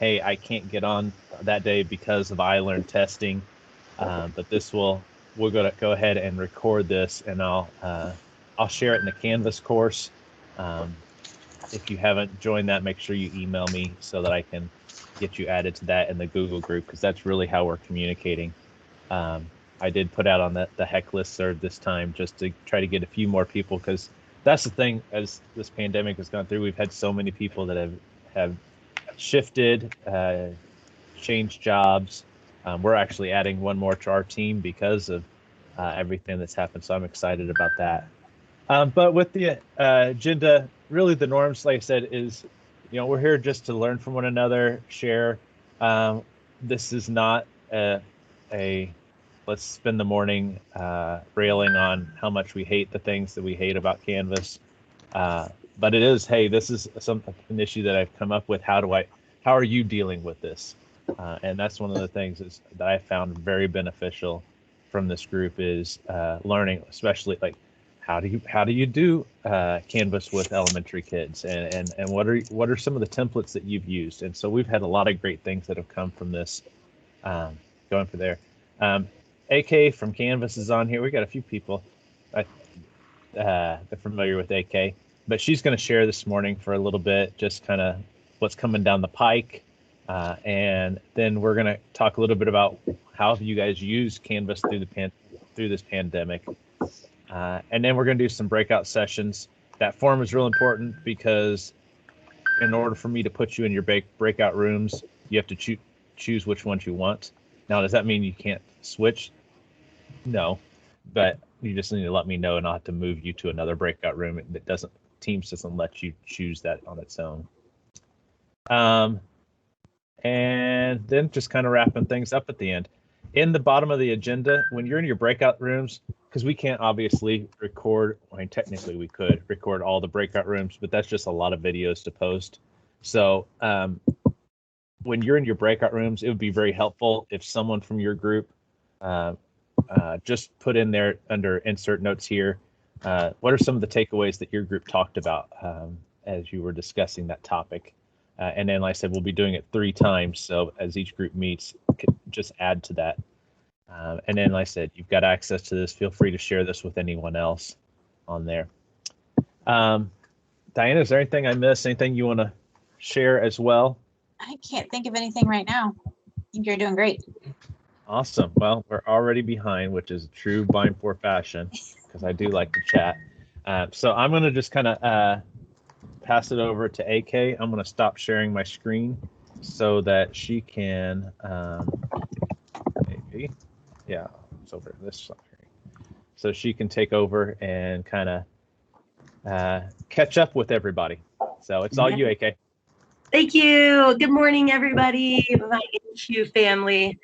hey, I can't get on that day because of iLearn testing, but we'll go ahead and record this, and I'll share it in the Canvas course. Um, if you haven't joined that, make sure you email me so that I can get you added to that in the Google group, because that's really how we're communicating. I did put out on the Heck listserv this time just to try to get a few more people, because that's the thing. As this pandemic has gone through, we've had so many people that have shifted, changed jobs. We're actually adding one more to our team because of everything that's happened, so I'm excited about that. But with the agenda, really the norms, like I said, is, we're here just to learn from one another, share. This is not a let's spend the morning railing on how much we hate the things that we hate about Canvas. But it is, hey, this is an issue that I've come up with. How are you dealing with this? And that's one of the things that I found very beneficial from this group is learning, especially like how do you do Canvas with elementary kids, and what are some of the templates that you've used? And so we've had a lot of great things that have come from this. Going for there. AK from Canvas is on here. We got a few people they're familiar with AK, but she's going to share this morning for a little bit, just kind of what's coming down the pike. And then we're going to talk a little bit about how have you guys used Canvas through this pandemic. And then we're going to do some breakout sessions. That form is real important because in order for me to put you in your breakout rooms, you have to choose which ones you want. Now, does that mean you can't switch? No, but you just need to let me know, and I'll have to move you to another breakout room. Teams doesn't let you choose that on its own. And then just kind of wrapping things up at the end. In the bottom of the agenda, when you're in your breakout rooms, because we can't obviously record, I mean, technically we could record all the breakout rooms, but that's just a lot of videos to post. So when you're in your breakout rooms, it would be very helpful if someone from your group just put in there under insert notes here, what are some of the takeaways that your group talked about as you were discussing that topic? And then, like I said, we'll be doing it 3 times. So as each group meets, just add to that. And then, like I said, you've got access to this. Feel free to share this with anyone else on there. Diana, is there anything I missed? Anything you want to share as well? I can't think of anything right now. I think you're doing great. Awesome. Well, we're already behind, which is true Blind 4 fashion, because I do like to chat. So I'm going to just kind of pass it over to AK. I'm going to stop sharing my screen so that she can, maybe, yeah, it's over this screen. So she can take over and kind of catch up with everybody. So it's all you, AK. Thank you. Good morning, everybody, my INCUE family.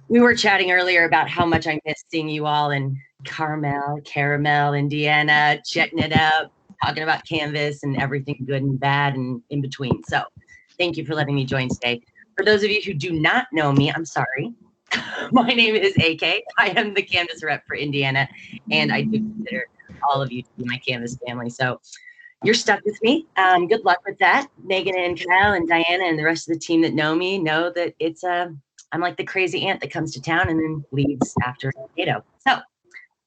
We were chatting earlier about how much I miss seeing you all in Caramel, Indiana, checking it out, talking about Canvas and everything good and bad and in between. So thank you for letting me join today. For those of you who do not know me, I'm sorry. My name is AK. I am the Canvas rep for Indiana, and I do consider all of you to be my Canvas family. So you're stuck with me. Good luck with that. Megan and Kyle and Diana and the rest of the team that know me know that I'm like the crazy aunt that comes to town and then leaves after a tornado. So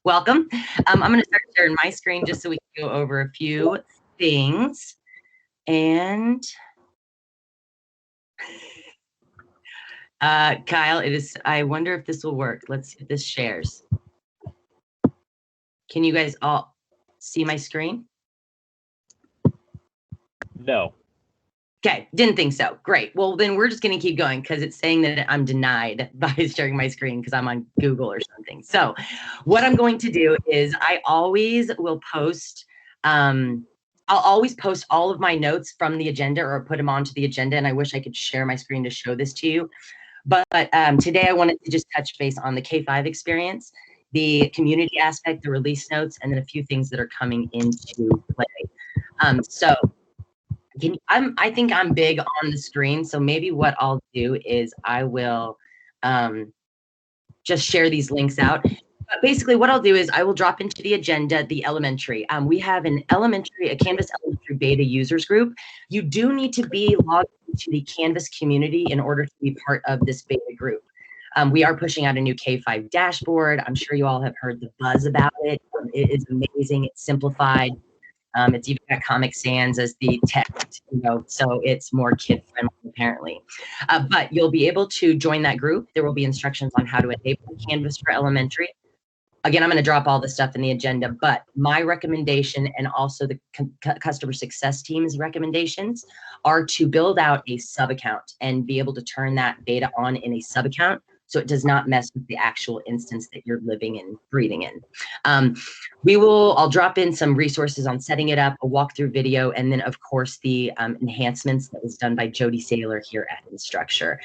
welcome. I'm going to start sharing my screen just so we can go over a few things. And Kyle, I wonder if this will work. Let's see if this shares. Can you guys all see my screen? No. Okay, didn't think so. Great. Well, then we're just going to keep going because it's saying that I'm denied by sharing my screen because I'm on Google or something. So what I'm going to do is I always will post, I'll always post all of my notes from the agenda or put them onto the agenda. And I wish I could share my screen to show this to you. But today I wanted to just touch base on the K-5 experience, the community aspect, the release notes, and then a few things that are coming into play. I think I'm big on the screen, so maybe what I'll do is I will just share these links out. But basically what I'll do is I will drop into the agenda, the elementary. We have a Canvas elementary beta users group. You do need to be logged into the Canvas community in order to be part of this beta group. We are pushing out a new K5 dashboard. I'm sure you all have heard the buzz about it. It is amazing. It's simplified. It's even got Comic Sans as the text, so it's more kid friendly apparently. But you'll be able to join that group. There will be instructions on how to enable Canvas for elementary. Again, I'm going to drop all the stuff in the agenda, but my recommendation and also the customer success team's recommendations are to build out a sub account and be able to turn that beta on in a sub account so it does not mess with the actual instance that you're living and breathing in. I'll drop in some resources on setting it up, a walkthrough video, and then of course the enhancements that was done by Jody Saylor here at Instructure.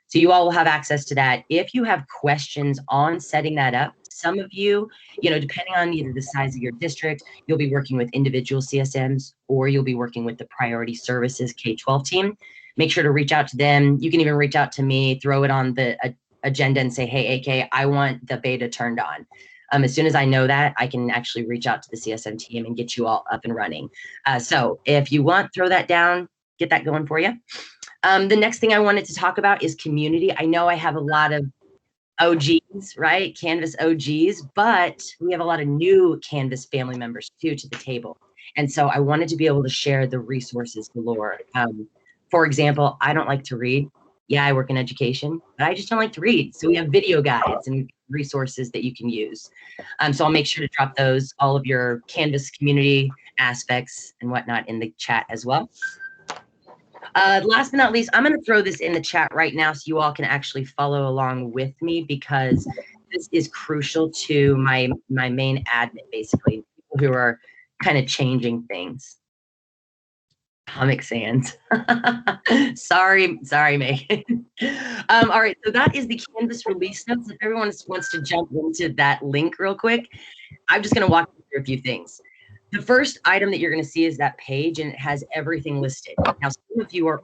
So you all will have access to that. If you have questions on setting that up, some of you, depending on either the size of your district, you'll be working with individual CSMs or you'll be working with the priority services K-12 team. Make sure to reach out to them. You can even reach out to me, throw it on the agenda and say, hey, AK, I want the beta turned on. As soon as I know that, I can actually reach out to the CSM team and get you all up and running. So if you want, throw that down, get that going for you. The next thing I wanted to talk about is community. I know I have a lot of OGs, right? Canvas OGs, but we have a lot of new Canvas family members too to the table. And so I wanted to be able to share the resources galore. For example, I don't like to read. Yeah, I work in education, but I just don't like to read. So we have video guides and resources that you can use. So I'll make sure to drop those, all of your Canvas community aspects and whatnot in the chat as well. Last but not least, I'm going to throw this in the chat right now so you all can actually follow along with me because this is crucial to my main admin, basically, people who are kind of changing things. Comic Sans. sorry, Megan. All right, so that is the Canvas release notes. If everyone wants to jump into that link real quick, I'm just going to walk you through a few things. The first item that you're going to see is that page, and it has everything listed. Now, some of you are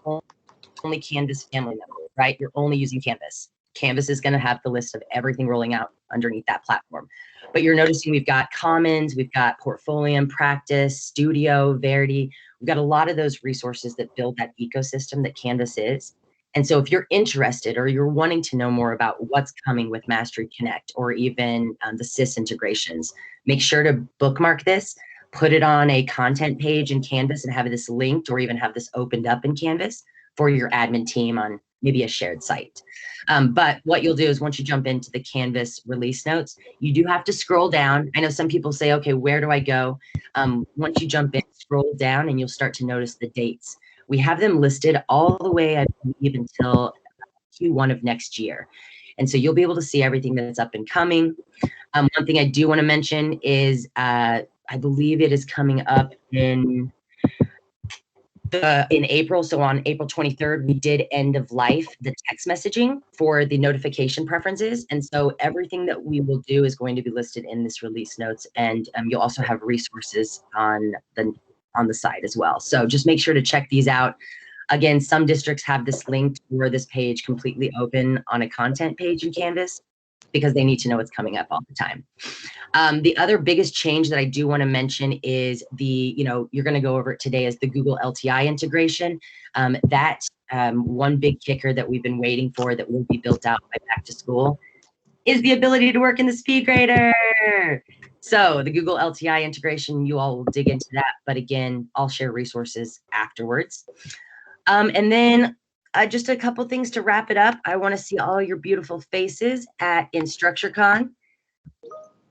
only Canvas family members, right? You're only using Canvas. Canvas is going to have the list of everything rolling out underneath that platform. But you're noticing we've got Commons, we've got Portfolium, Practice, Studio, Verity. We've got a lot of those resources that build that ecosystem that Canvas is. And so if you're interested or you're wanting to know more about what's coming with Mastery Connect or even the SIS integrations, make sure to bookmark this. Put it on a content page in Canvas and have this linked or even have this opened up in Canvas for your admin team on maybe a shared site. But what you'll do is once you jump into the Canvas release notes, you do have to scroll down. I know some people say, okay, where do I go? Once you jump in, scroll down and you'll start to notice the dates. We have them listed all the way, I believe, until Q1 of next year. And so you'll be able to see everything that's up and coming. One thing I do want to mention is I believe it is coming up in April. So on April 23rd, we did end of life the text messaging for the notification preferences. And so everything that we will do is going to be listed in this release notes. And you'll also have resources on the site as well. So just make sure to check these out. Again, some districts have this linked or this page completely open on a content page in Canvas because they need to know what's coming up all the time. The other biggest change that I do want to mention is you're going to go over it today is the Google LTI integration. One big kicker that we've been waiting for that will be built out by back to school is the ability to work in the speed grader. So the Google LTI integration, you all will dig into that. But again, I'll share resources afterwards. And then just a couple things to wrap it up. I want to see all your beautiful faces at InstructureCon.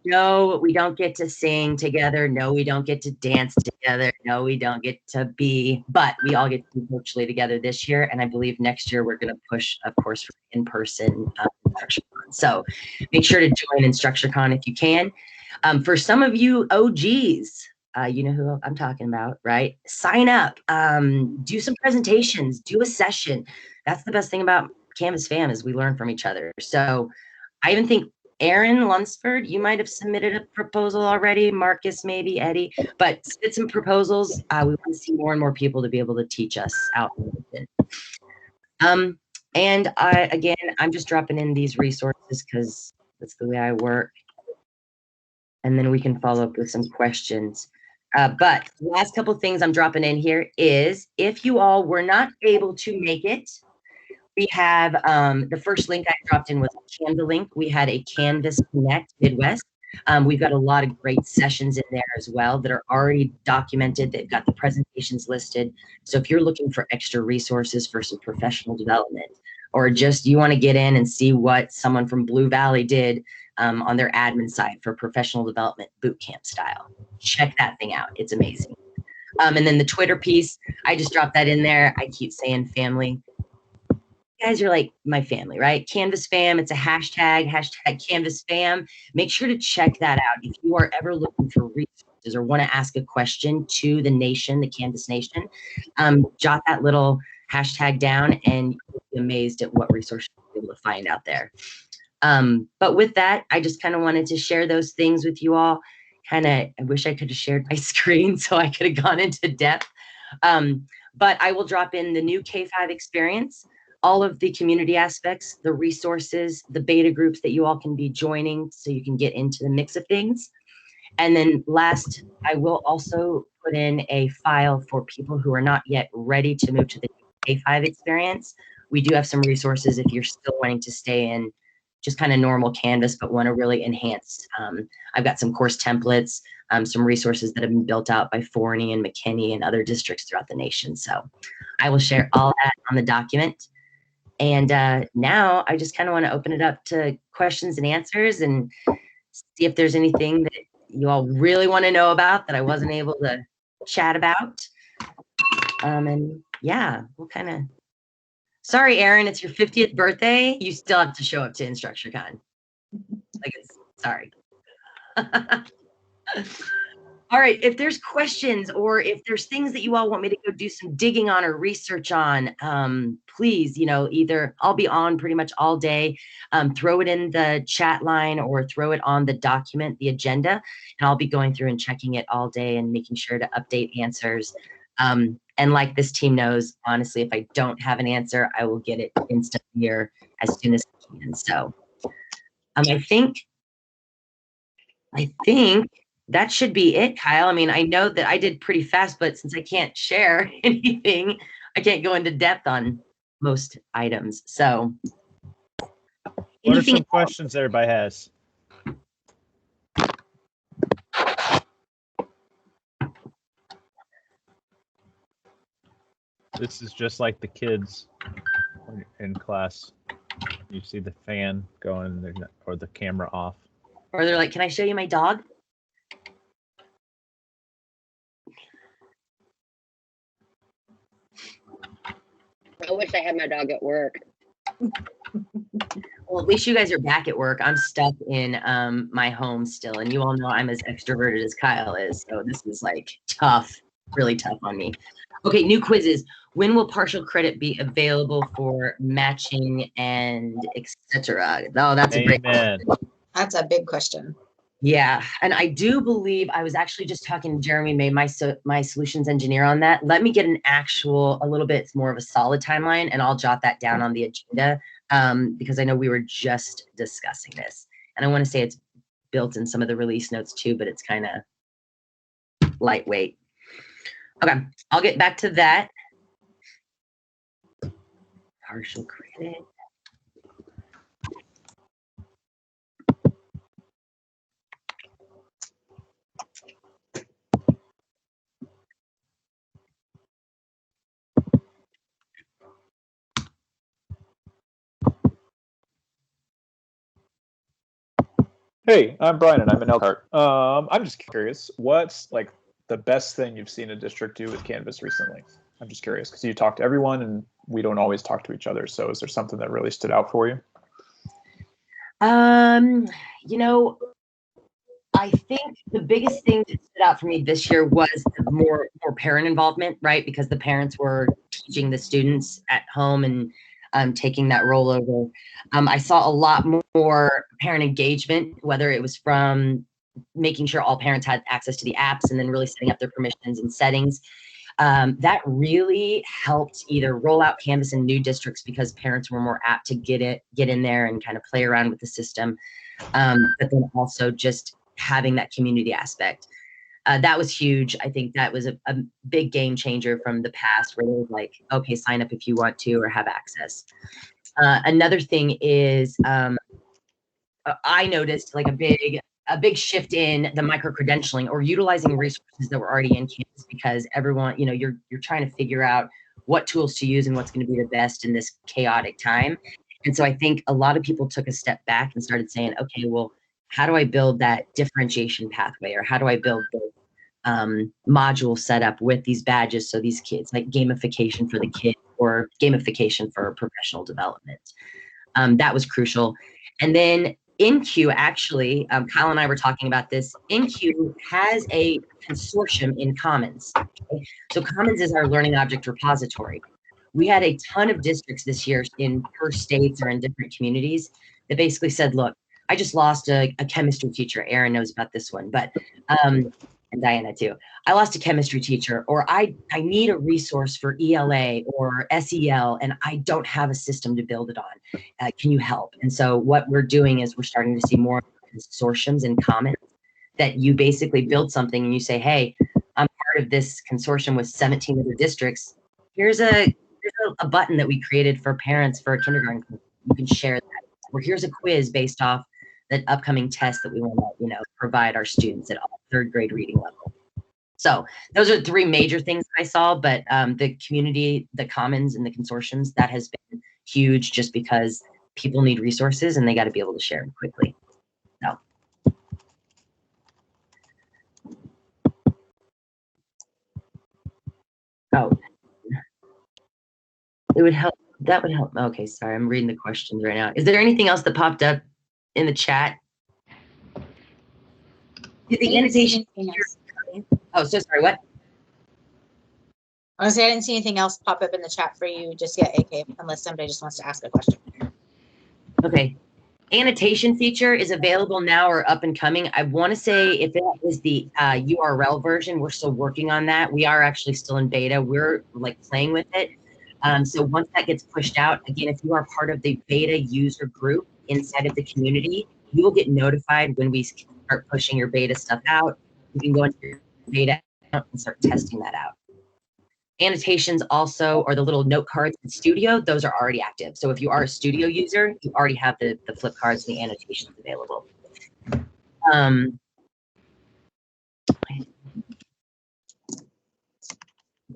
No, we don't get to sing together. No, we don't get to dance together. No, we don't get to be, but we all get to be virtually together this year. And I believe next year we're going to push, of course, for in-person InstructureCon. So make sure to join InstructureCon if you can. For some of you OGs, you know who I'm talking about, right? Sign up, do some presentations, do a session. That's the best thing about Canvas Fam is we learn from each other. So I even think Aaron Lunsford, you might have submitted a proposal already. Marcus, maybe Eddie, but submit some proposals. We want to see more and more people to be able to teach us out. And again, I'm just dropping in these resources because that's the way I work. and then we can follow up with some questions. But the last couple of things I'm dropping in here is, if you all were not able to make it, we have the first link I dropped in was a Canva link. We had a Canvas Connect Midwest. We've got a lot of great sessions in there as well that are already documented. They've got the presentations listed. So if you're looking for extra resources for some professional development, or just you want to get in and see what someone from Blue Valley did on their admin side for professional development boot camp style, check that thing out. It's amazing. And then the Twitter piece, I just dropped that in there. I keep saying family. You guys are like my family, right? Canvas fam, it's a hashtag Canvas fam. Make sure to check that out. If you are ever looking for resources or want to ask a question to the nation, the Canvas Nation, jot that little hashtag down and you'll be amazed at what resources you'll be able to find out there. But with that, I just kind of wanted to share those things with you all. I wish I could have shared my screen so I could have gone into depth. But I will drop in the new K-5 experience, all of the community aspects, the resources, the beta groups that you all can be joining so you can get into the mix of things. And then last, I will also put in a file for people who are not yet ready to move to the K-5 experience. We do have some resources if you're still wanting to stay in just kind of normal Canvas, but want to really enhance. I've got some course templates, some resources that have been built out by Forney and McKinney and other districts throughout the nation. So I will share all that on the document. And now I just kind of want to open it up to questions and answers and see if there's anything that you all really want to know about that I wasn't able to chat about. And yeah, we'll kind of, sorry, Aaron, it's your 50th birthday. You still have to show up to InstructureCon. Like, sorry. All right, if there's questions or if there's things that you all want me to go do some digging on or research on, please, either I'll be on pretty much all day, throw it in the chat line or throw it on the document, the agenda, and I'll be going through and checking it all day and making sure to update answers. And like this team knows, honestly, if I don't have an answer, I will get it instantly here as soon as I can. So I think that should be it, Kyle. I mean, I know that I did pretty fast, but since I can't share anything, I can't go into depth on most items. So what are some questions everybody has? This is just like the kids in class. You see the fan going or the camera off. Or they're like, can I show you my dog? I wish I had my dog at work. Well, at least you guys are back at work. I'm stuck in my home still. And you all know I'm as extroverted as Kyle is. So this is like tough, really tough on me. Okay, new quizzes. When will partial credit be available for matching and etc.? Oh, that's a great question. That's a big question. Yeah, and I do believe I was actually just talking to Jeremy May, my solutions engineer, on that. Let me get a little bit more of a solid timeline, and I'll jot that down on the agenda because I know we were just discussing this. And I want to say it's built in some of the release notes too, but it's kind of lightweight. Okay, I'll get back to that. Partial credit. Hey, I'm Brian and I'm in Elkhart. I'm just curious, what's like the best thing you've seen a district do with Canvas recently? I'm just curious because you talk to everyone and we don't always talk to each other. So is there something that really stood out for you? I think the biggest thing that stood out for me this year was more parent involvement, right? Because the parents were teaching the students at home and taking that role over. I saw a lot more parent engagement, whether it was from making sure all parents had access to the apps and then really setting up their permissions and settings. That really helped either roll out Canvas in new districts because parents were more apt to get in there and kind of play around with the system. But then also just having that community aspect. That was huge. I think that was a big game changer from the past where it was like, okay, sign up if you want to or have access. Another thing is I noticed like a big shift in the micro-credentialing or utilizing resources that were already in campus, because everyone, you're trying to figure out what tools to use and what's going to be the best in this chaotic time. And so I think a lot of people took a step back and started saying, okay, well, how do I build that differentiation pathway, or how do I build the module setup with these badges so these kids, like gamification for the kids or gamification for professional development. That was crucial. And then INCUE, actually, Kyle and I were talking about this. INCUE has a consortium in Commons. Okay? So Commons is our learning object repository. We had a ton of districts this year in per states or in different communities that basically said, look, I just lost a chemistry teacher. Aaron knows about this one, but and Diana too. I lost a chemistry teacher, or I need a resource for ELA or SEL, and I don't have a system to build it on. Can you help? And so what we're doing is we're starting to see more consortiums in Commons that you basically build something and you say, hey, I'm part of this consortium with 17 other districts. Here's a button that we created for parents for a kindergarten. You can share that. Or here's a quiz based off that upcoming test that we want to, provide our students at all third grade reading level. So those are three major things I saw, but the community, the Commons and the consortiums, that has been huge just because people need resources and they got to be able to share them quickly. So. Oh, it would help. That would help. Okay, sorry, I'm reading the questions right now. Is there anything else that popped up in the chat? Did the annotation? Oh, so sorry. What? Honestly, I didn't see anything else pop up in the chat for you just yet, AK, unless somebody just wants to ask a question. Okay. Annotation feature is available now or up and coming. I want to say if it is the URL version, we're still working on that. We are actually still in beta. We're like playing with it. So once that gets pushed out, again, if you are part of the beta user group inside of the community, you will get notified when we start pushing your beta stuff out. You can go into your beta and start testing that out. Annotations also, or the little note cards in Studio, those are already active. So if you are a Studio user, you already have the flip cards and the annotations available. Okay.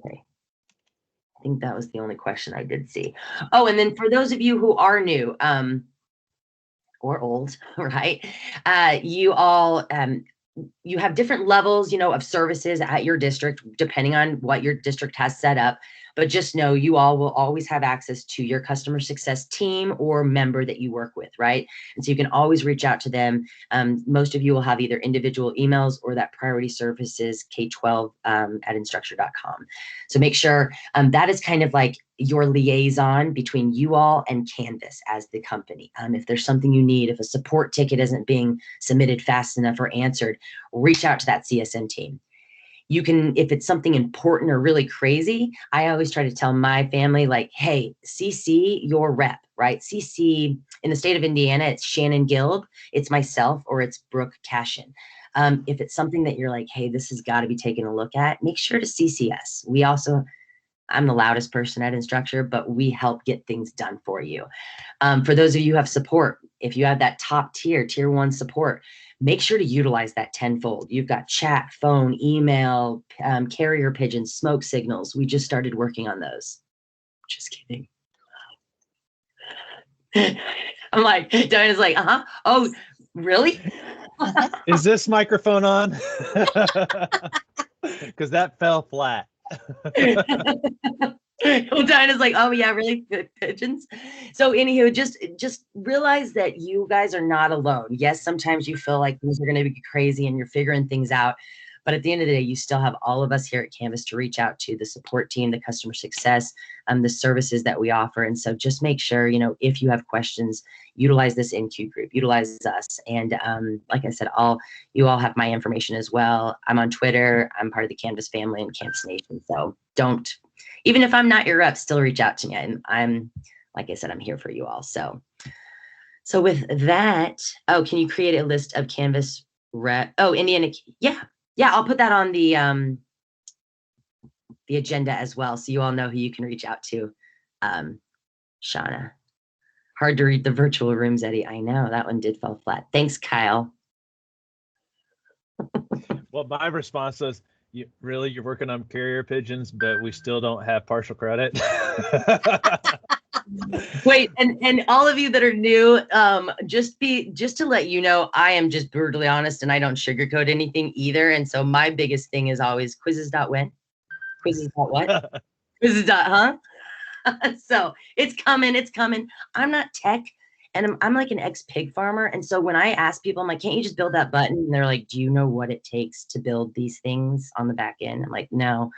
I think that was the only question I did see. Oh, and then for those of you who are new or old, right? You all, you have different levels, of services at your district, depending on what your district has set up. But just know you all will always have access to your customer success team or member that you work with, right? And so you can always reach out to them. Most of you will have either individual emails or that priority services K-12 at instructure.com. So make sure that is kind of like your liaison between you all and Canvas as the company. If there's something you need, if a support ticket isn't being submitted fast enough or answered, reach out to that CSM team. You can, if it's something important or really crazy, I always try to tell my family, like, hey, CC your rep, right? CC in the state of Indiana, it's Shannon Gilb, it's myself, or it's Brooke Cashin. If it's something that you're like, hey, this has got to be taken a look at, make sure to CC us. We also, I'm the loudest person at Instructure, but we help get things done for you. For those of you who have support, if you have that top tier, tier 1 support, make sure to utilize that tenfold. You've got chat, phone, email, carrier pigeons, smoke signals. We just started working on those. Just kidding. I'm like, Diana's like, oh, really? Is this microphone on? Because that fell flat. Well, Diana's like, oh yeah, really? Pigeons. So anywho, just realize that you guys are not alone. Yes, sometimes you feel like things are going to be crazy and you're figuring things out. But at the end of the day, you still have all of us here at Canvas to reach out to, the support team, the customer success, the services that we offer. And so just make sure, if you have questions, utilize this INCUE group, utilize us. And like I said, you all have my information as well. I'm on Twitter. I'm part of the Canvas family and Canvas Nation. So even if I'm not your rep, still reach out to me. I'm like I said, I'm here for you all. So with that, can you create a list of Canvas Indiana. Yeah. I'll put that on the agenda as well, so you all know who you can reach out to. Shauna. Hard to read the virtual rooms, Eddie. I know that one did fall flat. Thanks, Kyle. Well, my response was, you're working on carrier pigeons, but we still don't have partial credit. Wait, and all of you that are new, just to let you know, I am just brutally honest and I don't sugarcoat anything either. And so my biggest thing is always quizzes.when? Quizzes.what? Quizzes.huh? So it's coming. I'm not tech, and I'm like an ex-pig farmer. And so when I ask people, I'm like, can't you just build that button? And they're like, do you know what it takes to build these things on the back end? I'm like, no,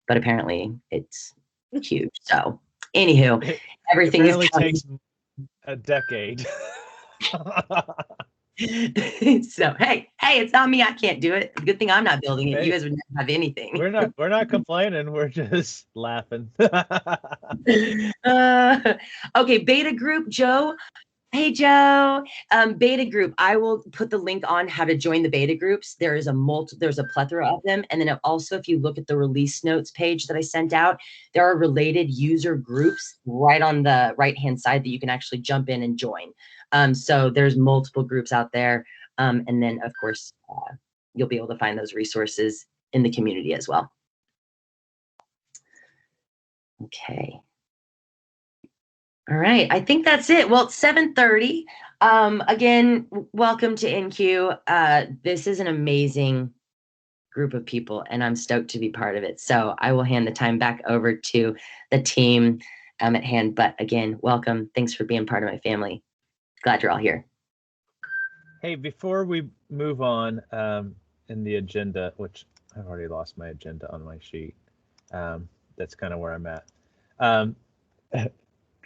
but apparently it's huge. So anywho, everything is takes a decade. So hey, it's not me. I can't do it. Good thing I'm not building it. You guys would never have anything. We're not complaining. We're just laughing. Okay, beta group, Joe. Hey, Joe. Beta group. I will put the link on how to join the beta groups. There's a plethora of them. And then also, if you look at the release notes page that I sent out, there are related user groups right on the right-hand side that you can actually jump in and join. So there's multiple groups out there. And then, of course, you'll be able to find those resources in the community as well. Okay. All right, I think that's it. Well, it's 7:30. Again, welcome to INCUE. This is an amazing group of people, and I'm stoked to be part of it. So I will hand the time back over to the team at hand. But again, welcome. Thanks for being part of my family. Glad you're all here. Hey, before we move on in the agenda, which I've already lost my agenda on my sheet. That's kind of where I'm at.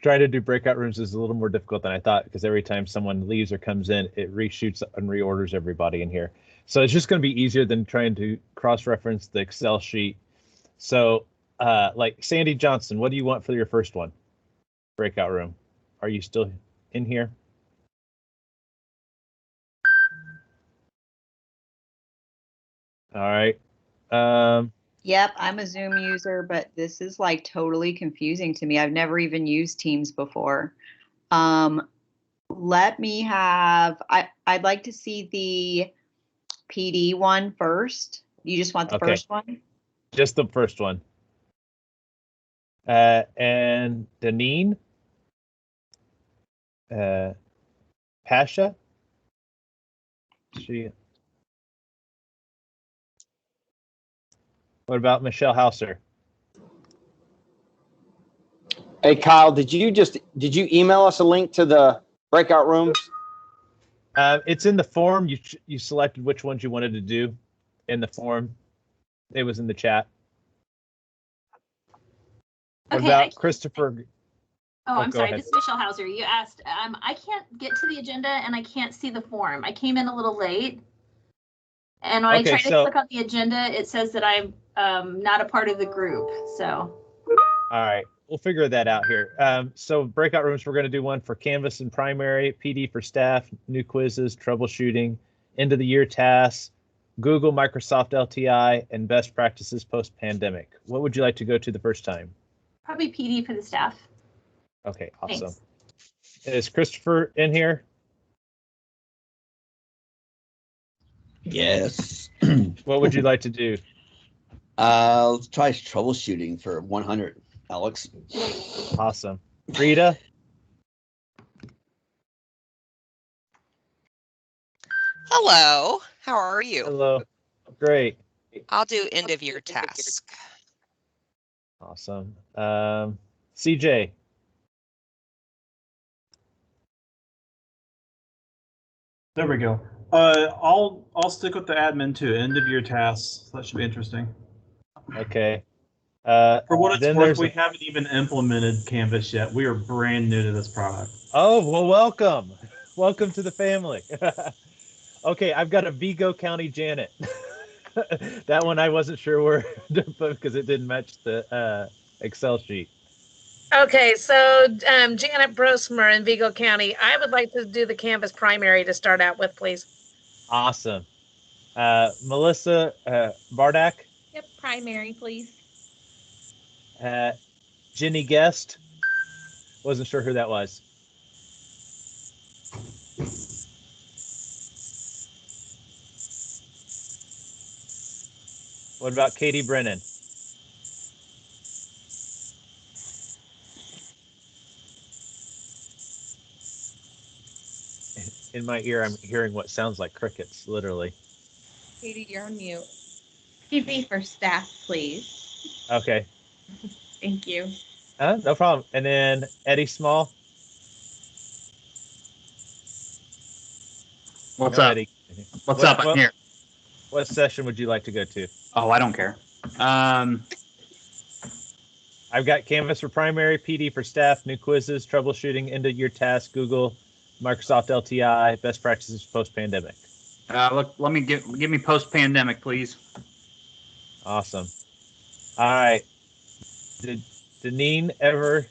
Trying to do breakout rooms is a little more difficult than I thought, because every time someone leaves or comes in, it reshoots and reorders everybody in here. So it's just going to be easier than trying to cross-reference the Excel sheet. So like Sandy Johnson, what do you want for your first one? Breakout room. Are you still in here? All right. Yep, I'm a Zoom user, but this is like totally confusing to me. I've never even used Teams before. Let me have, I'd like to see the PD one first. You just want the first one? Just the first one. And Deneen? Pasha? What about Michelle Hauser? Hey, Kyle, did you email us a link to the breakout rooms? It's in the form. You selected which ones you wanted to do in the form. It was in the chat. What about Christopher? I'm sorry. This is Michelle Hauser. You asked. I can't get to the agenda and I can't see the form. I came in a little late. And when I try to click on the agenda, it says that I'm not a part of the group. So. All right. We'll figure that out here. So breakout rooms, we're going to do one for Canvas and primary, PD for staff, new quizzes, troubleshooting, end of the year tasks, Google, Microsoft LTI, and best practices post-pandemic. What would you like to go to the first time? Probably PD for the staff. Okay, awesome. Thanks. Is Christopher in here? Yes. What would you like to do? Let's try troubleshooting for 100, Alex. Awesome. Rita? Hello. How are you? Hello. Great. I'll do end of year task. Awesome. CJ? There we go. I'll stick with the admin too. End of year tasks. That should be interesting. Okay. For what it's worth, we haven't even implemented Canvas yet. We are brand new to this product. Oh, well, welcome. Welcome to the family. Okay, I've got a Vigo County Janet. That one I wasn't sure where to put because it didn't match the Excel sheet. Okay, so Janet Brosmer in Vigo County. I would like to do the Canvas primary to start out with, please. Awesome. Melissa Bardak. Yep, primary, please. Jenny Guest. Wasn't sure who that was. What about Katie Brennan? In my ear, I'm hearing what sounds like crickets, literally. Katie, you're on mute. PD for staff, please. Okay. Thank you. No problem. And then Eddie Small. What's No, up? Eddie. What's up? I'm here. What session would you like to go to? Oh, I don't care. I've got Canvas for primary, PD for staff, new quizzes, troubleshooting, end of year tasks, Google, Microsoft LTI, best practices post-pandemic. Look, give me post-pandemic, please. Awesome. All right. Did Deneen ever?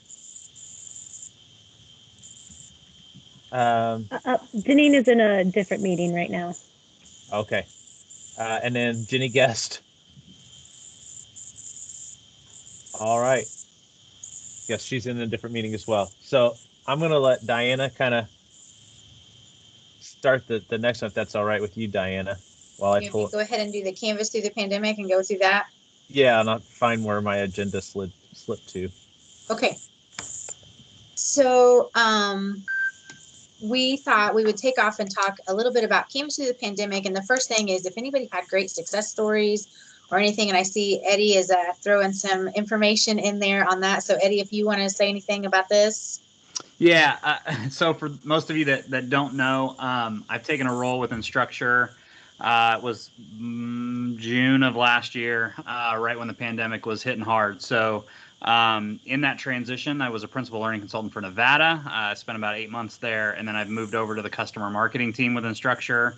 Deneen is in a different meeting right now. Okay. And then Jenny Guest. All right. Yes, she's in a different meeting as well. So I'm going to let Diana kind of start the next one, if that's all right with you, Diana, while I pull. Go ahead and do the Canvas through the pandemic and go through that. Yeah, and I'll find where my agenda slipped to. Okay. So we thought we would take off and talk a little bit about Canvas through the pandemic. And the first thing is, if anybody had great success stories or anything, and I see Eddie is throwing some information in there on that. So Eddie, if you want to say anything about this. Yeah, so for most of you that don't know, I've taken a role with Instructure. It was June of last year, right when the pandemic was hitting hard. So in that transition, I was a principal learning consultant for Nevada. I spent about 8 months there, and then I've moved over to the customer marketing team with Instructure.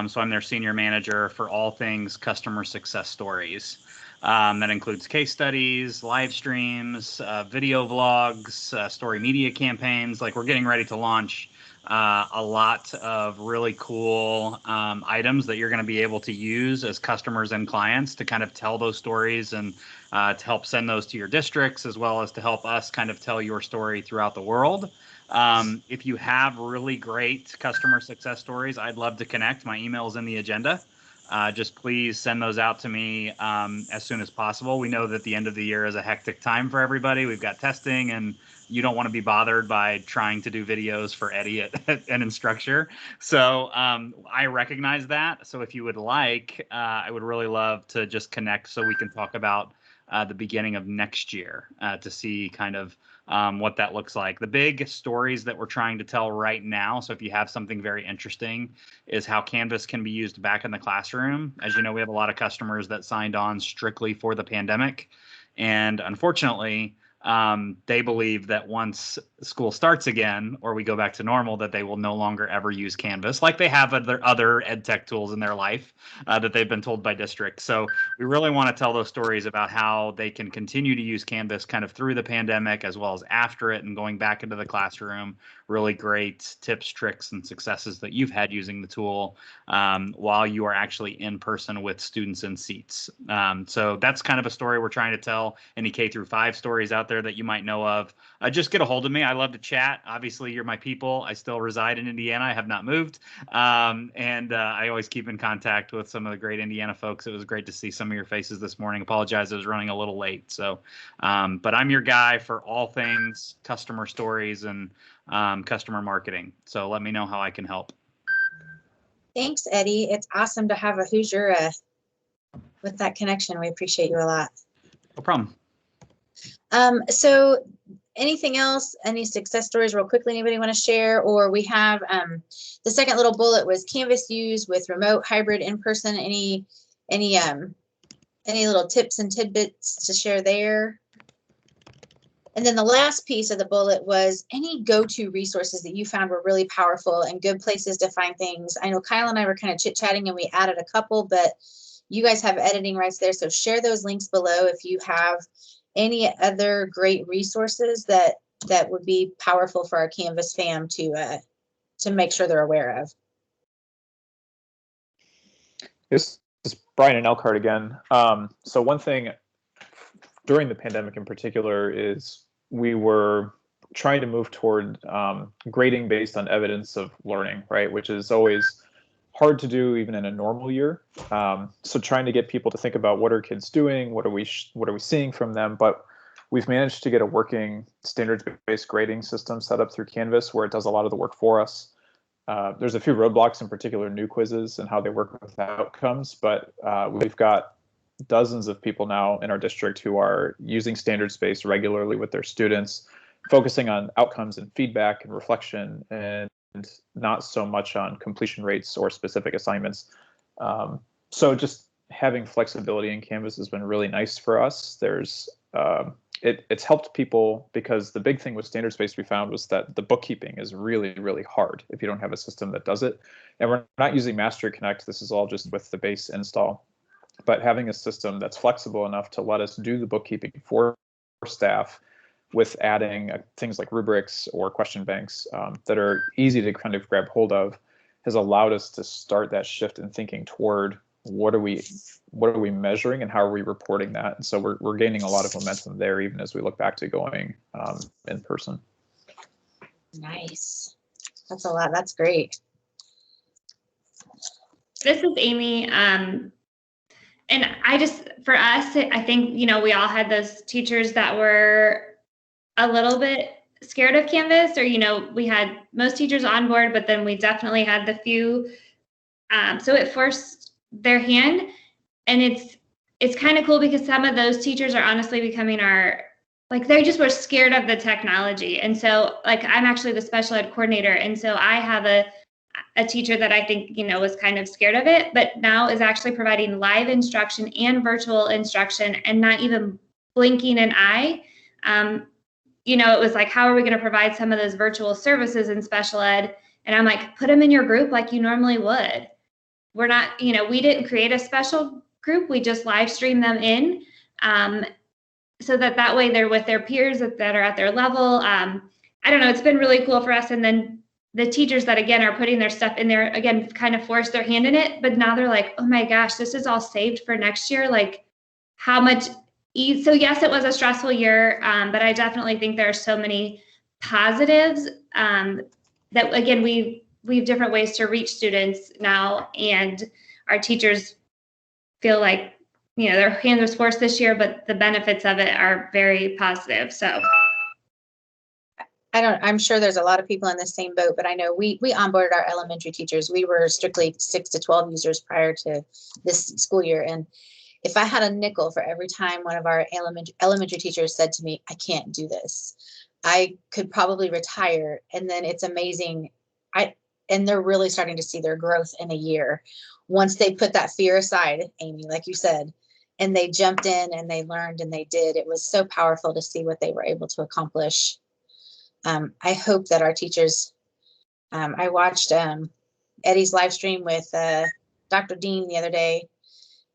So I'm their senior manager for all things customer success stories. That includes case studies, live streams, video vlogs, story media campaigns. Like, we're getting ready to launch a lot of really cool items that you're going to be able to use as customers and clients to kind of tell those stories and to help send those to your districts, as well as to help us kind of tell your story throughout the world. If you have really great customer success stories, I'd love to connect. My email is in the agenda. Just please send those out to me as soon as possible. We know that the end of the year is a hectic time for everybody. We've got testing, and you don't want to be bothered by trying to do videos for Eddie at Instructure. So I recognize that. So if you would like, I would really love to just connect so we can talk about the beginning of next year to see kind of what that looks like. The big stories that we're trying to tell right now, so if you have something very interesting, is how Canvas can be used back in the classroom. As you know, we have a lot of customers that signed on strictly for the pandemic. And unfortunately, they believe that once school starts again, or we go back to normal, that they will no longer ever use Canvas, like they have other ed tech tools in their life that they've been told by districts. So we really want to tell those stories about how they can continue to use Canvas kind of through the pandemic as well as after it and going back into the classroom. Really great tips, tricks, and successes that you've had using the tool while you are actually in person with students in seats. So that's kind of a story we're trying to tell. Any K through 5 stories out there that you might know of, just get a hold of me. I love to chat. Obviously, you're my people. I still reside in Indiana. I have not moved. And I always keep in contact with some of the great Indiana folks. It was great to see some of your faces this morning. Apologize, I was running a little late. So, but I'm your guy for all things customer stories and customer marketing. So let me know how I can help. Thanks, Eddie. It's awesome to have a Hoosier with that connection. We appreciate you a lot. No problem. So anything else, any success stories real quickly anybody want to share? Or we have the second little bullet was Canvas used with remote, hybrid, in-person. Any little tips and tidbits to share there? And then the last piece of the bullet was any go-to resources that you found were really powerful and good places to find things. I know Kyle and I were kind of chit-chatting and we added a couple, but you guys have editing rights there. So share those links below if you have any other great resources that would be powerful for our Canvas fam to make sure they're aware of. This is Brian in Elkhart again. So one thing during the pandemic in particular is we were trying to move toward grading based on evidence of learning, right? Which is always hard to do even in a normal year. So trying to get people to think about what are kids doing, what are we seeing from them, but we've managed to get a working standards-based grading system set up through Canvas where it does a lot of the work for us. There's a few roadblocks, in particular new quizzes and how they work with outcomes, but we've got dozens of people now in our district who are using standards-based regularly with their students, focusing on outcomes and feedback and reflection, and not so much on completion rates or specific assignments. So just having flexibility in Canvas has been really nice for us. There's it's helped people because the big thing with standards-based we found was that the bookkeeping is really, really hard if you don't have a system that does it. And we're not using Mastery Connect. This is all just with the base install. But having a system that's flexible enough to let us do the bookkeeping for staff with adding things like rubrics or question banks that are easy to kind of grab hold of has allowed us to start that shift in thinking toward what are we measuring and how are we reporting that? And so we're gaining a lot of momentum there, even as we look back to going in person. Nice. That's a lot. That's great. This is Amy. And for us, I think, we all had those teachers that were a little bit scared of Canvas, or, we had most teachers on board, but then we definitely had the few. So it forced their hand, and it's kind of cool because some of those teachers are honestly becoming they just were scared of the technology. And so I'm actually the special ed coordinator. And so I have a teacher that I think, was kind of scared of it, but now is actually providing live instruction and virtual instruction and not even blinking an eye. It was like, how are we going to provide some of those virtual services in special ed? And I'm like, put them in your group like you normally would. We're not, we didn't create a special group. We just live stream them in so that way they're with their peers that are at their level. I don't know. It's been really cool for us. And then the teachers that, again, are putting their stuff in there, again, kind of forced their hand in it. But now they're like, oh, my gosh, this is all saved for next year. Like how much ease. So, yes, it was a stressful year, but I definitely think there are so many positives that, again, we have different ways to reach students now, and our teachers feel like, their hand was forced this year, but the benefits of it are very positive. So I'm sure there's a lot of people in the same boat, but I know we onboarded our elementary teachers. We were strictly 6 to 12 users prior to this school year. And if I had a nickel for every time one of our elementary teachers said to me, I can't do this, I could probably retire. And then it's amazing. And they're really starting to see their growth in a year. Once they put that fear aside, Amy, like you said, and they jumped in and they learned and they did, it was so powerful to see what they were able to accomplish. I hope that our teachers, I watched Eddie's live stream with Dr. Dean the other day,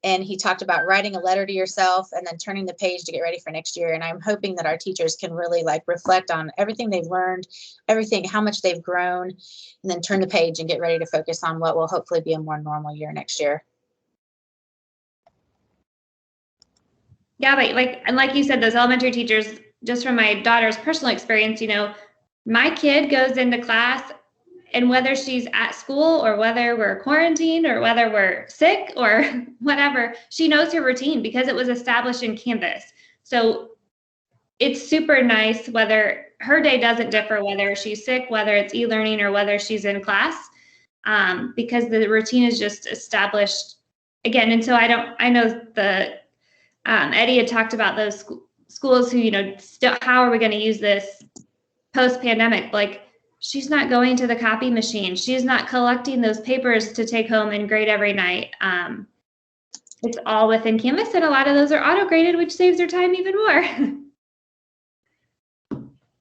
and he talked about writing a letter to yourself and then turning the page to get ready for next year. And I'm hoping that our teachers can really reflect on everything they've learned, how much they've grown, and then turn the page and get ready to focus on what will hopefully be a more normal year next year. Yeah, but like you said, those elementary teachers, just from my daughter's personal experience, my kid goes into class, and whether she's at school or whether we're quarantined or whether we're sick or whatever, she knows her routine because it was established in Canvas. So it's super nice whether her day doesn't differ, whether she's sick, whether it's e-learning or whether she's in class, because the routine is just established again. And so I know Eddie had talked about those schools who, how are we going to use this post-pandemic? She's not going to the copy machine. She's not collecting those papers to take home and grade every night. It's all within Canvas, and a lot of those are auto-graded, which saves her time even more.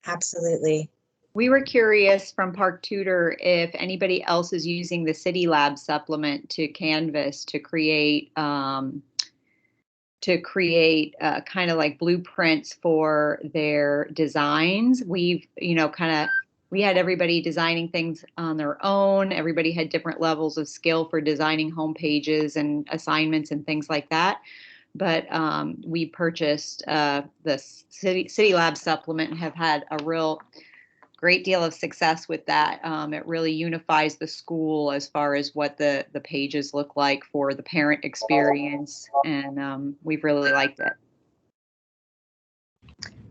Absolutely. We were curious from Park Tutor if anybody else is using the City Lab supplement to Canvas to create kind of like blueprints for their designs. We've we had everybody designing things on their own. Everybody had different levels of skill for designing home pages and assignments and things like that. But we purchased the City Lab supplement and have had a real great deal of success with that. It really unifies the school as far as what the pages look like for the parent experience, and we've really liked it.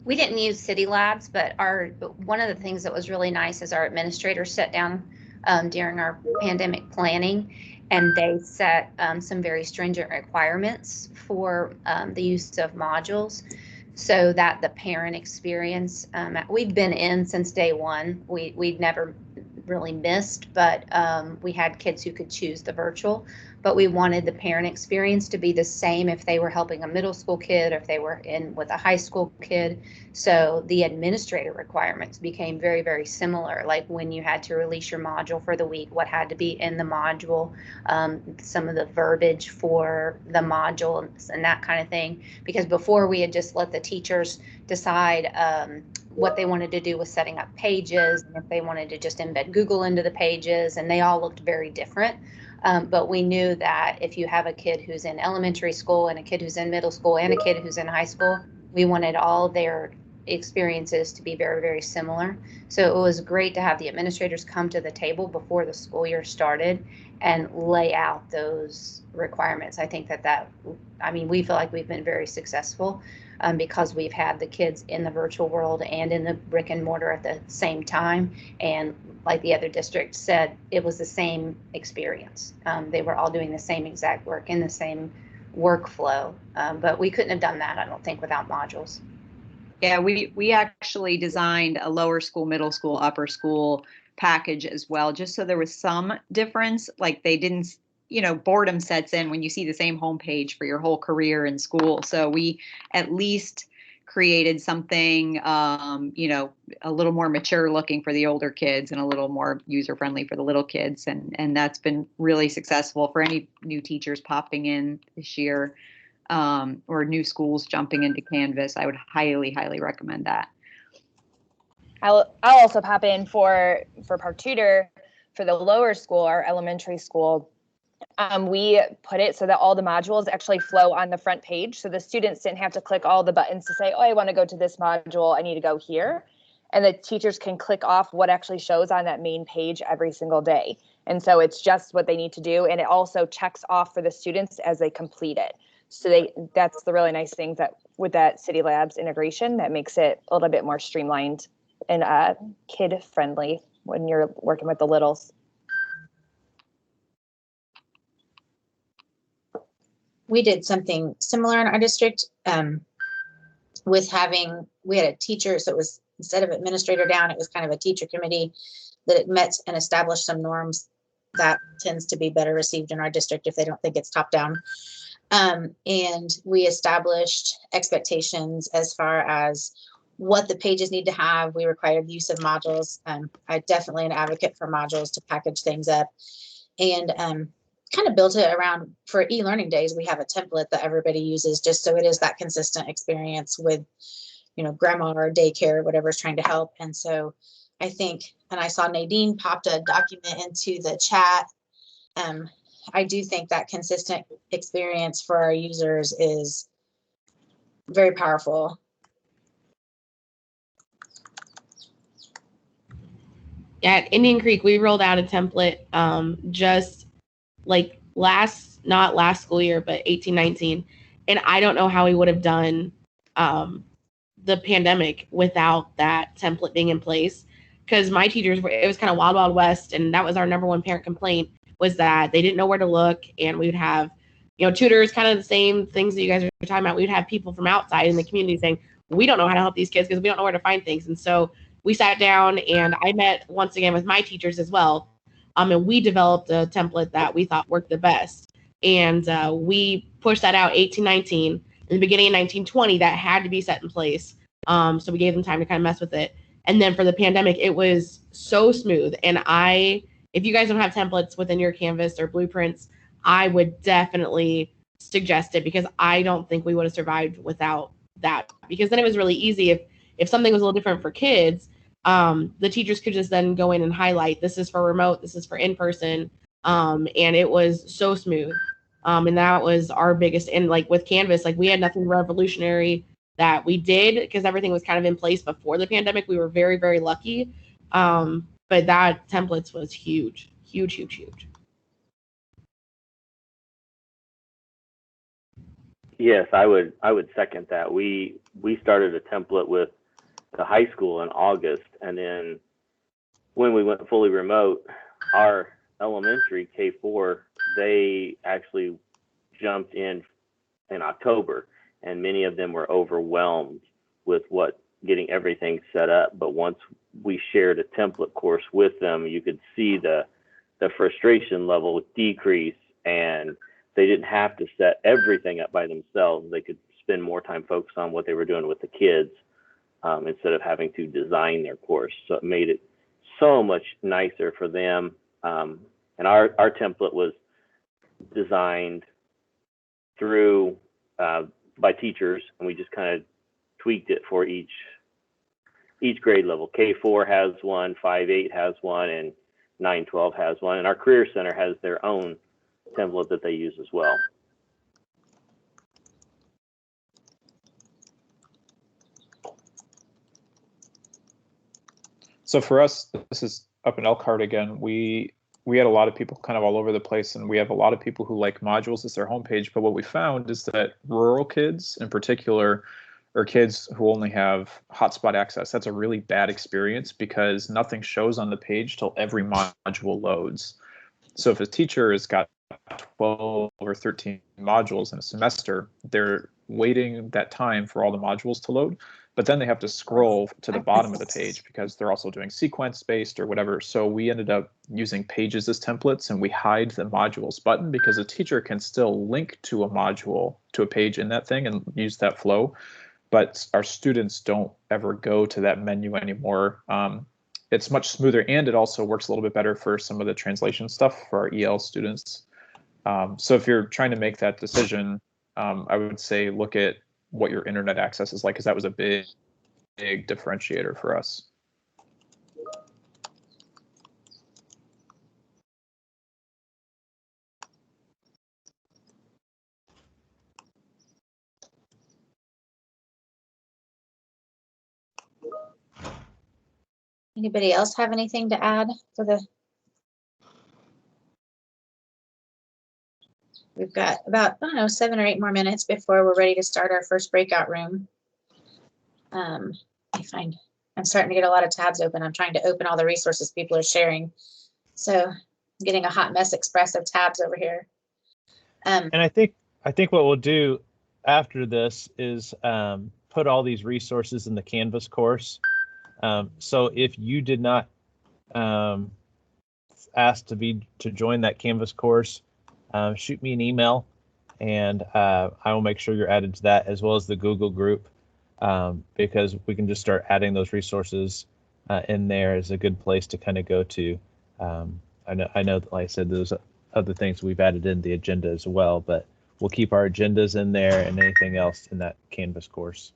We didn't use City Labs, but one of the things that was really nice is our administrators sat down during our pandemic planning, and they set some very stringent requirements for the use of modules, so that the parent experience, we've been in since day one. We'd never really missed, but we had kids who could choose the virtual, but we wanted the parent experience to be the same if they were helping a middle school kid or if they were in with a high school kid. So the administrator requirements became very, very similar. Like when you had to release your module for the week, what had to be in the module, some of the verbiage for the module and that kind of thing. Because before we had just let the teachers decide what they wanted to do with setting up pages, and if they wanted to just embed Google into the pages, and they all looked very different. But we knew that if you have a kid who's in elementary school and a kid who's in middle school and a kid who's in high school, we wanted all their experiences to be very, very similar. So it was great to have the administrators come to the table before the school year started and lay out those requirements. I think we feel like we've been very successful because we've had the kids in the virtual world and in the brick and mortar at the same time. And like the other district said, it was the same experience. They were all doing the same exact work in the same workflow, but we couldn't have done that, I don't think, without modules. Yeah, we actually designed a lower school, middle school, upper school package as well, just so there was some difference. Like they didn't, boredom sets in when you see the same homepage for your whole career in school. So we at least created something, a little more mature looking for the older kids and a little more user friendly for the little kids. And that's been really successful for any new teachers popping in this year. Or new schools jumping into Canvas. I would highly, highly recommend that. I'll also pop in for Park Tutor for the lower school, our elementary school. We put it so that all the modules actually flow on the front page. So the students didn't have to click all the buttons to say, oh, I want to go to this module. I need to go here. And the teachers can click off what actually shows on that main page every single day. And so it's just what they need to do. And it also checks off for the students as they complete it. So that's the really nice thing that with that City Labs integration that makes it a little bit more streamlined and kid friendly when you're working with the littles. We did something similar in our district we had a teacher, so it was instead of administrator down, it was kind of a teacher committee that it met and established some norms that tends to be better received in our district if they don't think it's top down. And we established expectations as far as what the pages need to have. We required the use of modules. I definitely an advocate for modules to package things up, and kind of built it around for e-learning days. We have a template that everybody uses just so it is that consistent experience with, grandma or daycare, whatever's trying to help. And so I think, and I saw Nadine popped a document into the chat. I do think that consistent experience for our users is very powerful. Yeah, at Indian Creek, we rolled out a template just like not last school year, but 18-19. And I don't know how we would have done the pandemic without that template being in place. Because my teachers, it was kind of wild, wild west. And that was our number one parent complaint, was that they didn't know where to look. And we would have, tutors, kind of the same things that you guys are talking about. We would have people from outside in the community saying, we don't know how to help these kids because we don't know where to find things. And so we sat down and I met once again with my teachers as well. And we developed a template that we thought worked the best. And we pushed that out 18-19. In the beginning of 19-20, that had to be set in place. So we gave them time to kind of mess with it. And then for the pandemic, it was so smooth. And if you guys don't have templates within your Canvas or blueprints, I would definitely suggest it, because I don't think we would have survived without that. Because then it was really easy. If something was a little different for kids, the teachers could just then go in and highlight, this is for remote, this is for in-person. And it was so smooth. And that was our biggest, and like with Canvas, like we had nothing revolutionary that we did because everything was kind of in place before the pandemic. We were very, very lucky. But that templates was huge, huge, huge, huge. Yes, I would second that. We started a template with the high school in August, and then when we went fully remote, our elementary K4, they actually jumped in October, and many of them were overwhelmed with getting everything set up. But once we shared a template course with them, you could see the frustration level decrease, and they didn't have to set everything up by themselves. They could spend more time focused on what they were doing with the kids instead of having to design their course. So it made it so much nicer for them. And our template was designed through by teachers, and we just kind of tweaked it for each grade level. K4 has one, 5-8 has one, and 9-12 has one, and our Career Center has their own template that they use as well. So for us, this is up in Elkhart again. We had a lot of people kind of all over the place, and we have a lot of people who like modules as their homepage. But what we found is that rural kids in particular, or kids who only have hotspot access, that's a really bad experience because nothing shows on the page till every module loads. So if a teacher has got 12 or 13 modules in a semester, they're waiting that time for all the modules to load, but then they have to scroll to the bottom of the page because they're also doing sequence-based or whatever. So we ended up using pages as templates, and we hide the modules button because a teacher can still link to a module, to a page in that thing and use that flow. But our students don't ever go to that menu anymore. It's much smoother, and it also works a little bit better for some of the translation stuff for our EL students. So if you're trying to make that decision, I would say look at what your internet access is like, because that was a big differentiator for us. Anybody else have anything to add for the? We've got about, I don't know, 7 or 8 more minutes before we're ready to start our first breakout room. I'm starting to get a lot of tabs open. I'm trying to open all the resources people are sharing. So I'm getting a hot mess express of tabs over here. And I think what we'll do after this is put all these resources in the Canvas course. So if you did not ask to join that Canvas course, shoot me an email, and I will make sure you're added to that, as well as the Google group, because we can just start adding those resources in there as a good place to kind of go to. I know that, like I said, there's other things we've added in the agenda as well, but we'll keep our agendas in there and anything else in that Canvas course.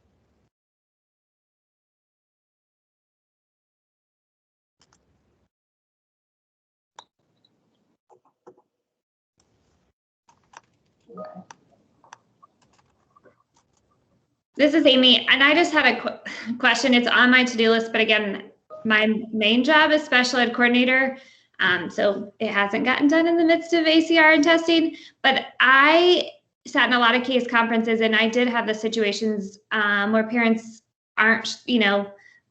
This is Amy, and I just had a question. It's on my to-do list, but again, my main job is special ed coordinator, so it hasn't gotten done in the midst of ACR and testing. But I sat in a lot of case conferences, and I did have the situations where parents aren't,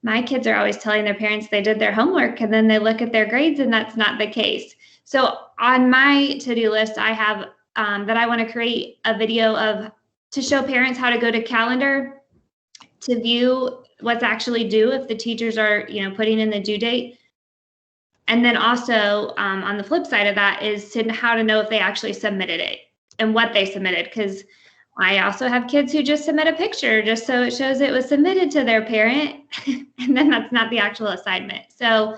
my kids are always telling their parents they did their homework, and then they look at their grades, and that's not the case. So on my to-do list, I have that I want to create a video to show parents how to go to calendar to view what's actually due if the teachers are, putting in the due date. And then also on the flip side of that is how to know if they actually submitted it and what they submitted. Because I also have kids who just submit a picture just so it shows it was submitted to their parent, and then that's not the actual assignment. So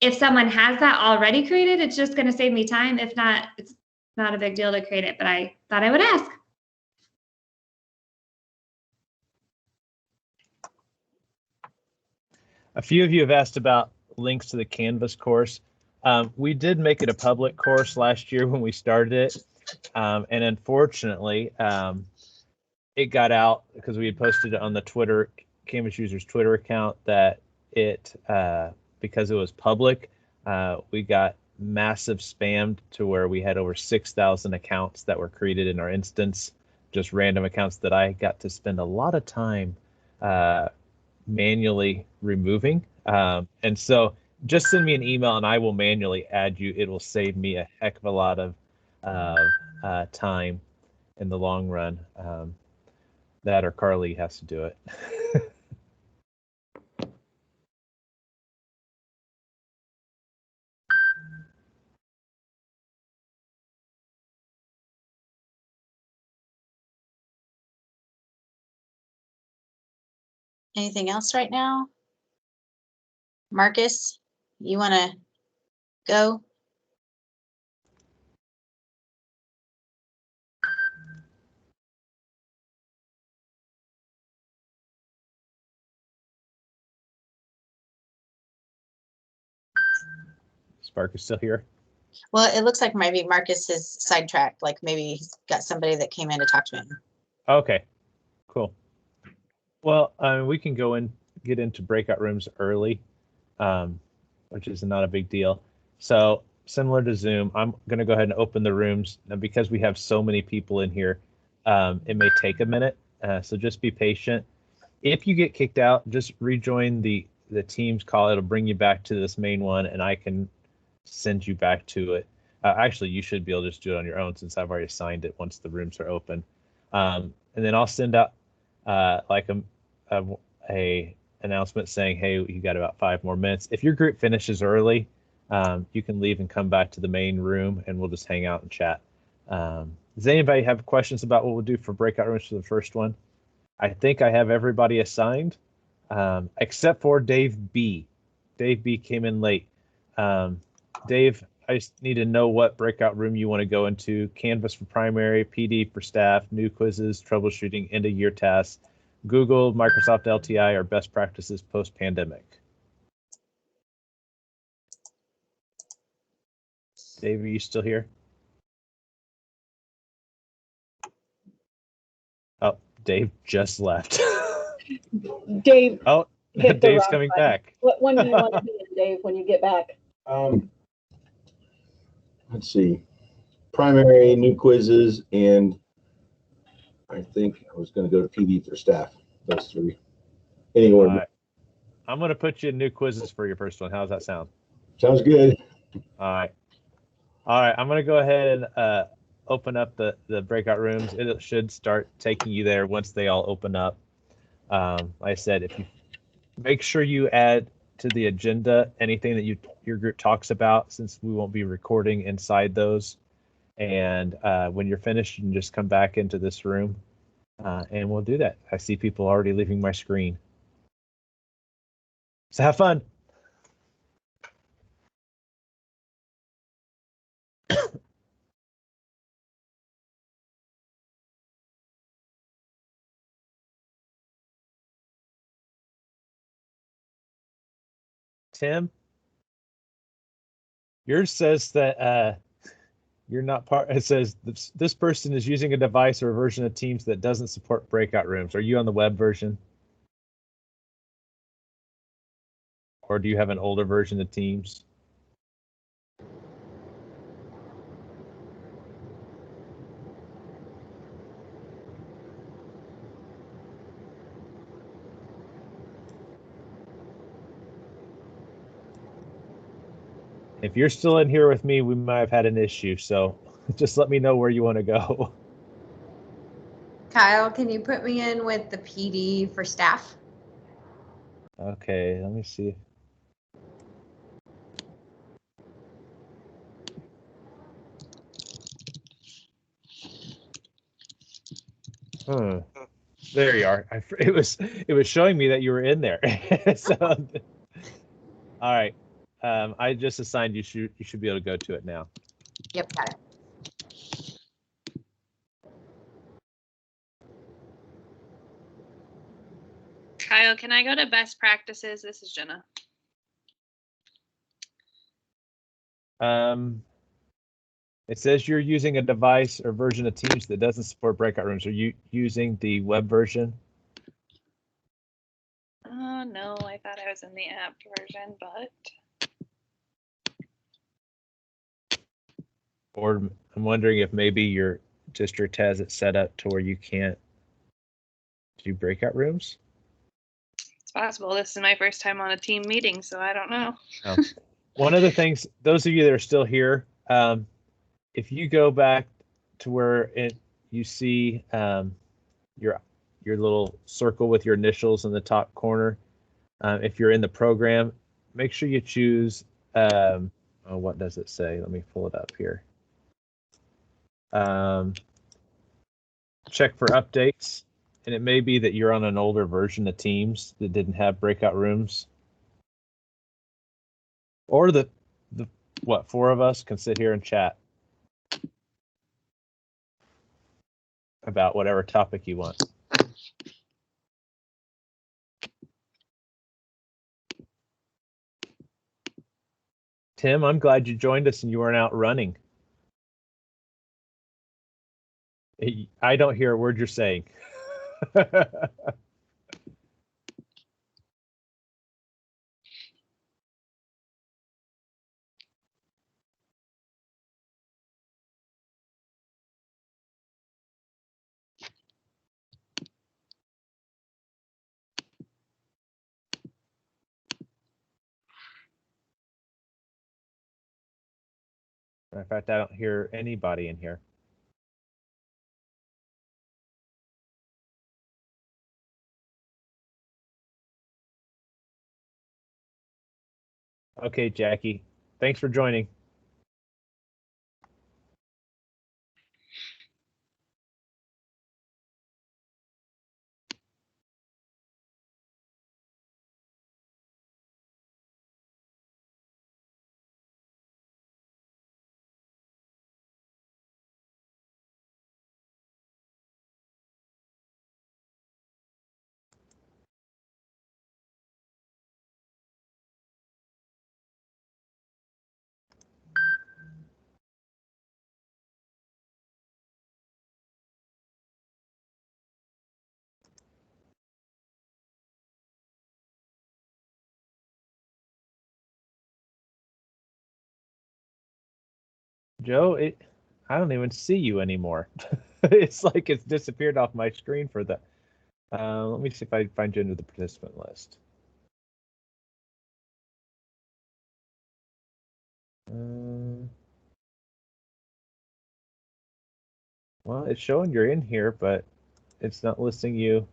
if someone has that already created, it's just going to save me time. If not, it's not a big deal to create it, but I thought I would ask. A few of you have asked about links to the Canvas course. We did make it a public course last year when we started it. And unfortunately, it got out because we had posted it on the Twitter, Canvas users Twitter account, that it, because it was public, we got massive spammed to where we had over 6,000 accounts that were created in our instance, just random accounts that I got to spend a lot of time manually removing. And so just send me an email and I will manually add you. It will save me a heck of a lot of time in the long run. That or Carly has to do it. Anything else right now? Marcus, you want to go? Spark is still here. Well, it looks like maybe Marcus is sidetracked. Like maybe he's got somebody that came in to talk to him. Okay, cool. Well, we can go and get into breakout rooms early, which is not a big deal. So similar to Zoom, I'm going to go ahead and open the rooms. Now, because we have so many people in here, it may take a minute. So just be patient. If you get kicked out, just rejoin the Teams call. It'll bring you back to this main one, and I can send you back to it. Actually, you should be able to just do it on your own since I've already assigned it once the rooms are open. And then I'll send out like a announcement saying, hey, you got about 5 more minutes. If your group finishes early, you can leave and come back to the main room and we'll just hang out and chat. Does anybody have questions about what we'll do for breakout rooms for the first one? I think I have everybody assigned, except for Dave B. Dave B came in late. Dave, I just need to know what breakout room you want to go into. Canvas for primary, PD for staff, new quizzes, troubleshooting, end of year tasks, Google, Microsoft LTI, or best practices post-pandemic. Dave, are you still here? Oh, Dave just left. Dave. Oh, Dave's coming back. What one do you want to be in, Dave, when you get back? Let's see. Primary, new quizzes, and I think I was going to go to PD for staff. Those 3. Any order. Right. I'm going to put you in new quizzes for your first one. How does that sound? Sounds good. All right. All right. I'm going to go ahead and open up the breakout rooms. It should start taking you there once they all open up. Like I said, if you make sure you add to the agenda anything that your group talks about, since we won't be recording inside those. And when you're finished, you can just come back into this room and we'll do that. I see people already leaving my screen. So have fun. Tim, yours says that you're not part. It says this person is using a device or a version of Teams that doesn't support breakout rooms. Are you on the web version? Or do you have an older version of Teams? If you're still in here with me, we might have had an issue. So just let me know where you want to go. Kyle, can you put me in with the PD for staff? Okay, let me see. There you are. It was showing me that you were in there. So, all right. I just assigned you. You should be able to go to it now. Yep, got it. Kyle, can I go to best practices? This is Jenna. It says you're using a device or version of Teams that doesn't support breakout rooms. Are you using the web version? Oh, no, I thought I was in the app version, but. Or I'm wondering if maybe your district has it set up to where you can't do breakout rooms. It's possible. This is my first time on a team meeting, so I don't know. One of the things, those of you that are still here, if you go back to where you see your little circle with your initials in the top corner, if you're in the program, make sure you choose. What does it say? Let me pull it up here. Check for updates, and it may be that you're on an older version of Teams that didn't have breakout rooms, or the four of us can sit here and chat about whatever topic you want. Tim, I'm glad you joined us and you weren't out running. I don't hear a word you're saying. In fact, I don't hear anybody in here. Okay, Jackie, thanks for joining. Joe, I don't even see you anymore. It's like it's disappeared off my screen for the. Let me see if I can find you under the participant list. Well, it's showing you're in here, but it's not listing you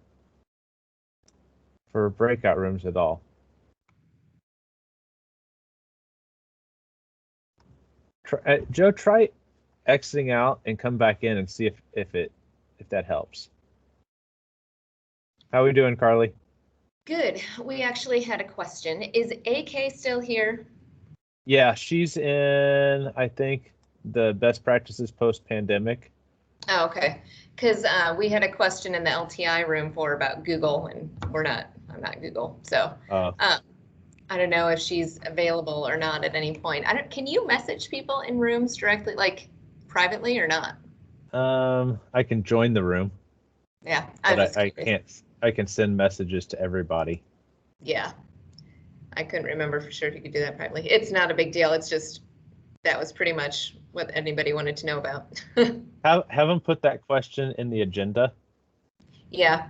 for breakout rooms at all. Joe, try exiting out and come back in and see if that helps. How are we doing, Carly? Good. We actually had a question. Is AK still here? Yeah, she's in, I think, the best practices post-pandemic. Oh, okay. Because we had a question in the LTI room about Google, and I'm not Google. So I don't know if she's available or not at any point. Can you message people in rooms directly, like privately, or not? I can join the room. Yeah, I can't. I can send messages to everybody. Yeah, I couldn't remember for sure if you could do that privately. It's not a big deal. It's just that was pretty much what anybody wanted to know about. Have them put that question in the agenda. Yeah,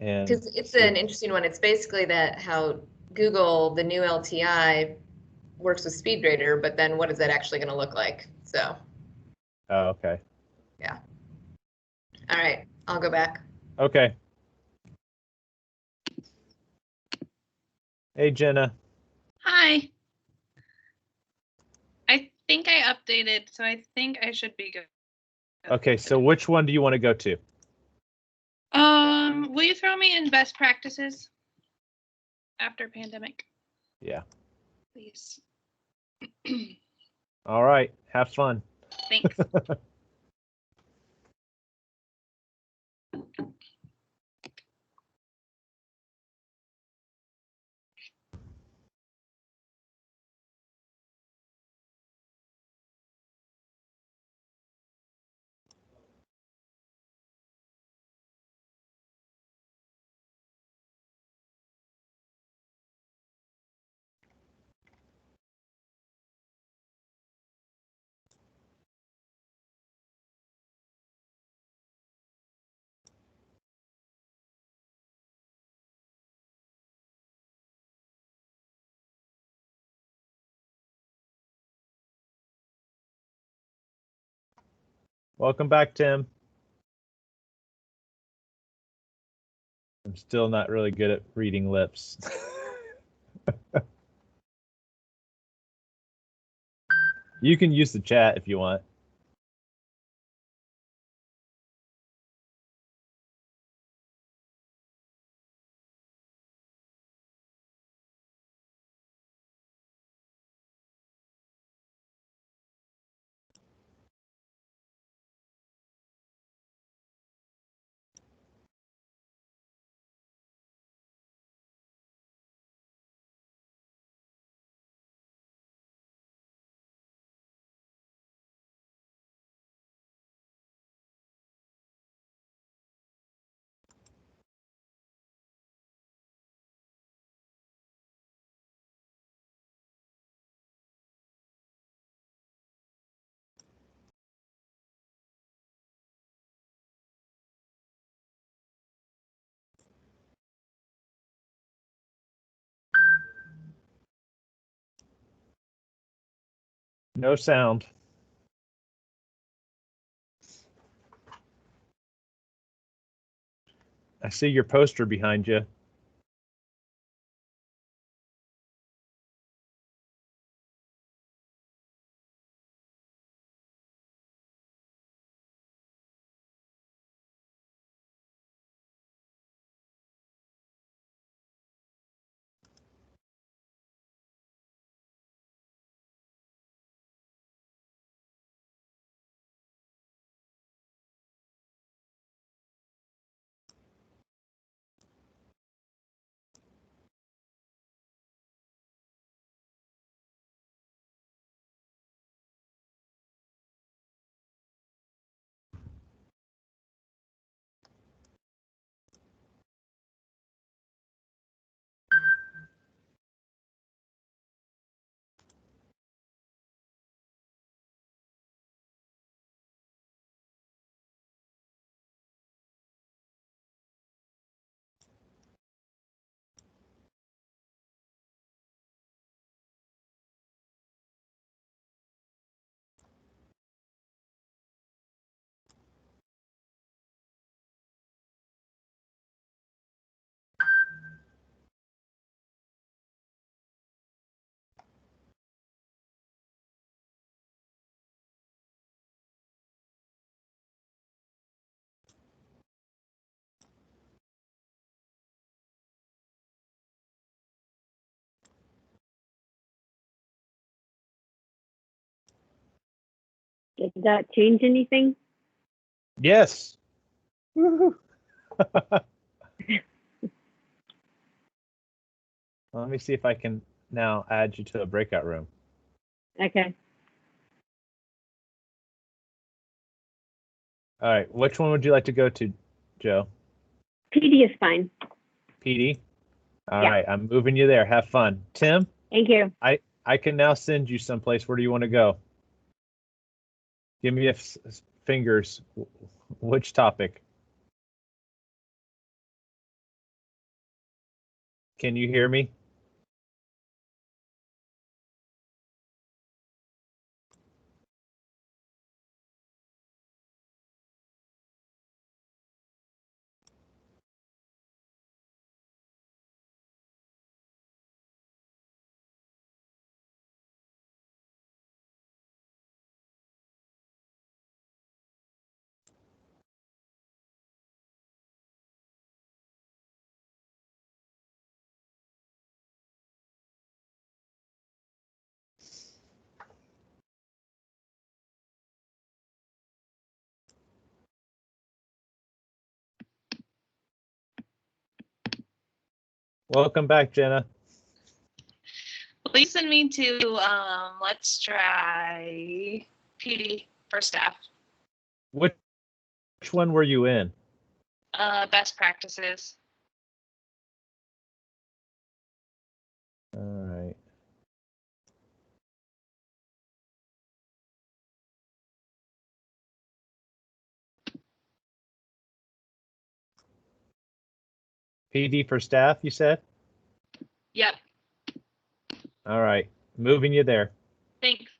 and because it's an interesting one. It's basically that how Google, the new LTI, works with SpeedGrader, but then what is that actually going to look like? So. Oh, okay. Yeah. All right, I'll go back. Okay. Hey, Jenna. Hi. I think I updated, so I think I should be good. Okay, so which one do you want to go to? Will you throw me in best practices after pandemic? Yeah. Please. All right. Have fun. Thanks. Welcome back, Tim. I'm still not really good at reading lips. You can use the chat if you want. No sound. I see your poster behind you. Did that change anything? Yes. Woohoo. Let me see if I can now add you to a breakout room. Okay. All right. Which one would you like to go to, Joe? PD is fine. PD? All Yeah. right. I'm moving you there. Have fun. Tim? Thank you. I can now send you someplace. Where do you want to go? Give me fingers. Which topic? Can you hear me? Welcome back, Jenna. Please send me to let's try PD for staff. Which one were you in? Best practices. All right. PD for staff, you said? Yep. All right. Moving you there. Thanks.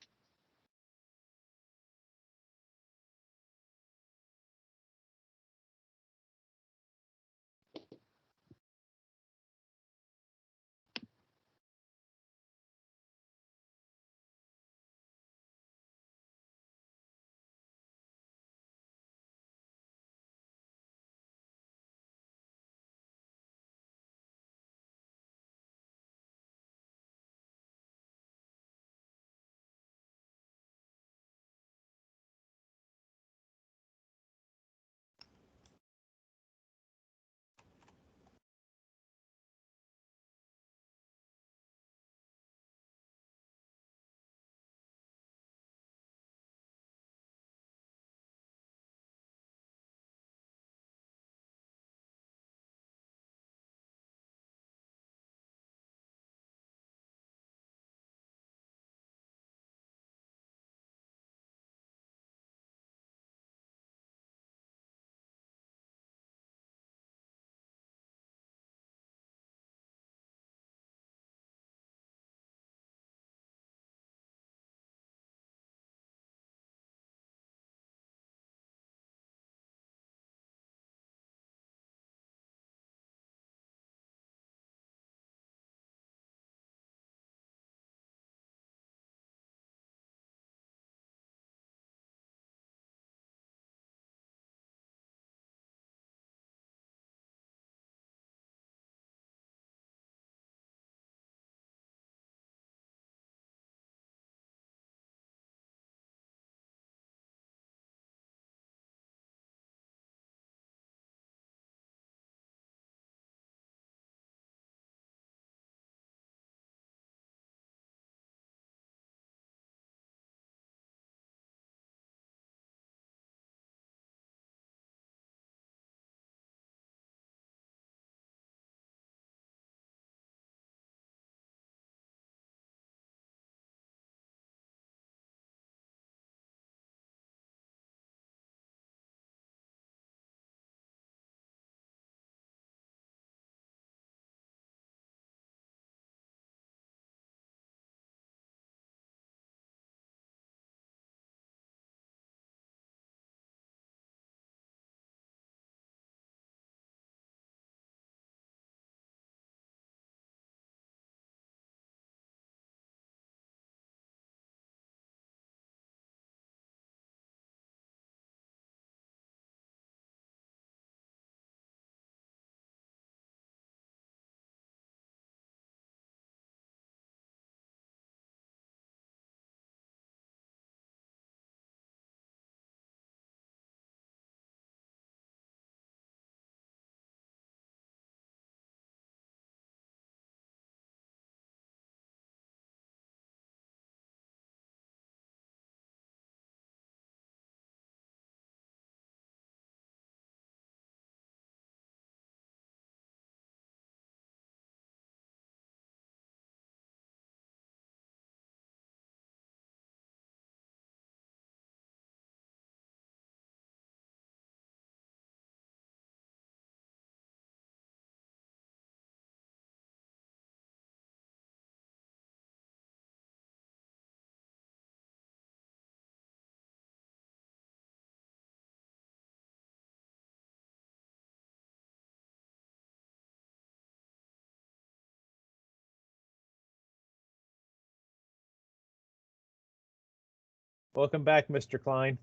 Welcome back, Mr. Klein.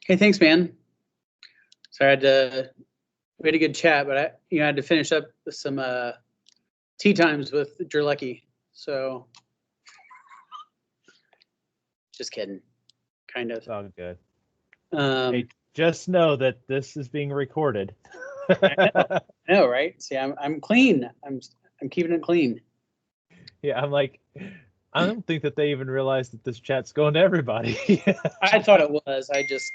Hey, thanks, man. So we had a good chat, but I had to finish up some tea times with Jerlecki. So just kidding, kind of. Sounds good. Hey, just know that this is being recorded. I know, right? See, I'm clean. I'm keeping it clean. Yeah, I'm like, I don't think that they even realize that this chat's going to everybody. I thought it was. I just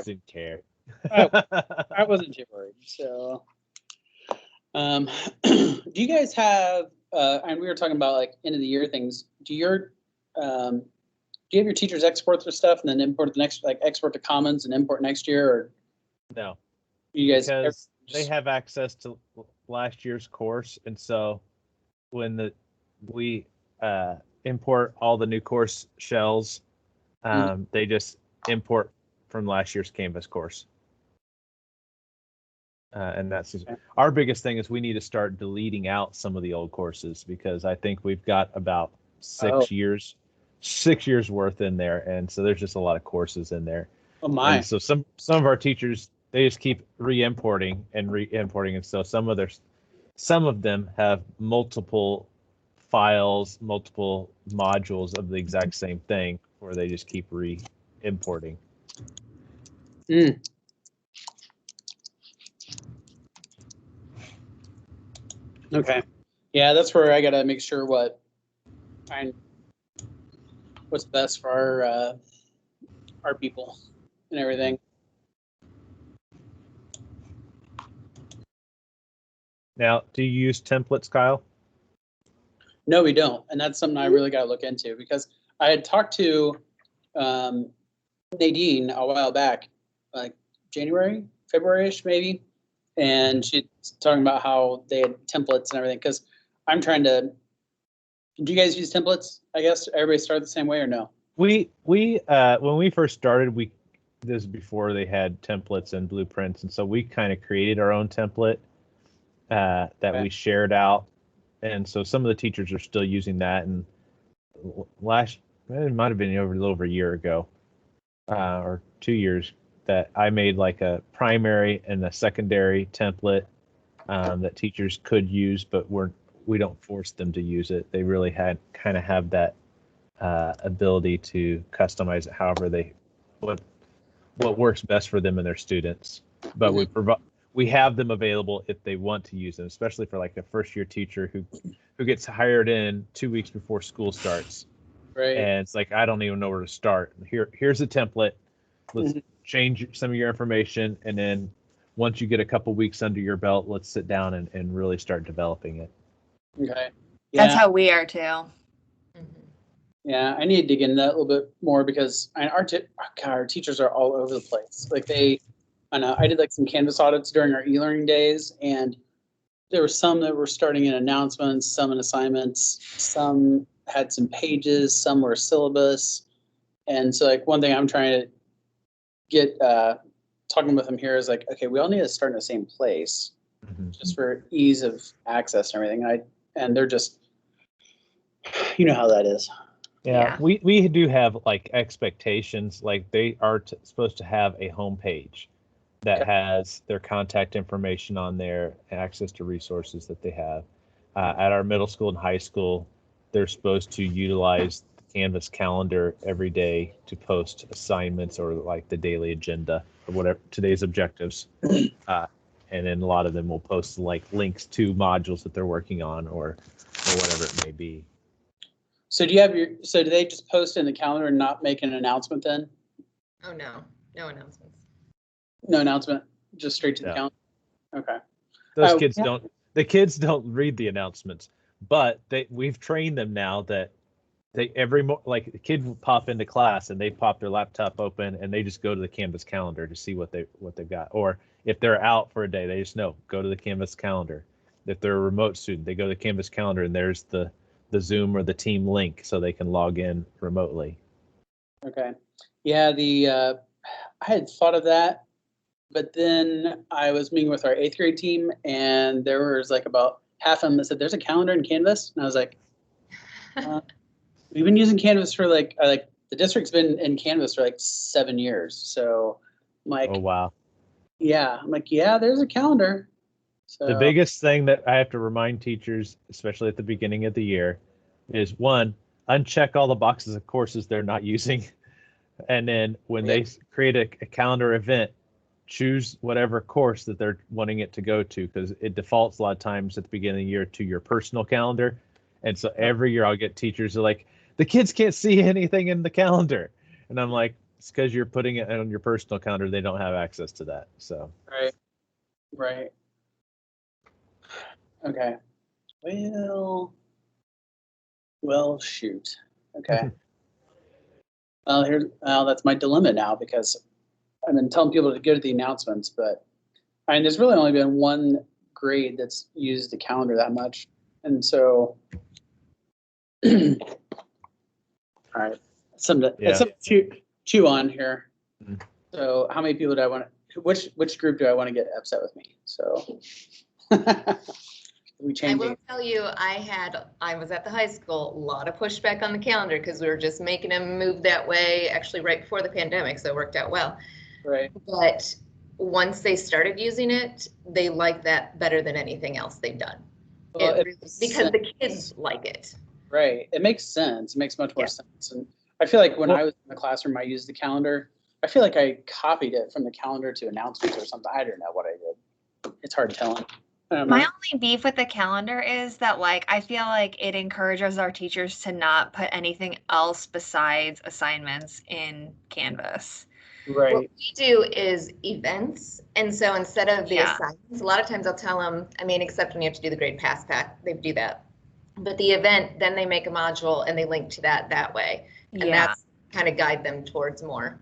didn't care. I wasn't too worried. So, do you guys have? And we were talking about like end of the year things. Do you have your teachers export their stuff and then import the next, like export to Commons and import next year, or no? You guys, because they have access to last year's course, and so when we import all the new course shells, they just import from last year's Canvas course. And that's our biggest thing is we need to start deleting out some of the old courses, because I think we've got about 6 years worth in there, and so there's just a lot of courses in there. Oh my! And so some of our teachers, they just keep re-importing, and so some of them have multiple files, multiple modules of the exact same thing, where they just keep re-importing. Okay. Yeah, that's where I gotta make sure what's best for our people and everything. Now, do you use templates, Kyle? No, we don't, and that's something I really got to look into, because I had talked to Nadine a while back, like January, February-ish maybe, and she's talking about how they had templates and everything. Because I'm trying to. Do you guys use templates? I guess everybody started the same way, or no? We when we first started, this is before they had templates and blueprints, and so we kind of created our own template that we shared out, and so some of the teachers are still using that. And it might have been a little over a year ago, or 2 years, that I made like a primary and a secondary template that teachers could use, but we don't force them to use it. They really have that ability to customize it however what works best for them and their students. But we have them available if they want to use them, especially for like a first year teacher who gets hired in 2 weeks before school starts. Right. And it's like, I don't even know where to start. Here's a template. Let's change some of your information, and then once you get a couple weeks under your belt, let's sit down and really start developing it. Okay. Yeah. That's how we are too. Yeah, I need to dig into that a little bit more, because our teachers are all over the place. Like I did like some Canvas audits during our e-learning days, and there were some that were starting in announcements, some in assignments, some had some pages, some were syllabus. And so like one thing I'm trying to get talking with them here is like, okay, we all need to start in the same place, just for ease of access and everything. And they're just, you know how that is. Yeah. We do have like expectations, like they are supposed to have a homepage that has their contact information on there, access to resources that they have. At our middle school and high school, they're supposed to utilize the Canvas calendar every day to post assignments or like the daily agenda or whatever, today's objectives. And then a lot of them will post like links to modules that they're working on or whatever it may be. So do they just post in the calendar and not make an announcement then? Oh, no announcements. No announcement, just straight to the calendar. Okay. Those kids don't read the announcements, but we've trained them now that the kid will pop into class and they pop their laptop open and they just go to the Canvas calendar to see what they've got. Or if they're out for a day, they just know, go to the Canvas calendar. If they're a remote student, they go to the Canvas calendar and there's the Zoom or the team link so they can log in remotely. Okay. Yeah, I had thought of that, but then I was meeting with our 8th grade team, and there was like about half of them that said, there's a calendar in Canvas. And I was like, We've been using Canvas for like the district's been in Canvas for like 7 years. So I'm like, Oh, wow. yeah, I'm like, yeah, there's a calendar. So The biggest thing that I have to remind teachers, especially at the beginning of the year, is one, uncheck all the boxes of courses they're not using. And then when they create a calendar event, choose whatever course that they're wanting it to go to, because it defaults a lot of times at the beginning of the year to your personal calendar. And so every year I'll get teachers who are like, the kids can't see anything in the calendar. And I'm like, it's because you're putting it on your personal calendar. They don't have access to that. So right. Okay. Well, shoot. Okay. Well, that's my dilemma now, because I've been telling people to go to the announcements, but I mean, there's really only been one grade that's used the calendar that much. And so, all right, something to chew on here. So how many people do I want to, which group do I want to get upset with me? So we I will tell you, I was at the high school, a lot of pushback on the calendar because we were just making them move that way, actually right before the pandemic, so it worked out well. Right. But once they started using it, they like that better than anything else they've done. Well, because the kids like it. Right. It makes sense. It makes much more sense. And I feel like when I was in the classroom, I used the calendar. I feel like I copied it from the calendar to announcements or something. I don't know what I did. It's hard telling. My only beef with the calendar is that, like, I feel like it encourages our teachers to not put anything else besides assignments in Canvas. Right. What we do is events. And so instead of the assignments, a lot of times I'll tell them, I mean, except when you have to do the grade pass pack, they do that. But the event, then they make a module and they link to that way. And that's kind of guide them towards more.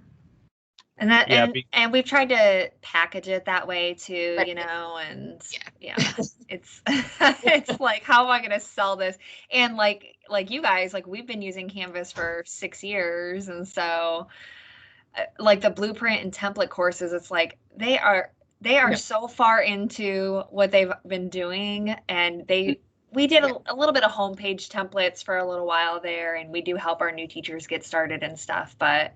And that and we've tried to package it that way too, you know, and it's it's like, how am I going to sell this? And like you guys, like, we've been using Canvas for 6 years, and so like the blueprint and template courses, it's like they are so far into what they've been doing, and we did a little bit of homepage templates for a little while there, and we do help our new teachers get started and stuff, but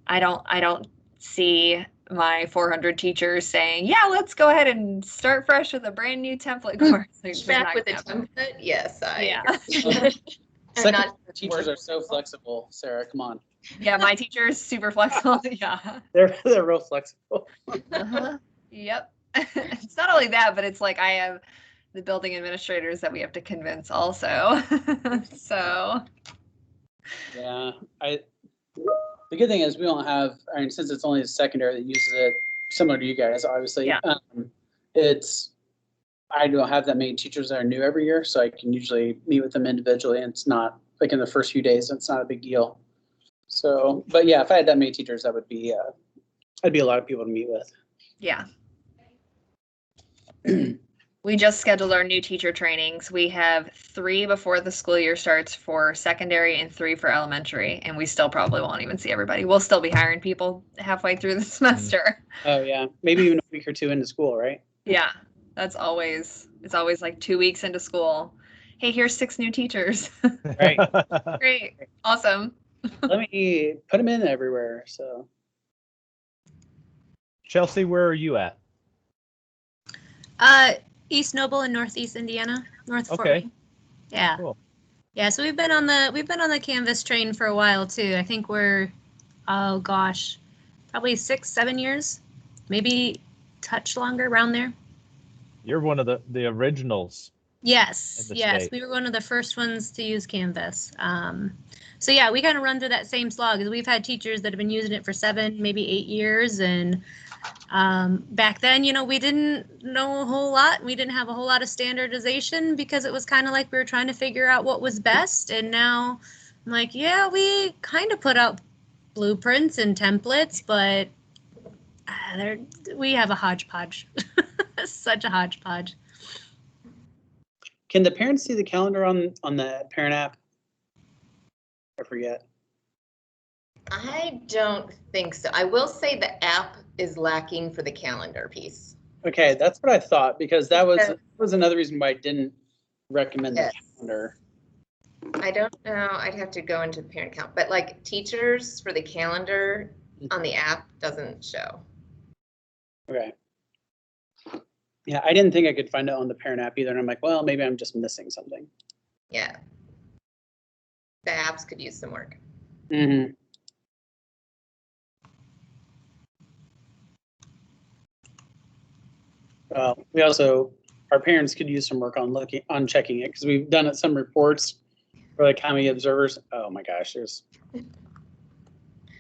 I don't see my 400 teachers saying, yeah, let's go ahead and start fresh with a brand new template course. Back with the template? Yes, teachers are so flexible, Sarah, come on. Yeah, my teacher is super flexible. Yeah. They're real flexible. Yep. It's not only that, but it's like I have the building administrators that we have to convince also. So. Yeah, the good thing is we don't have, I mean, since it's only the secondary that uses it, similar to you guys, obviously, I don't have that many teachers that are new every year, so I can usually meet with them individually, and it's not, like in the first few days, it's not a big deal. So, but yeah, if I had that many teachers, that would be, I'd be a lot of people to meet with. Yeah. We just scheduled our new teacher trainings. We have 3 before the school year starts for secondary and 3 for elementary, and we still probably won't even see everybody. We'll still be hiring people halfway through the semester. Oh yeah, maybe even a week or 2 into school, right? Yeah, it's always like 2 weeks into school. Hey, here's 6 new teachers. Right. Great. Awesome. Let me put them in everywhere. So, Chelsea, where are you at? East Noble in Northeast Indiana, North Fort Okay. Wayne. Yeah. Cool. Yeah, so we've been on the Canvas train for a while too. I think we're, oh gosh, probably 6-7 years, maybe touch longer, around there. You're one of the originals. Yes, state. we were one of the first ones to use Canvas. So yeah, we kind of run through that same slog, because we've had teachers that have been using it for 7, maybe 8 years, and back then, you know, we didn't know a whole lot. We didn't have a whole lot of standardization, because it was kind of like we were trying to figure out what was best. And now I'm like, yeah, we kind of put out blueprints and templates, but we have a hodgepodge. Such a hodgepodge. Can the parents see the calendar on the parent app? I forget. I don't think so. I will say the app is lacking for the calendar piece. Okay, that's what I thought, because that was another reason why I didn't recommend the calendar. I don't know. I'd have to go into parent count, but like teachers for the calendar on the app doesn't show. Okay. Yeah, I didn't think I could find it on the parent app either. And I'm like, well, maybe I'm just missing something. Yeah. The apps could use some work. Mm-hmm. Well, we also, our parents could use some work on checking it because we've done some reports for like how many observers. Oh my gosh, there's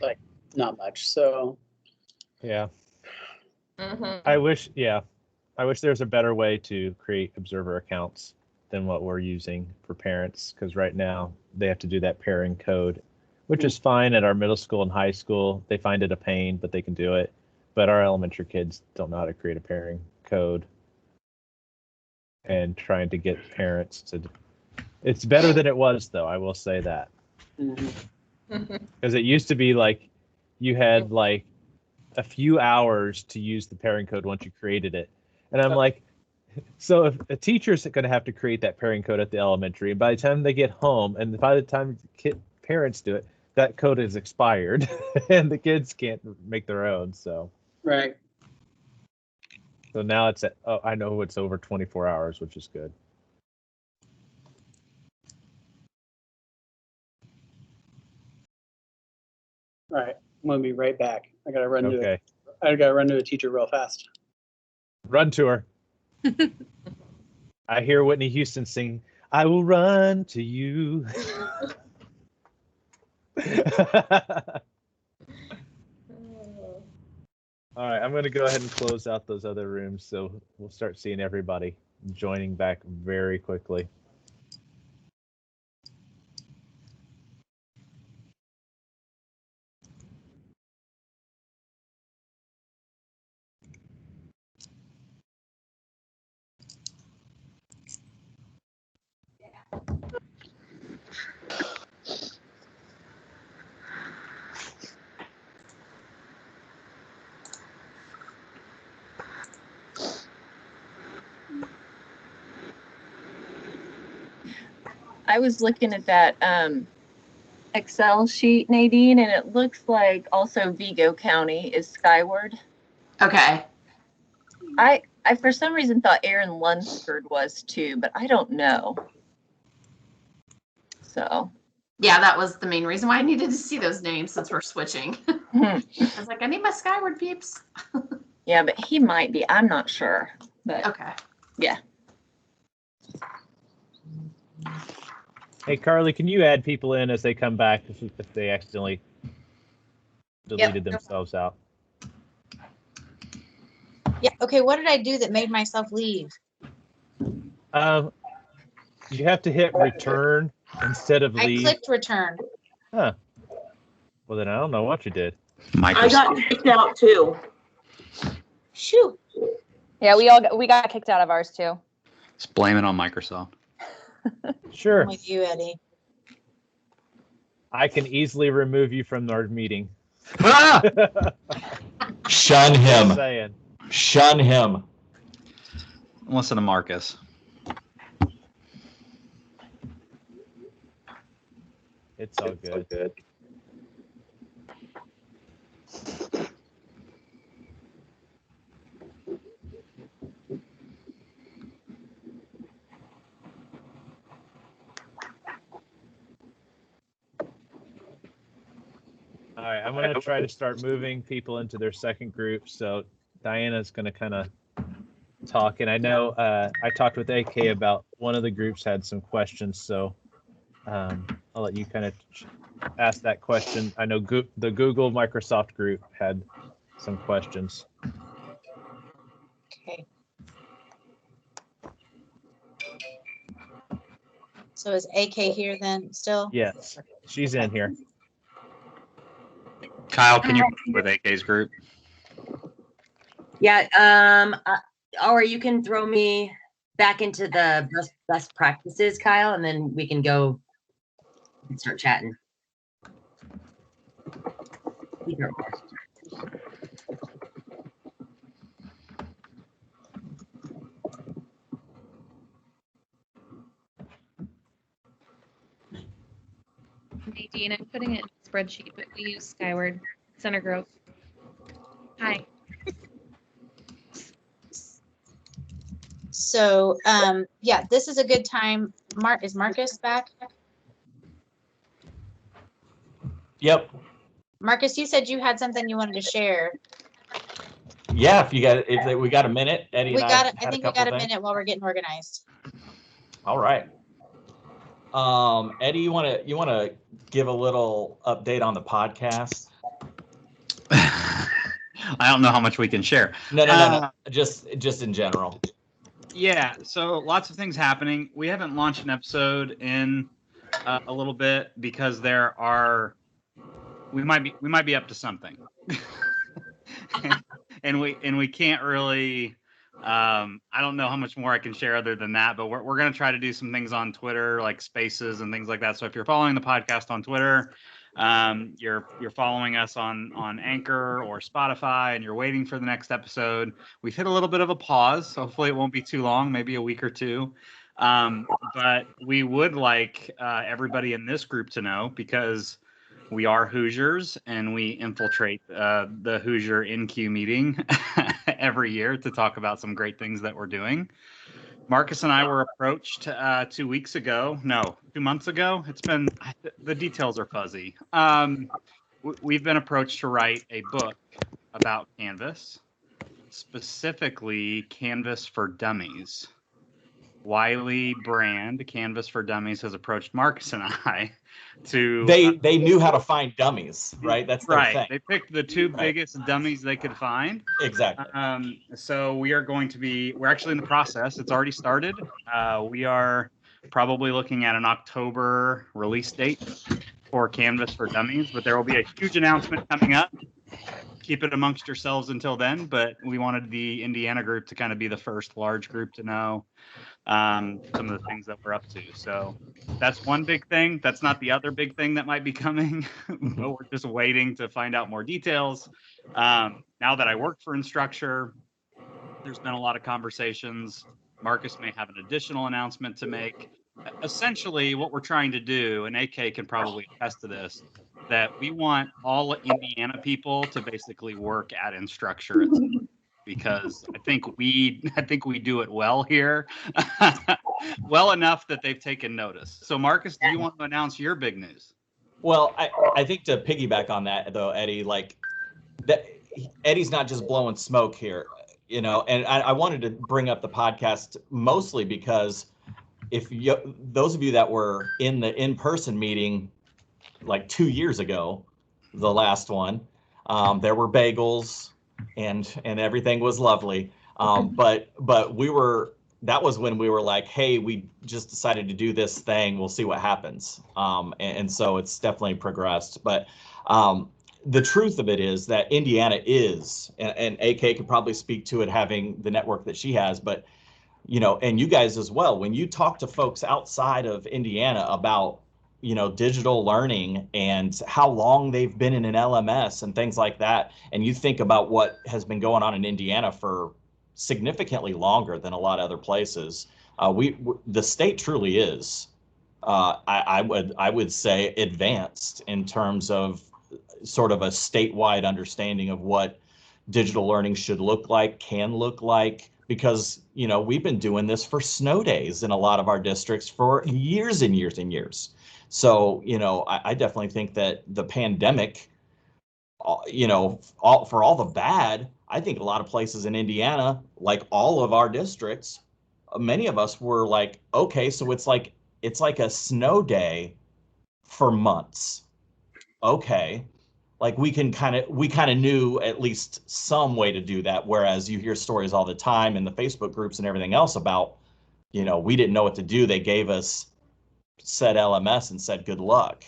like not much. So Yeah. Mm-hmm. I wish there's a better way to create observer accounts than what we're using for parents, because right now they have to do that pairing code, which is fine at our middle school and high school. They find it a pain, but they can do it. But our elementary kids don't know how to create a pairing code. And trying to get parents to, it's better than it was though, I will say that. Because it used to be like you had like a few hours to use the pairing code once you created it. And I'm like, so if a teacher's going to have to create that pairing code at the elementary, and by the time they get home, and by the time parents do it, that code is expired, and the kids can't make their own. So right. So now it's at, oh, I know it's over 24 hours, which is good. All right, I'm gonna be right back. I gotta run to it. I gotta run to a teacher real fast. Run to her. I hear Whitney Houston sing, "I will run to you." All right, I'm going to go ahead and close out those other rooms, so we'll start seeing everybody joining back very quickly. I was looking at that Excel sheet, Nadine, and it looks like also Vigo County is skyward. Okay. I for some reason thought Aaron Lunsford was too, but I don't know. So. Yeah, that was the main reason why I needed to see those names since we're switching. I was like, I need my skyward peeps. Yeah, but he might be. I'm not sure. But okay. Yeah. Hey, Carly, can you add people in as they come back if they accidentally deleted themselves out? Yeah. Okay. What did I do that made myself leave? You have to hit return instead of leave. I clicked return. Huh. Well, then I don't know what you did. I got kicked out too. Shoot. Yeah, we got kicked out of ours too. Just blame it on Microsoft. Sure. I'm with you, Eddie. I can easily remove you from our meeting. Ah! Shun him. Just saying. Shun him. Listen to Marcus. It's all good. All right, I'm going to try to start moving people into their second group. So Diana's going to kind of talk. And I know I talked with AK about one of the groups had some questions. So I'll let you kind of ask that question. I know the Google Microsoft group had some questions. Okay. So is AK here then still? Yes, she's in here. Kyle, can you with AK's group? Yeah. Or you can throw me back into the best practices, Kyle, and then we can go and start chatting. Either or. Nadine. I'm putting it in a spreadsheet, but we use Skyward Center Grove. Hi. So, yeah, this is a good time. Is Marcus back? Yep. Marcus, you said you had something you wanted to share. Yeah, if we got a minute, Eddie We and got. I I think we got a minute while we're getting organized. All right. Eddie, you wanna give a little update on the podcast? I don't know how much we can share. No. Just in general. Yeah, so lots of things happening. We haven't launched an episode in a little bit because we might be up to something, and we can't really. I don't know how much more I can share other than that, but we're gonna try to do some things on Twitter, like Spaces and things like that. So if you're following the podcast on Twitter, you're following us on Anchor or Spotify, and you're waiting for the next episode. We've hit a little bit of a pause. So hopefully it won't be too long, maybe a week or two. But we would like everybody in this group to know, because we are Hoosiers and we infiltrate the Hoosier INCUE meeting every year to talk about some great things that we're doing. Marcus and I were approached 2 weeks ago. No, 2 months ago. The details are fuzzy. We've been approached to write a book about Canvas, specifically Canvas for Dummies. Wiley Brand, Canvas for Dummies, has approached Marcus and I to. They knew how to find dummies, right? That's their thing. They picked the two biggest dummies they could find. Exactly. So we're actually in the process. It's already started. We are probably looking at an October release date for Canvas for Dummies, but there will be a huge announcement coming up. Keep it amongst yourselves until then, but we wanted the Indiana group to kind of be the first large group to know some of the things that we're up to. So that's one big thing. That's not the other big thing that might be coming, but we're just waiting to find out more details. Now that I work for Instructure, there's been a lot of conversations. Marcus may have an additional announcement to make. Essentially, what we're trying to do, and AK can probably attest to this, that we want all Indiana people to basically work at Instructure, because I think we do it well here, well enough that they've taken notice. So Marcus, do you want to announce your big news? Well, I think to piggyback on that though, Eddie, like that, Eddie's not just blowing smoke here, and I wanted to bring up the podcast mostly because those of you that were in the in-person meeting like 2 years ago, the last one, there were bagels and everything was lovely. But that was when we were like, hey, we just decided to do this thing. We'll see what happens. And so it's definitely progressed. But the truth of it is that Indiana is, and AK could probably speak to it having the network that she has, but and you guys as well, when you talk to folks outside of Indiana about digital learning and how long they've been in an LMS and things like that, and you think about what has been going on in Indiana for significantly longer than a lot of other places, the state truly is, I would say, advanced in terms of sort of a statewide understanding of what digital learning should look like, can look like, because we've been doing this for snow days in a lot of our districts for years and years and years. So, I definitely think that the pandemic, for all the bad, I think a lot of places in Indiana, like all of our districts, many of us were like, okay, so it's like a snow day for months. Okay. Like we kind of knew at least some way to do that. Whereas you hear stories all the time in the Facebook groups and everything else about, we didn't know what to do. They gave us said LMS and said, good luck.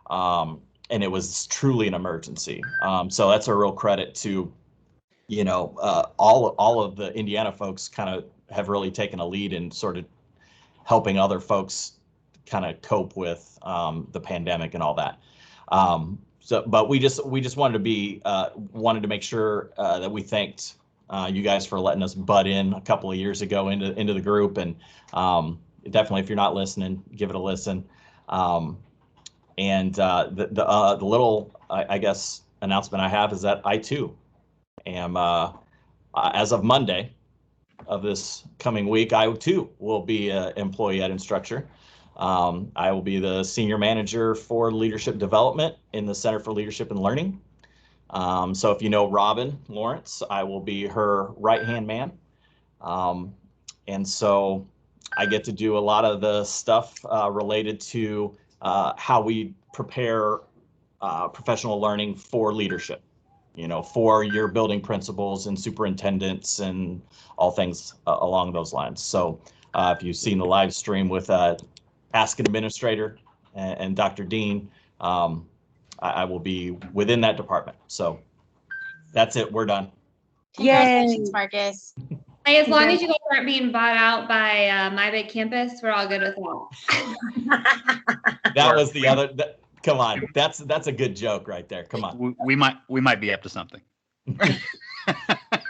And it was truly an emergency. So that's a real credit to, all of the Indiana folks kind of have really taken a lead in sort of helping other folks kind of cope with the pandemic and all that. But we just wanted to make sure that we thanked you guys for letting us butt in a couple of years ago into the group, and definitely if you're not listening, give it a listen. And the little, I guess, announcement I have is that I too am, as of Monday of this coming week, I too will be an employee at Instructure. I will be the senior manager for leadership development in the Center for Leadership and Learning. So if you know Robin Lawrence, I will be her right-hand man. And so I get to do a lot of the stuff related to how we prepare professional learning for leadership, for your building principals and superintendents and all things along those lines. So if you've seen the live stream with Ask an Administrator and Dr. Dean, I will be within that department. So that's it. We're done. Congratulations, Marcus. Hey, as long as you guys aren't being bought out by My Big Campus, we're all good with that. That was the other. Come on, that's a good joke right there. Come on. We might be up to something.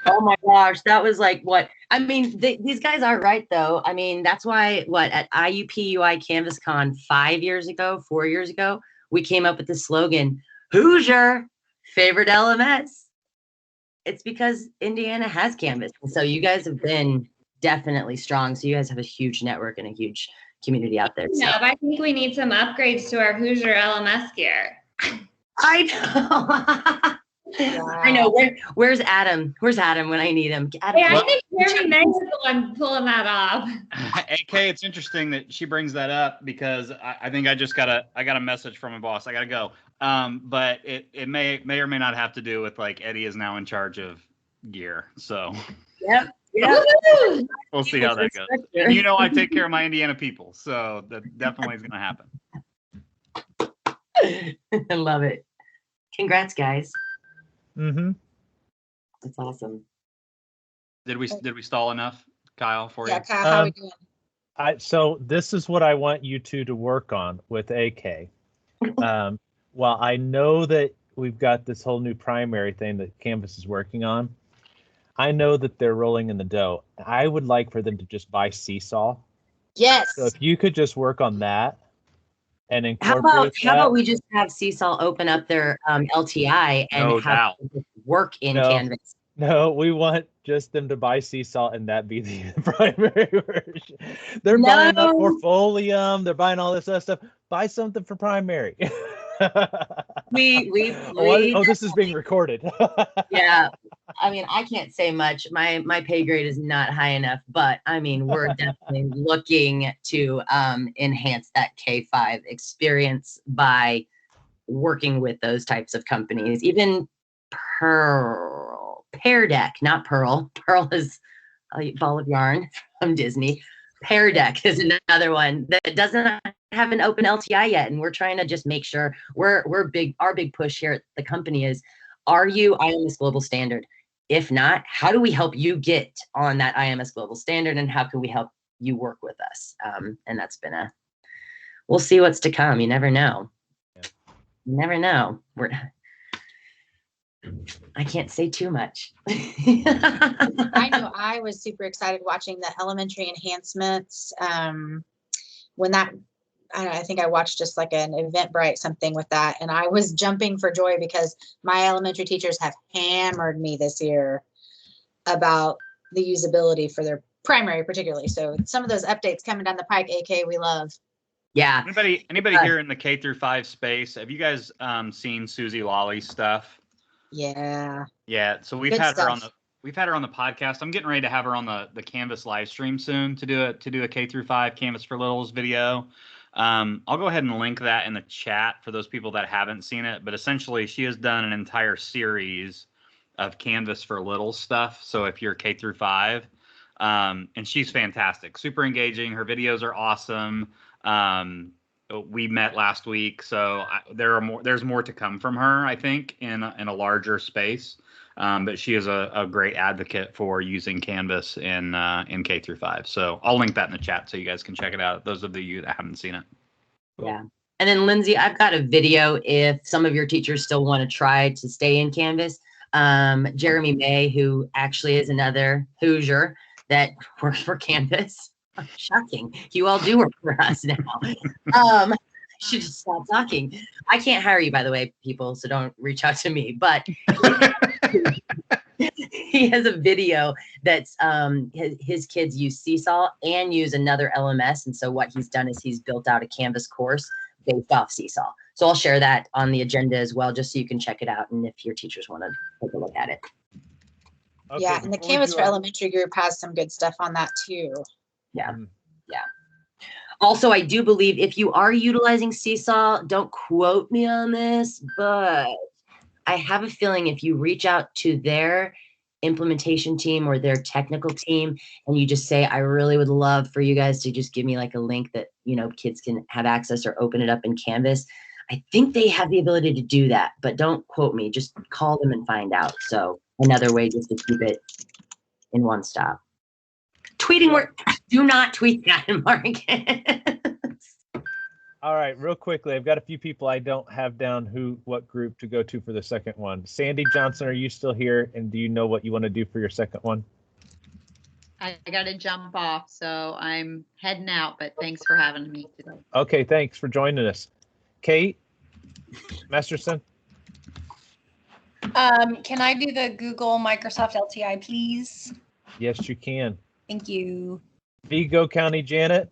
Oh my gosh, that was like what? I mean, these guys are right though. I mean, that's why at IUP UI Canvas Con 4 years ago, we came up with the slogan, "Who's your favorite LMS?" It's because Indiana has Canvas. So you guys have been definitely strong. So you guys have a huge network and a huge community out there. So. No, but I think we need some upgrades to our Hoosier LMS gear. I know. Wow. I know. Where's Adam? Where's Adam when I need him? Adam, I think Jeremy May is the one pulling that off. AK, it's interesting that she brings that up because I think I got a message from a boss. I gotta go. But it may or may not have to do with like Eddie is now in charge of gear. So yep. We'll see how that goes. And I take care of my Indiana people, so that definitely is gonna happen. I love it. Congrats, guys. Mm-hmm. That's awesome. Did we stall enough, Kyle, for you? Yeah, Kyle, how are we doing? So this is what I want you two to work on with AK. Well, I know that we've got this whole new primary thing that Canvas is working on. I know that they're rolling in the dough. I would like for them to just buy Seesaw. Yes. So if you could just work on that and incorporate how about we just have Seesaw open up their LTI and have it work in Canvas? No, we want just them to buy Seesaw and that be the primary version. They're buying up Portfolium. They're buying all this other stuff. Buy something for primary. This is being recorded. Yeah. I mean, I can't say much. My pay grade is not high enough, but I mean, we're definitely looking to enhance that K-5 experience by working with those types of companies. Even Pear Deck, not Pearl. Pearl is a ball of yarn from Disney. Pear Deck is another one that doesn't have an open LTI yet, and we're trying to just make sure we're big. Our big push here at the company is, are you IMS Global Standard? If not, how do we help you get on that IMS Global Standard, and how can we help you work with us? And that's been we'll see what's to come. You never know. You never know. I can't say too much. I know I was super excited watching the elementary enhancements. When that, I think I watched just like an Eventbrite something with that, and I was jumping for joy because my elementary teachers have hammered me this year about the usability for their primary particularly. So some of those updates coming down the pike, AK, we love. Yeah. Anybody here in the K-5 space, have you guys seen Susie Lawley's stuff? Yeah. Yeah. So we've had her on the podcast. I'm getting ready to have her on the Canvas live stream soon to do a K-5 Canvas for Littles video. I'll go ahead and link that in the chat for those people that haven't seen it. But essentially, she has done an entire series of Canvas for Littles stuff. So if you're K-5, and she's fantastic, super engaging. Her videos are awesome. We met last week, so there's more to come from her, I think, in a larger space. But she is a great advocate for using Canvas in K-5. So I'll link that in the chat so you guys can check it out, those of you that haven't seen it. Yeah. And then Lindsay, I've got a video if some of your teachers still want to try to stay in Canvas. Jeremy May, who actually is another Hoosier that works for Canvas. Shocking. You all do work for us now. should just stop talking. I can't hire you, by the way, people, so don't reach out to me. But he has a video that's his kids use Seesaw and use another LMS. And so what he's done is he's built out a Canvas course based off Seesaw. So I'll share that on the agenda as well, just so you can check it out. And if your teachers want to take a look at it. Okay, yeah, and the Canvas for Elementary group has some good stuff on that too. Yeah. Yeah. Also, I do believe if you are utilizing Seesaw, don't quote me on this, but I have a feeling if you reach out to their implementation team or their technical team and you just say, I really would love for you guys to just give me like a link that, you know, kids can have access or open it up in Canvas. I think they have the ability to do that, but don't quote me, just call them and find out. So another way just to keep it in one stop. Tweeting work. Do not tweet that, Marcus. All right, real quickly, I've got a few people I don't have down what group to go to for the second one. Sandy Johnson, are you still here? And do you know what you want to do for your second one? I got to jump off, so I'm heading out, but thanks for having me today. Okay, thanks for joining us. Kate Masterson? Can I do the Google Microsoft LTI, please? Yes, you can. Thank you. Vigo County Janet?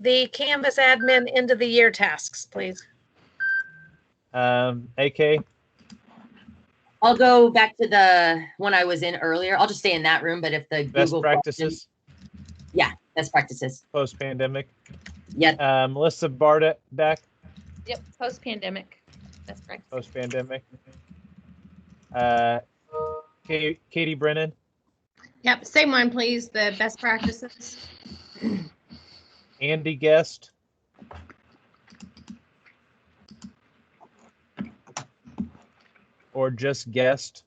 The Canvas admin end of the year tasks, please. AK? I'll go back to the one I was in earlier. I'll just stay in that room, but if the Best Google practices? Yeah, best practices. Post-pandemic? Yep. Melissa Bardak? Yep, post-pandemic. Best practice. Post-pandemic. Katie Brennan? Yep, same one, please. The best practices. Andy Guest? Or just Guest?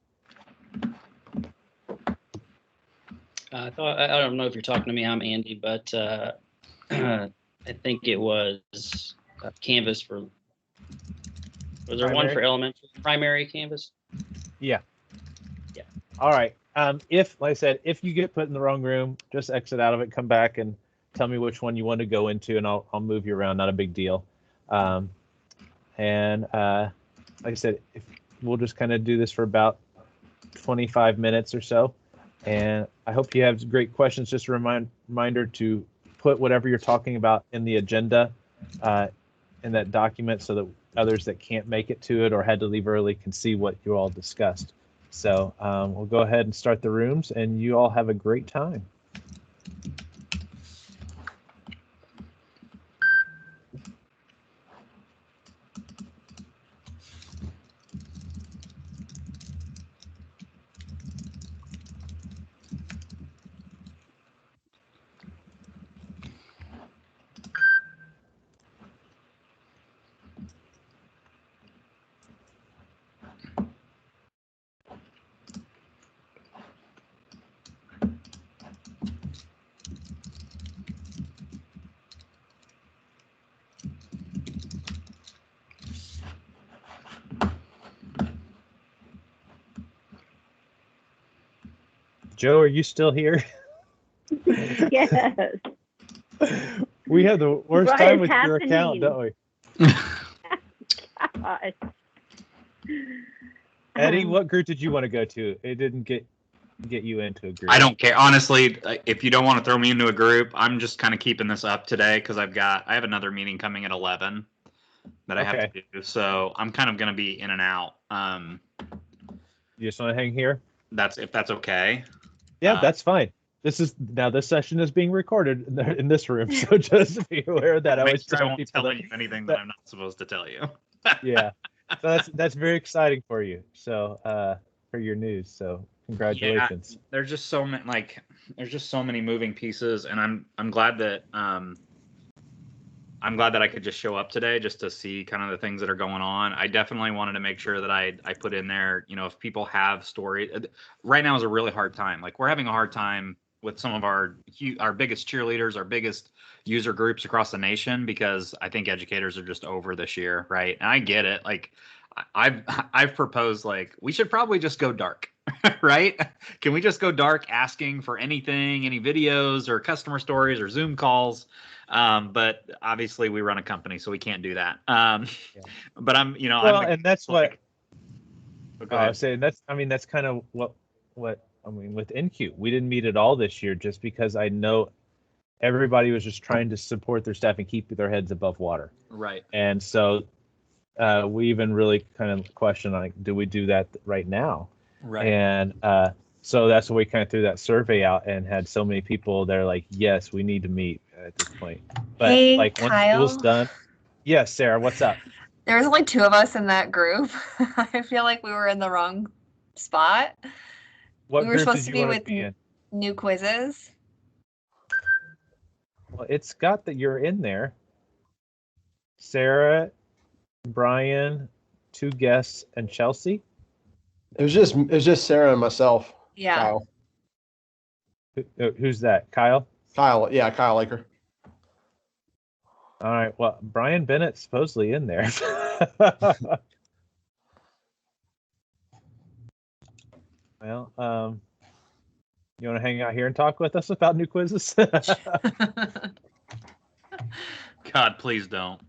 I don't know if you're talking to me. I'm Andy, but I think it was Canvas for. Was there one for elementary primary Canvas? Yeah. Yeah. All right. Like I said, if you get put in the wrong room, just exit out of it, come back and tell me which one you want to go into, and I'll move you around. Not a big deal. Like I said, we'll just kind of do this for about 25 minutes or so. And I hope you have great questions. Just a reminder to put whatever you're talking about in the agenda in that document so that others that can't make it to it or had to leave early can see what you all discussed. So we'll go ahead and start the rooms, and you all have a great time. Joe, are you still here? Yes. We have the worst What time is with your account, happening? don't we? God. Eddie, what group did you want to go to? It didn't get you into a group. I don't care. Honestly, if you don't want to throw me into a group, I'm just kind of keeping this up today because I have another meeting coming at 11 that I have to do. So I'm kind of going to be in and out. You just want to hang here? If that's okay. Yeah, that's fine. This session is being recorded in this room, so just be aware of that. I always tell people telling you anything that I'm not supposed to tell you. Yeah, so that's very exciting for you. So for your news. So congratulations. Yeah, there's just so many moving pieces, and I'm glad that I could just show up today just to see kind of the things that are going on. I definitely wanted to make sure that I put in there, if people have stories. Right now is a really hard time. Like, we're having a hard time with some of our biggest cheerleaders, our biggest user groups across the nation, because I think educators are just over this year, right? And I get it. Like, I've proposed, like, we should probably just go dark, right? Can we just go dark asking for anything, any videos or customer stories or Zoom calls? But obviously we run a company, so we can't do that. But I'm, well, and that's what I was saying. That's kind of what with INCUE, we didn't meet at all this year, just because I know everybody was just trying to support their staff and keep their heads above water. Right. And so we even really kind of questioned, like, do we do that right now? Right. And so that's when we kind of threw that survey out and had so many people that are like, yes, we need to meet at this point. But Hey, like once Kyle. school's done. Yes, Sarah, what's up? There was only 2 of us in that group. I feel like we were in the wrong spot. What we were group supposed did to you be want with to be in? new quizzes. Well, it's got that you're in there. Sarah, Brian, 2 guests, and Chelsea. It was just Sarah and myself. Yeah. Kyle. Who's that? Kyle? Kyle, yeah, Kyle Laker. All right. Well, Brian Bennett's supposedly in there. Well, you want to hang out here and talk with us about new quizzes? God, please don't.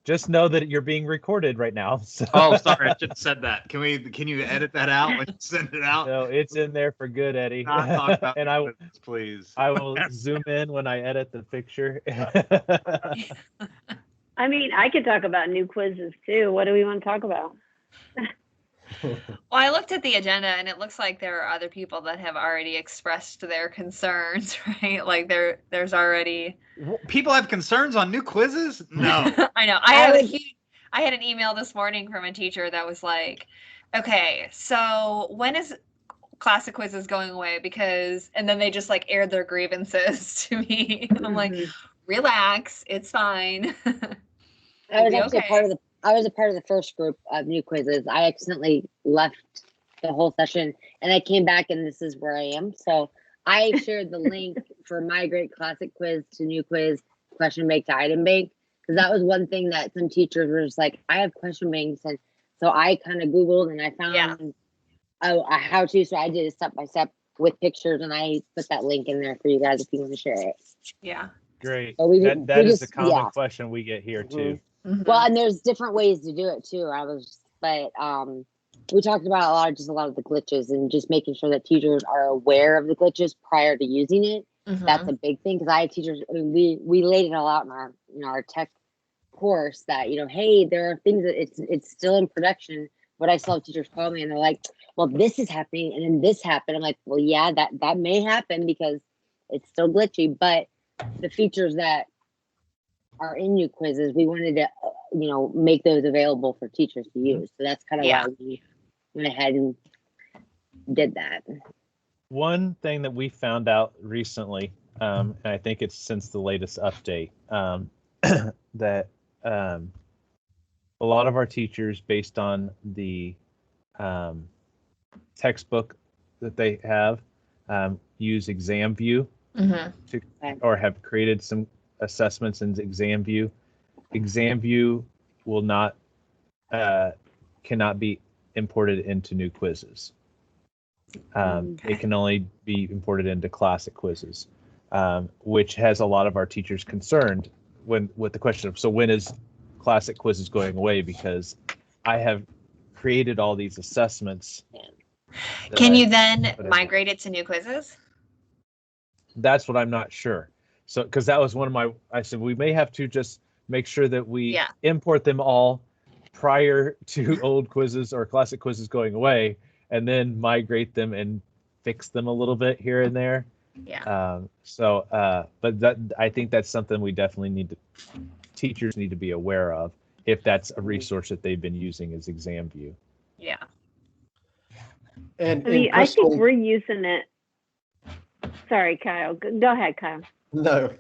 Just know that you're being recorded right now. So. Oh, sorry, I should have said that. Can you edit that out and send it out? No, it's in there for good, Eddie. Not talk about and quizzes, please. I will zoom in when I edit the picture. I mean, I could talk about new quizzes too. What do we want to talk about? Well, I looked at the agenda and it looks like there are other people that have already expressed their concerns, right? Like there's already people have concerns on new quizzes? No. I know. I had an email this morning from a teacher that was like, okay, so when is classic quizzes going away? Because, and then they just like aired their grievances to me. And I'm like, relax, it's fine. I was actually a part of the first group of new quizzes. I accidentally left the whole session and I came back and this is where I am. So I shared the link for Migrate Classic Quiz to New Quiz, Question Bank to Item Bank. Because that was one thing that some teachers were just like, I have question banks. And so I kind of Googled and I found a how to. So I did a step-by-step with pictures and I put that link in there for you guys if you want to share it. Yeah. Great. So that is a common question we get here too. Well, and there's different ways to do it too. We talked about a lot of the glitches and just making sure that teachers are aware of the glitches prior to using it. That's a big thing because I have teachers. I mean, we laid it all out in our tech course that hey, there are things that it's still in production, but I still have teachers call me and they're like, well, this is happening and then this happened. I'm like, well, yeah, that may happen because it's still glitchy, but the features that are in new quizzes, we wanted to make those available for teachers to use. So that's kind of why we went ahead and did that. One thing that we found out recently, and I think it's since the latest update, that a lot of our teachers, based on the textbook that they have, use ExamView or have created some assessments in ExamView. ExamView will not cannot be imported into new quizzes. It can only be imported into classic quizzes, which has a lot of our teachers concerned with the question of, so when is classic quizzes going away? Because I have created all these assessments. Can you then migrate it to new quizzes? That's what I'm not sure. So, because that was I said, we may have to just make sure that we import them all prior to old quizzes or classic quizzes going away, and then migrate them and fix them a little bit here and there. Yeah. But I think that's something we definitely teachers need to be aware of if that's a resource that they've been using as ExamView. Yeah. And I think we're using it. Sorry, Kyle. Go ahead, Kyle. No,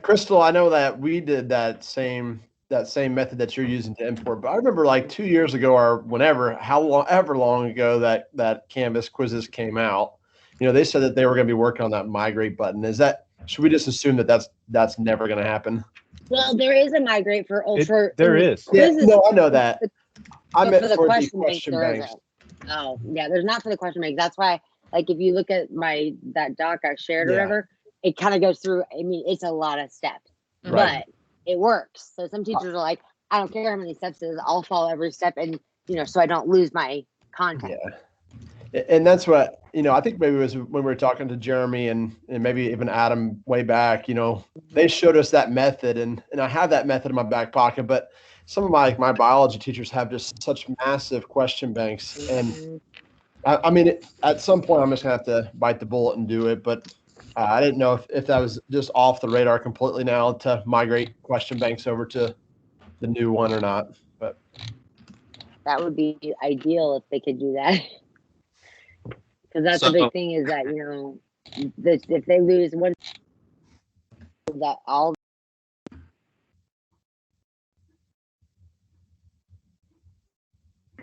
Crystal, I know that we did that same method that you're using to import, but I remember like 2 years ago or however long ago that Canvas quizzes came out, they said that they were going to be working on that migrate button. Should we just assume that that's never going to happen? Well, there is a migrate for there is. Yeah, no, I know that. I meant for the question banks. Oh, yeah, there's not for the question bank. That's why, like, if you look at that doc I shared or whatever, it kind of goes through. I mean, it's a lot of steps. but it works. So some teachers are like, I don't care how many steps it is, I'll follow every step, and so I don't lose my content. Yeah. And that's what, I think maybe it was when we were talking to Jeremy and maybe even Adam way back, they showed us that method, and I have that method in my back pocket, but some of my biology teachers have just such massive question banks. And I mean, at some point I'm just gonna have to bite the bullet and do it, but I didn't know if that was just off the radar completely now to migrate question banks over to the new one or not. But that would be ideal if they could do that. Because that's the big thing is that, if they lose one, that all.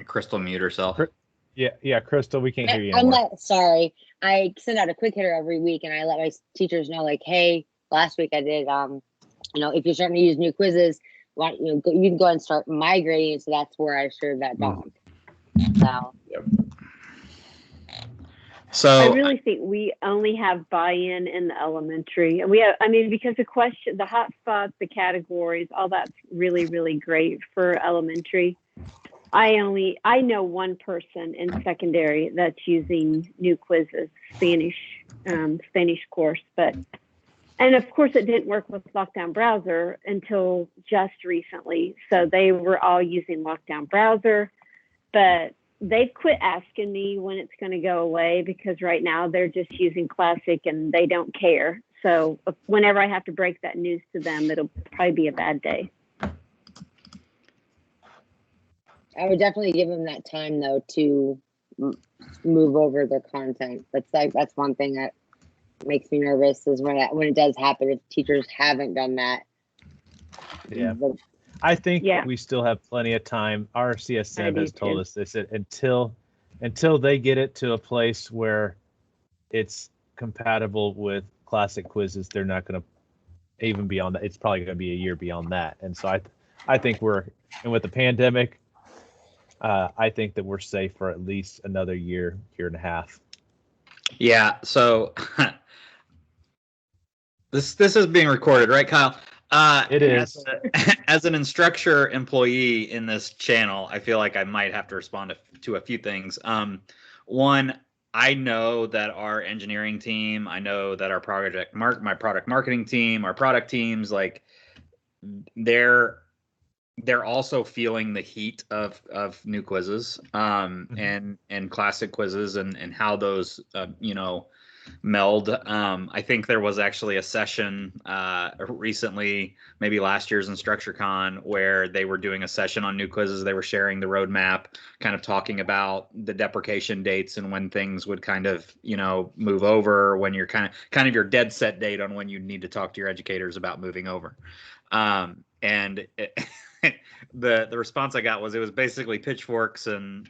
Crystal, mute herself. Yeah, Crystal, we can't hear you I'm anymore. sorry. I send out a quick hitter every week, and I let my teachers know, like, hey, last week I did, if you're starting to use new quizzes, you can go and start migrating. So that's where I shared that doc. So I really think we only have buy-in in the elementary. We have, because the hot spots, the categories, all that's really, really great for elementary. I know one person in secondary that's using new quizzes, Spanish course, and of course it didn't work with Lockdown Browser until just recently. So they were all using Lockdown Browser, but they've quit asking me when it's going to go away, because right now they're just using Classic and they don't care. So whenever I have to break that news to them, it'll probably be a bad day. I would definitely give them that time though to move over their content. That's one thing that makes me nervous is when it does happen, if teachers haven't done that. Yeah. I think we still have plenty of time. Our CSM has told us, they said until they get it to a place where it's compatible with Classic quizzes, they're not going to even beyond that. It's probably going to be a year beyond that. And so I think and with the pandemic, I think that we're safe for at least another year and a half. Yeah. So this is being recorded, right, Kyle? It is. As an Instructure employee in this channel, I feel like I might have to respond to a few things. One, I know that our engineering team, I know that our my product marketing team, our product teams, like they're also feeling the heat of new quizzes, and Classic quizzes and how those meld. I think there was actually a session recently, maybe last year's InstructureCon, where they were doing a session on new quizzes. They were sharing the roadmap, kind of talking about the deprecation dates and when things would kind of move over, when you're kind of your dead set date on when you need to talk to your educators about moving over. And the response I got was it was basically pitchforks and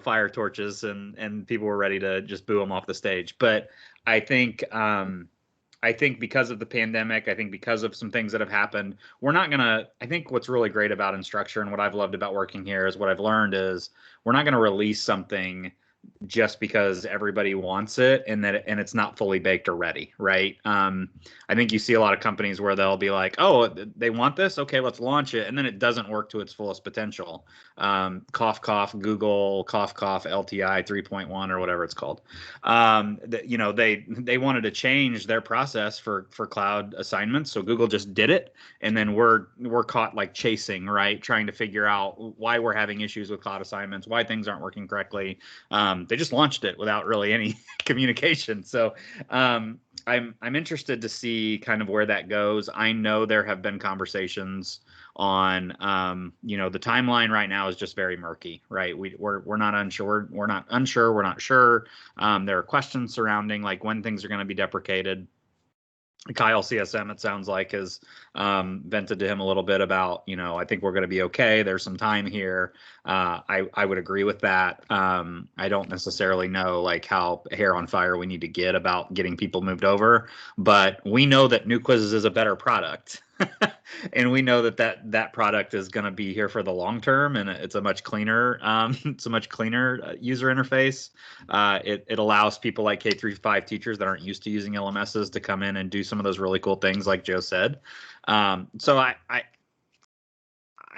fire torches, and people were ready to just boo them off the stage. But I think because of the pandemic, I think because of some things that have happened, I think what's really great about Instructure and what I've loved about working here is what I've learned is we're not going to release something just because everybody wants it and it's not fully baked or ready, right? I think you see a lot of companies where they'll be like, oh, they want this, okay, let's launch it, and then it doesn't work to its fullest potential. Cough cough Google, cough cough LTI 3.1 or whatever it's called. They wanted to change their process for cloud assignments, so Google just did it, and then we're caught like chasing, right, trying to figure out why we're having issues with cloud assignments, why things aren't working correctly. They just launched it without really any communication. So I'm interested to see kind of where that goes. I know there have been conversations on the timeline right now is just very murky, right? We're not unsure. We're not sure. There are questions surrounding like when things are going to be deprecated. Kyle CSM, it sounds like, has vented to him a little bit about, I think we're going to be okay. There's some time here. I would agree with that. I don't necessarily know like how hair on fire we need to get about getting people moved over, but we know that new quizzes is a better product. and we know that product is going to be here for the long term, and it's a much cleaner user interface. It allows people like K-5 teachers that aren't used to using LMSs to come in and do some of those really cool things like Joe said. So I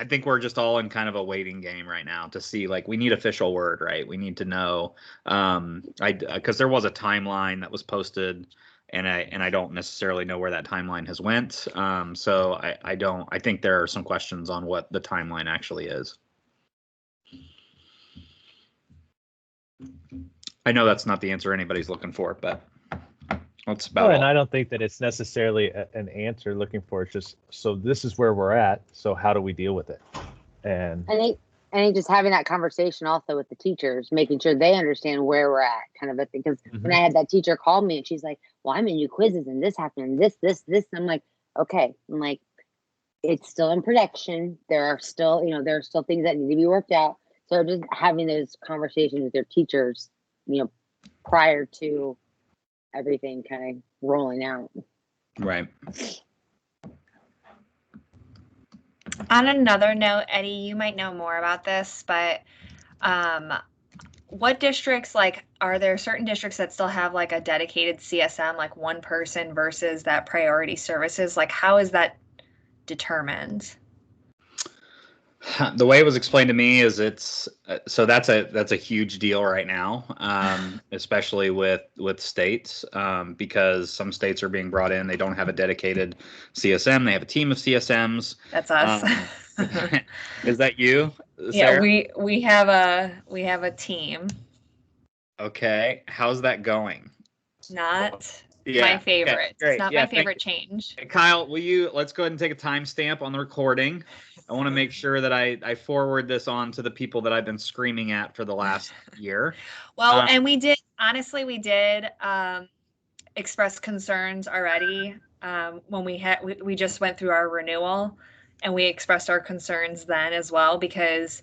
think we're just all in kind of a waiting game right now to see, like, we need official word, right? We need to know, because there was a timeline that was posted, and I don't necessarily know where that timeline has went. So I think there are some questions on what the timeline actually is. I know that's not the answer anybody's looking for, but that's about Well, all. and I don't think that it's necessarily an answer looking for. It's just, so this is where we're at. So how do we deal with it? And I think just having that conversation also with the teachers, making sure they understand where we're at, kind of a thing. Because when I had that teacher call me and she's like, "Well, I'm in new quizzes and this happened, and this. And I'm like, okay. I'm like, it's still in production. There are still things that need to be worked out. So just having those conversations with their teachers, prior to everything kind of rolling out. Right. On another note, Eddie, you might know more about this, but what districts, like, are there certain districts that still have like a dedicated CSM, like one person versus that priority services? Like, how is that determined? The way it was explained to me is it's so that's a huge deal right now, especially with states, because some states are being brought in. They don't have a dedicated CSM. They have a team of CSMs. That's us. Is that you, Yeah, Sarah? we have a team. Okay, how's that going? Not my favorite. Okay, it's not my favorite change. Kyle, let's go ahead and take a timestamp on the recording. I want to make sure that I forward this on to the people that I've been screaming at for the last year. Well, and we did express concerns already when we just went through our renewal, and we expressed our concerns then as well, because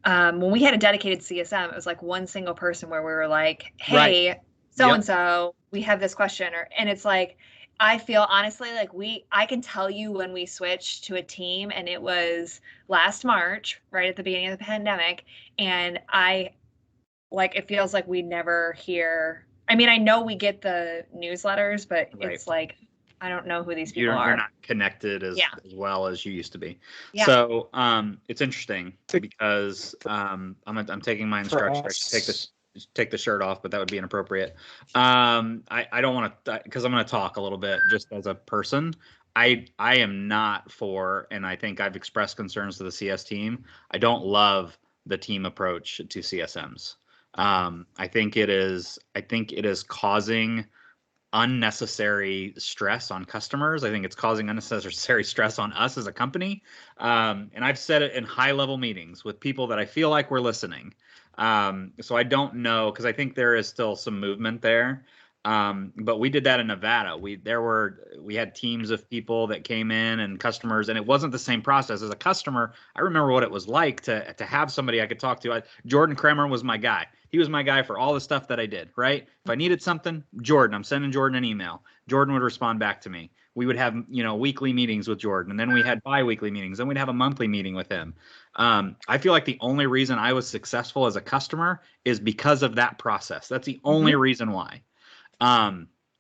when we had a dedicated CSM, it was like one single person where we were like, hey, right. So-and-so, we have this question, and it's like, I feel honestly like I can tell you when we switched to a team, and it was last March, right at the beginning of the pandemic. And it feels like we never hear, I mean, I know we get the newsletters, but right. It's like, I don't know who these people are. You're not connected as well as you used to be. Yeah. So it's interesting because I'm taking my instructions. I should take the shirt off, but that would be inappropriate. I don't want to, because I'm going to talk a little bit just as a person. I am not for, and I think I've expressed concerns to the CS team. I don't love the team approach to CSMs. I think it is causing unnecessary stress on customers. I think it's causing unnecessary stress on us as a company. And I've said it in high level meetings with people that I feel like we're listening. So I don't know, because I think there is still some movement there. But we did that in Nevada. We had teams of people that came in and customers, and it wasn't the same process. As a customer, I remember what it was like to have somebody I could talk to. Jordan Kremer was my guy. He was my guy for all the stuff that I did, right? If I needed something, I'm sending Jordan an email. Jordan would respond back to me. We would have, weekly meetings with Jordan, and then we had bi-weekly meetings. Then we'd have a monthly meeting with him. I feel like the only reason I was successful as a customer is because of that process. That's the only reason why.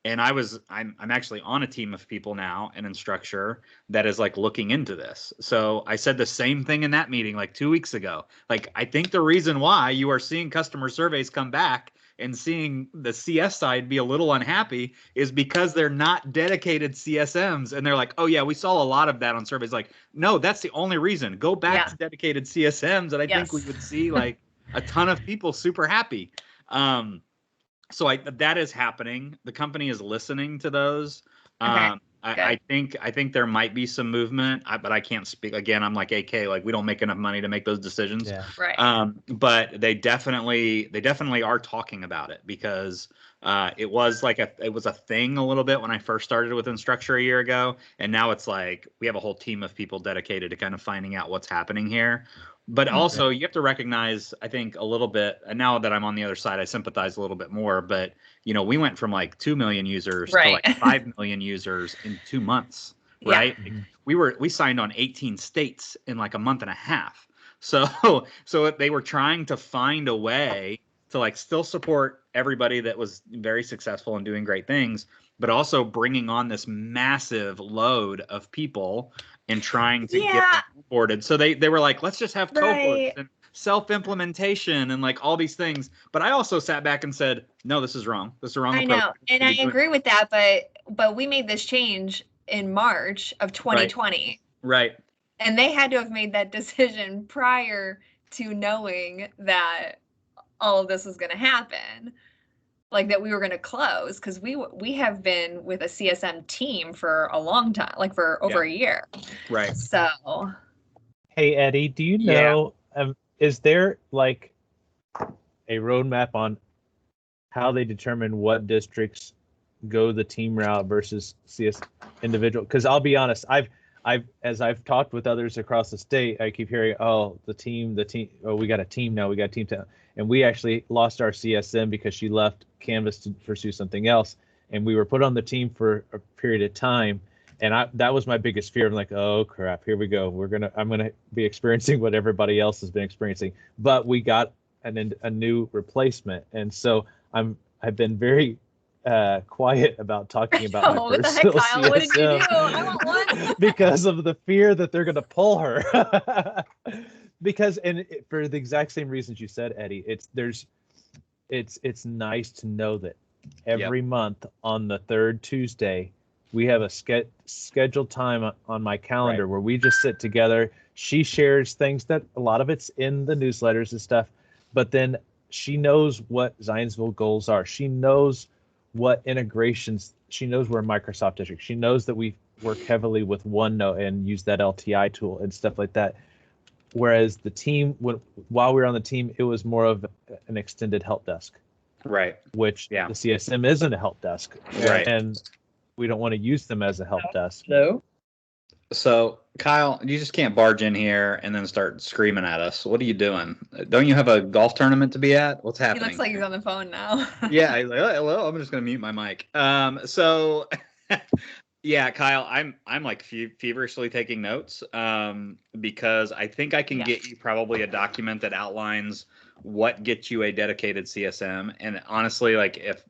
And I'm actually on a team of people now in Instructure that is like looking into this. So I said the same thing in that meeting like 2 weeks ago. Like, I think the reason why you are seeing customer surveys come back and seeing the CS side be a little unhappy is because they're not dedicated CSMs. And they're like, oh yeah, we saw a lot of that on surveys. Like, no, that's the only reason. Go back to dedicated CSMs. And I think we would see like a ton of people super happy. So that is happening. The company is listening to those. Okay. I think there might be some movement, but I can't speak. Again, I'm like AK, like we don't make enough money to make those decisions. Yeah. Right. But they definitely are talking about it, because it was a thing a little bit when I first started with Instructure a year ago, and now it's like we have a whole team of people dedicated to kind of finding out what's happening here. But also, you have to recognize, I think, a little bit, and now that I'm on the other side, I sympathize a little bit more. But, we went from like 2 million users to like 5 million users in 2 months, right? We signed on 18 states in like a month and a half. So they were trying to find a way to like still support everybody that was very successful and doing great things, but also bringing on this massive load of people and trying to get them onboarded. So they were like, let's just have cohorts and self-implementation and like all these things. But I also sat back and said, no, this is wrong. This is the wrong approach. I know, and I agree with that. But we made this change in March of 2020. Right. And they had to have made that decision prior to knowing that all of this was going to happen, like that we were going to close, because we have been with a CSM team for a long time, like for over a year. Right. So. Hey, Eddie, do you know, is there like a roadmap on how they determine what districts go the team route versus CS individual? Because I'll be honest, as I've talked with others across the state, I keep hearing, oh, the team, oh, we got a team now, we got a team now. And we actually lost our CSM because she left Canvas to pursue something else. And we were put on the team for a period of time. And that was my biggest fear. I'm like, oh crap, here we go. I'm gonna be experiencing what everybody else has been experiencing. But we got a new replacement. And so I've been very quiet about talking about my personal CSM. What did you do? I want one. Because of the fear that they're going to pull her. Because for the exact same reasons you said, Eddie, it's nice to know that every month on the third Tuesday we have a scheduled time on my calendar where we just sit together. She shares things that a lot of it's in the newsletters and stuff, but then she knows what Zionsville goals are. She knows what integrations, she knows we're Microsoft district. She knows that we work heavily with OneNote and use that LTI tool and stuff like that. Whereas the team, while we were on the team, it was more of an extended help desk. Right. Which the CSM isn't a help desk. Right. And we don't want to use them as a help desk. No. So, Kyle, you just can't barge in here and then start screaming at us. What are you doing? Don't you have a golf tournament to be at? What's happening? He looks like he's on the phone now. Yeah, he's like, hello, I'm just going to mute my mic. So, yeah, Kyle, I'm like feverishly taking notes because I think I can get you probably a document that outlines what gets you a dedicated CSM. And honestly, like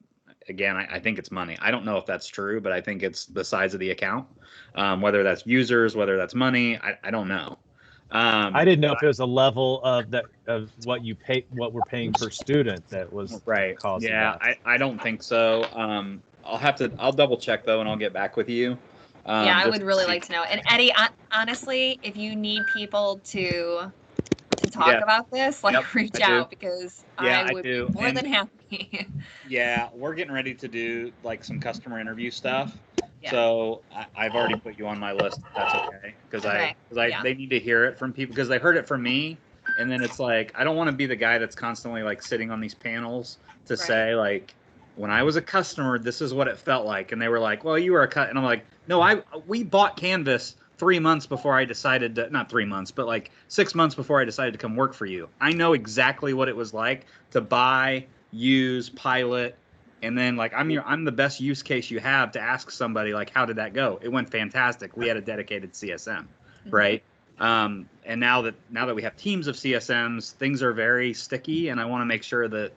again, I think it's money. I don't know if that's true, but I think it's the size of the account, whether that's users, whether that's money. I don't know. I didn't know if it was a level of what you pay, what we're paying per student that was causing that. I don't think so. I'll double check though, and I'll get back with you. Yeah, I would really like to know. And Eddie, honestly, if you need people to talk about this, like reach out because I would be more than happy. Yeah, we're getting ready to do like some customer interview stuff. Yeah. So I've already put you on my list. If that's okay, because they need to hear it from people because they heard it from me, and then it's like I don't want to be the guy that's constantly like sitting on these panels to say like, when I was a customer, this is what it felt like, and they were like, well, you were and I'm like, no, we bought Canvas 3 months before I decided to, not 3 months, but like 6 months before I decided to come work for you. I know exactly what it was like to buy, use, pilot, and then like I'm the best use case you have to ask somebody like, how did that go? It went fantastic. We had a dedicated CSM, right? And now that we have teams of CSMs, things are very sticky, and I want to make sure that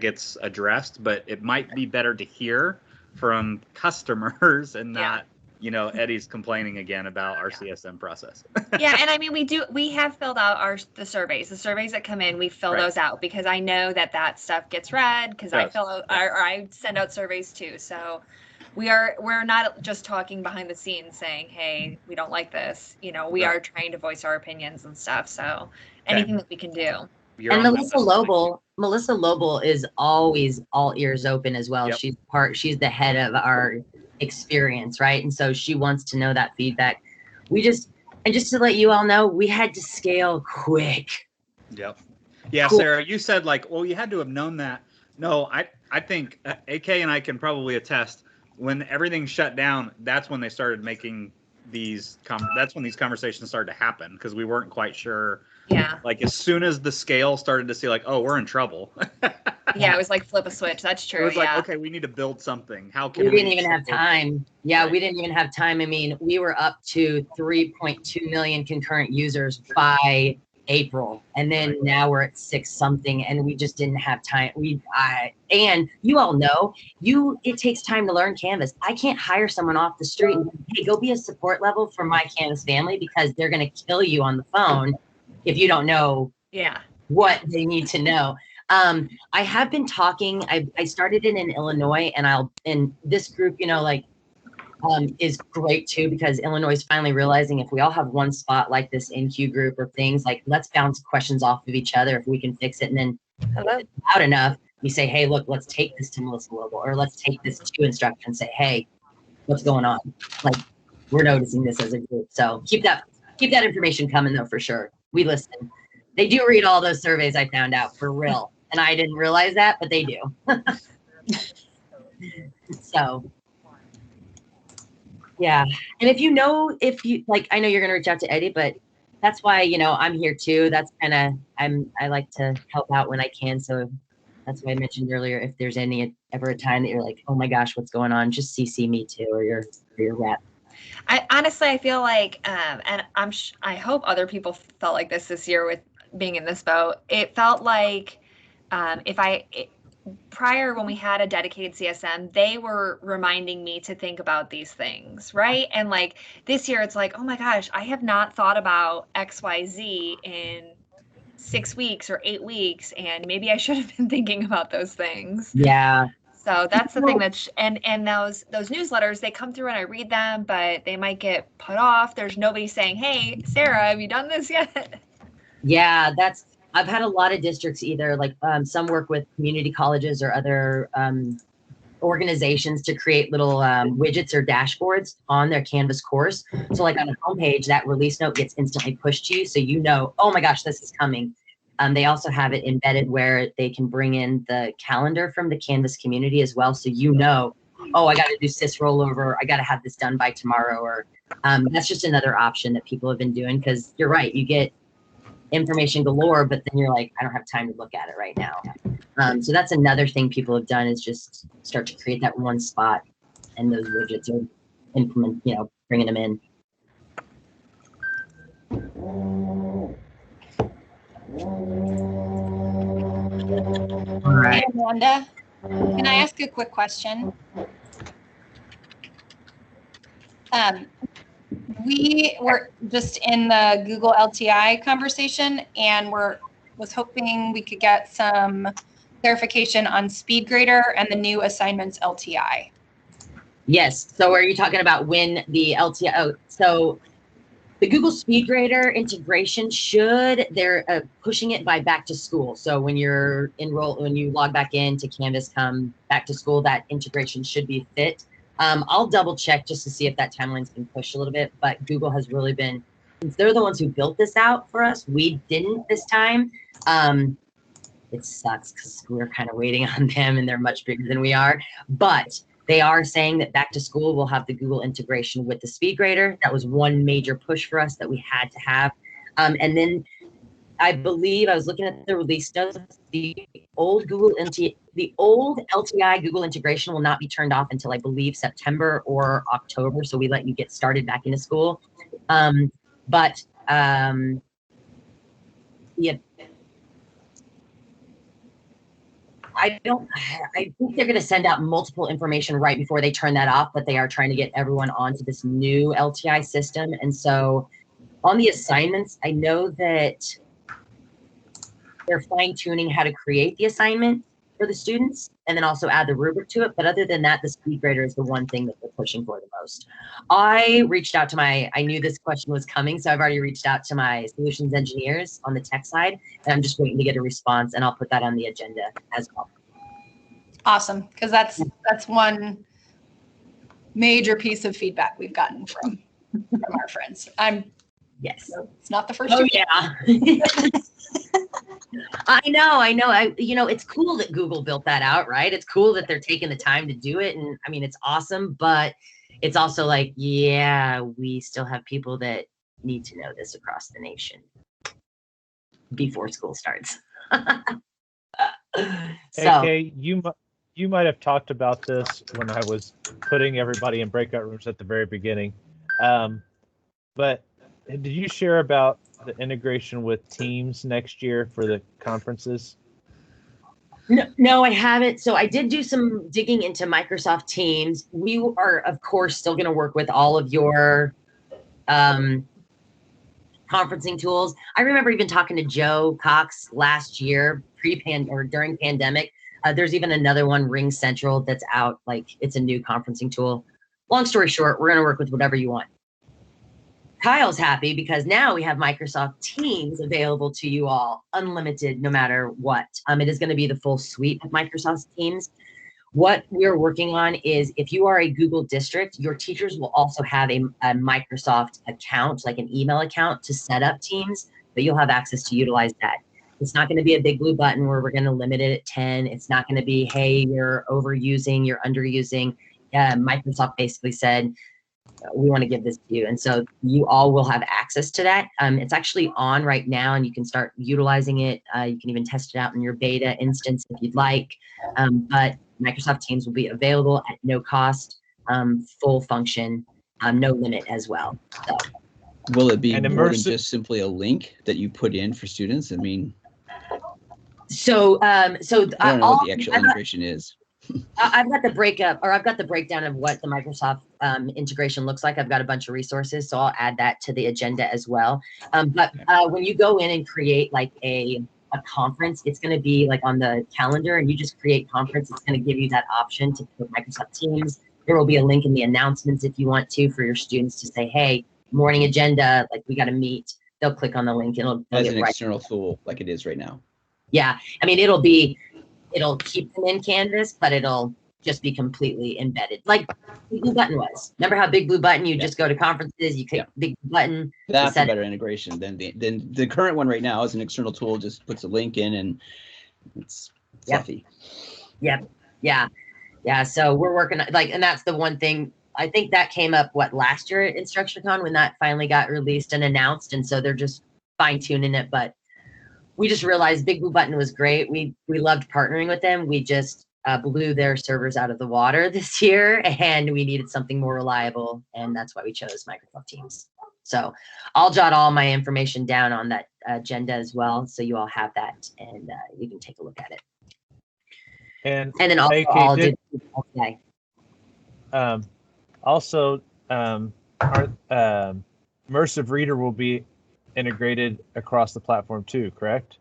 gets addressed. But it might be better to hear from customers and not. You know, Eddie's complaining again about our CSM process. Yeah, and I mean, we have filled out the surveys. The surveys that come in, we fill those out because I know that stuff gets read because I fill out or I send out surveys too. So we're not just talking behind the scenes saying, hey, we don't like this. You know, we are trying to voice our opinions and stuff. So anything that we can do. And Melissa Lobel is always all ears open as well. Yep. She's the head of our experience, right? And so she wants to know that feedback. And just to let you all know, we had to scale quick. Yep. Yeah, cool. Sarah, you said like, well, you had to have known that. No, I think AK and I can probably attest when everything shut down, that's when they started making that's when these conversations started to happen because we weren't quite sure. Yeah. Like as soon as the scale started to see like, oh, we're in trouble. Yeah, it was like flip a switch. That's true. It was like, yeah. okay, we need to build something. How can We we didn't even have support time. Yeah, Right. we didn't even have time. I mean, we were up to 3.2 million concurrent users by April, and then now we're at 6 something, and we just didn't have time. And you all know, it takes time to learn Canvas. I can't hire someone off the street and hey, go be a support level for my Canvas family because they're going to kill you on the phone if you don't know what they need to know. I have been talking. I started it in Illinois, and this group, is great too because Illinois is finally realizing if we all have one spot like this INCUE group or things like let's bounce questions off of each other if we can fix it, and then if it's loud enough, we say, hey, look, let's take this to Melissa Level or let's take this to instruction and say, hey, what's going on? Like we're noticing this as a group. So keep that information coming though for sure. We listen. They do read all those surveys I found out for real. And I didn't realize that, but they do. So, yeah. And if you like, I know you're going to reach out to Eddie, but that's why, I'm here too. That's I like to help out when I can. So that's why I mentioned earlier, if there's ever a time that you're like, oh my gosh, what's going on? Just CC me too, or your rep. I feel like, and I hope other people felt like this year with being in this boat. It felt like, prior when we had a dedicated CSM, they were reminding me to think about these things, right? And like this year, it's like, oh my gosh, I have not thought about XYZ in 6 weeks or 8 weeks, and maybe I should have been thinking about those things. Yeah. So that's the thing and those newsletters, they come through and I read them, but they might get put off. There's nobody saying, hey, Sarah, have you done this yet? Yeah, I've had a lot of districts either like some work with community colleges or other organizations to create little widgets or dashboards on their Canvas course. So like on the homepage, that release note gets instantly pushed to you. So oh my gosh, this is coming. They also have it embedded where they can bring in the calendar from the Canvas community as well. So oh, I got to do sys rollover. I got to have this done by tomorrow. Or that's just another option that people have been doing because you're right. You get information galore, but then you're like, I don't have time to look at it right now. So that's another thing people have done is just start to create that one spot and those widgets are bringing them in. All right. Hey, Amanda, can I ask a quick question? We were just in the Google LTI conversation and was hoping we could get some clarification on SpeedGrader and the new assignments LTI. Yes. So are you talking about when the LTI? Oh, so the Google SpeedGrader integration they're pushing it by back to school. So when you log back into Canvas, come back to school, that integration should be fit. I'll double check just to see if that timeline's been pushed a little bit, but Google has really been, since they're the ones who built this out for us, we didn't this time. It sucks because we're kind of waiting on them and they're much bigger than we are, but they are saying that back to school will have the Google integration with the SpeedGrader. That was one major push for us that we had to have. And then I believe I was looking at the release notes. The old LTI Google integration will not be turned off until I believe September or October. So we let you get started back into school. Yeah. I think they're going to send out multiple information right before they turn that off, but they are trying to get everyone onto this new LTI system. And so on the assignments, I know that they're fine tuning how to create the assignment for the students and then also add the rubric to it. But other than that, the SpeedGrader is the one thing that they're pushing for the most. I reached out to I knew this question was coming, so I've already reached out to my solutions engineers on the tech side, and I'm just waiting to get a response, and I'll put that on the agenda as well. Awesome, because that's one major piece of feedback we've gotten from our friends. Yes. It's not the first. Oh yeah. I know. It's cool that Google built that out, right? It's cool that they're taking the time to do it. And I mean, it's awesome, but it's also like, yeah, we still have people that need to know this across the nation before school starts. So, AK, you might have talked about this when I was putting everybody in breakout rooms at the very beginning. But did you share about the integration with Teams next year for the conferences? no, I haven't. So I did do some digging into Microsoft Teams. We are, of course, still going to work with all of your conferencing tools. I remember even talking to Joe Cox last year, during pandemic. There's even another one, Ring Central, that's out. Like, it's a new conferencing tool. Long story short, we're going to work with whatever you want. Kyle's happy because now we have Microsoft Teams available to you all, unlimited, no matter what. It is going to be the full suite of Microsoft Teams. What we're working on is, if you are a Google district, your teachers will also have a Microsoft account, like an email account, to set up Teams, but you'll have access to utilize that. It's not going to be a big blue button where we're going to limit it at 10. It's not going to be, hey, you're overusing, you're underusing. Microsoft basically said, we want to give this to you. And so you all will have access to that. It's actually on right now, and you can start utilizing it. You can even test it out in your beta instance if you'd like. But Microsoft Teams will be available at no cost, full function, no limit as well. So. Will it be more than just simply a link that you put in for students? I mean, so I don't know what the actual integration is. I've got the breakdown of what the Microsoft integration looks like. I've got a bunch of resources, so I'll add that to the agenda as well. But when you go in and create like a conference, it's going to be like on the calendar, and you just create conference. It's going to give you that option to put Microsoft Teams. There will be a link in the announcements if you want to, for your students to say, hey, morning agenda, like we got to meet. They'll click on the link and it'll as an external tool like it is right now. Yeah, I mean, it'll keep them in Canvas, but it'll just be completely embedded, like Big Blue Button was. Remember how Big Blue Button, you just go to conferences, you click Big Blue Button. That's a better integration than the current one right now is an external tool, just puts a link in and it's fluffy. Yep. Yeah. So we're working and that's the one thing. I think that came up last year at InstructionCon when that finally got released and announced, and so they're just fine tuning it. But we just realized Big Blue Button was great. We loved partnering with them. We just blew their servers out of the water this year, and we needed something more reliable, and that's why we chose Microsoft Teams. So I'll jot all my information down on that agenda as well, so you all have that, and you can take a look at it. And then also I'll do okay. Also, our immersive reader will be integrated across the platform too, correct?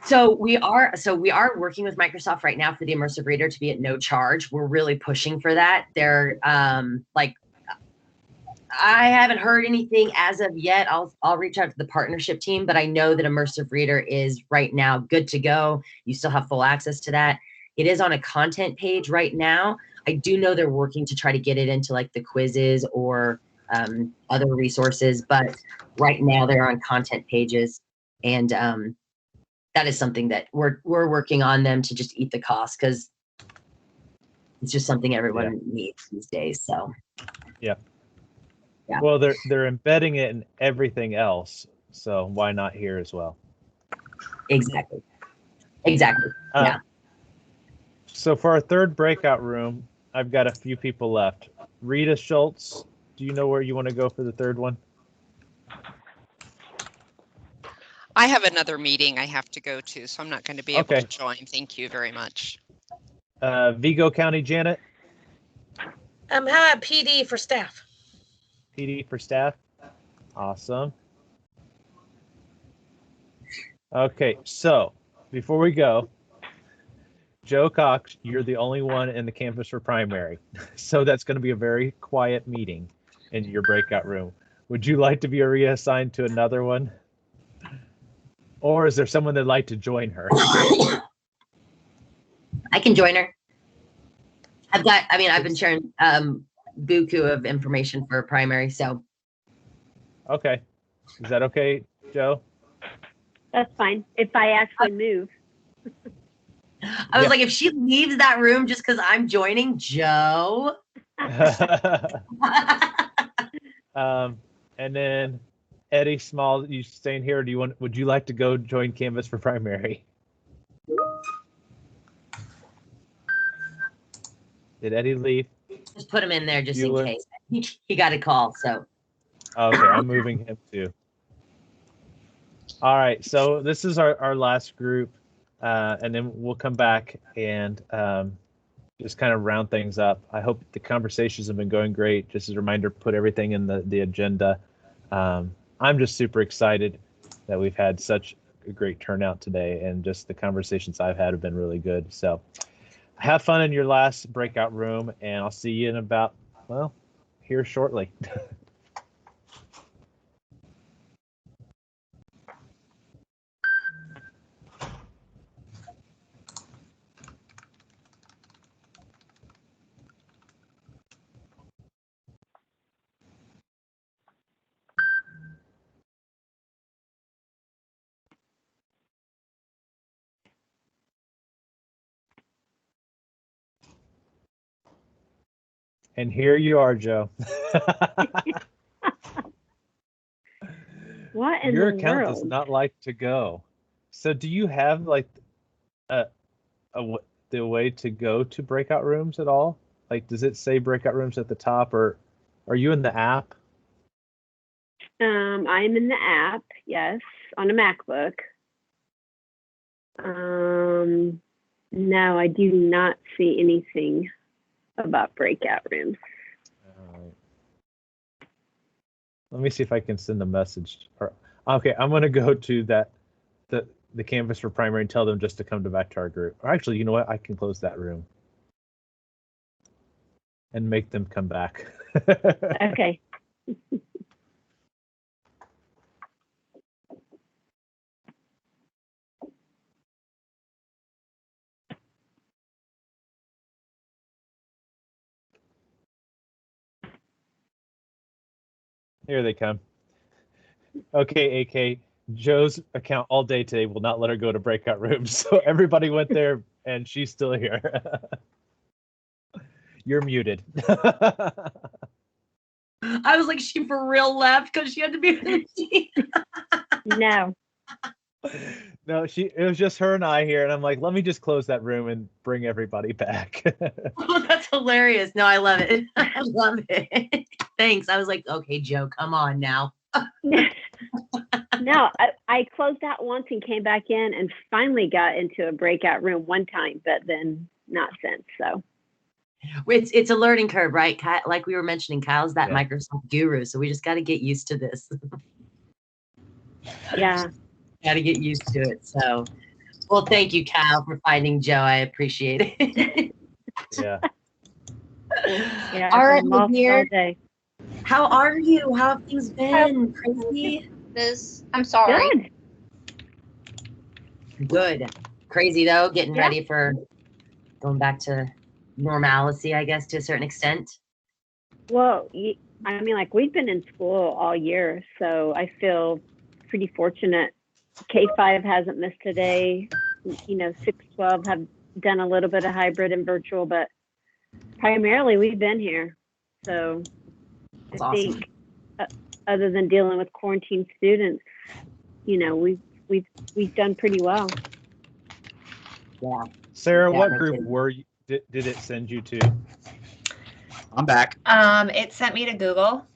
So we are working with Microsoft right now for the immersive reader to be at no charge. We're really pushing for that. They're I haven't heard anything as of yet. I'll reach out to the partnership team, but I know that immersive reader is right now good to go. You still have full access to that. It is on a content page right now. I do know they're working to try to get it into like the quizzes or other resources, but right now they're on content pages, and that is something that we're working on them to just eat the cost, because it's just something everyone needs these days. So yeah. Well, they're embedding it in everything else, so why not here as well? Exactly. Yeah. So for our third breakout room, I've got a few people left. Rita Schultz, do you know where you want to go for the third one? I have another meeting I have to go to, so I'm not going to be able to join. Thank you very much. Vigo County, Janet? How about PD for staff? PD for staff? Awesome. Okay, so before we go, Joe Cox, you're the only one in the campus for primary. So that's going to be a very quiet meeting in your breakout room. Would you like to be reassigned to another one? Or is there someone that'd like to join her? I can join her. I've been sharing buku of information for primary, so. Okay. Is that okay, Joe? That's fine. If I actually move. I was like, if she leaves that room just because I'm joining, Joe. And then Eddie Small, you staying here? Would you like to go join Canvas for primary? Did Eddie leave? Just put him in there just Bueller? in case. He got a call, so. Okay, I'm moving him too. All right, so this is our last group, and then we'll come back and just kind of round things up. I hope the conversations have been going great. Just as a reminder, put everything in the agenda. I'm just super excited that we've had such a great turnout today, and just the conversations I've had have been really good. So have fun in your last breakout room, and I'll see you in about, well, here shortly. And here you are, Joe. What in Your the account world? does not like to go. So do you have like the way to go to breakout rooms at all? Like, does it say breakout rooms at the top, or are you in the app? I'm in the app, yes, on a MacBook. No, I do not see anything about breakout rooms. All right. Let me see if I can send a message. Okay, I'm gonna go to the Canvas for primary and tell them just to come back to our group. Or actually, you know what? I can close that room and make them come back. Okay. Here they come. Okay, AK. Joe's account all day today will not let her go to breakout rooms. So everybody went there and she's still here. You're muted. I was like, she for real left because she had to be. No. No, it was just her and I here, and I'm like, let me just close that room and bring everybody back. Oh, that's hilarious. No, I love it. I love it. Thanks. I was like, okay, Joe, come on now. No, I closed out once and came back in and finally got into a breakout room one time, but then not since. So it's a learning curve, right? Like we were mentioning, Kyle's that Yeah. Microsoft guru, so we just got to get used to this. yeah. Got to get used to it. So, well, thank you, Kyle, for finding Joe. I appreciate it. Yeah. Yeah. All right, I'm off dear. all day. How are you? How have things been? Crazy? I'm sorry. Good. Crazy though, getting Yeah. ready for going back to normalcy, I guess, to a certain extent. Well, I mean, like we've been in school all year, so I feel pretty fortunate. K-5 hasn't missed a day. 6-12 have done a little bit of hybrid and virtual, but primarily we've been here. So That's I awesome. think other than dealing with quarantine students, we've done pretty well. Yeah. Sarah, Yeah, what me group too. were you? Did it send you to? I'm back. It sent me to Google.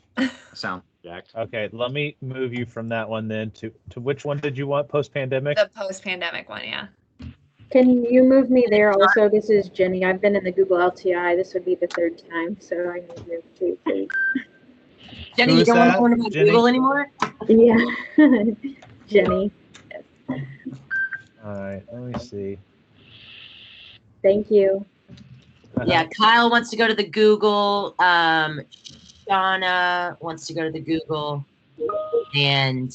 Sound jacked. Okay, let me move you from that one then to which one did you want? Post-pandemic? The post-pandemic one, yeah. Can you move me there also? This is Jenny. I've been in the Google LTI. This would be the third time, so I need you too, please. Jenny, Who you is don't want that? to learn about Jenny? Google anymore? Yeah, Jenny. All right, let me see. Thank you. Yeah, Kyle wants to go to the Google. Shauna wants to go to the Google. And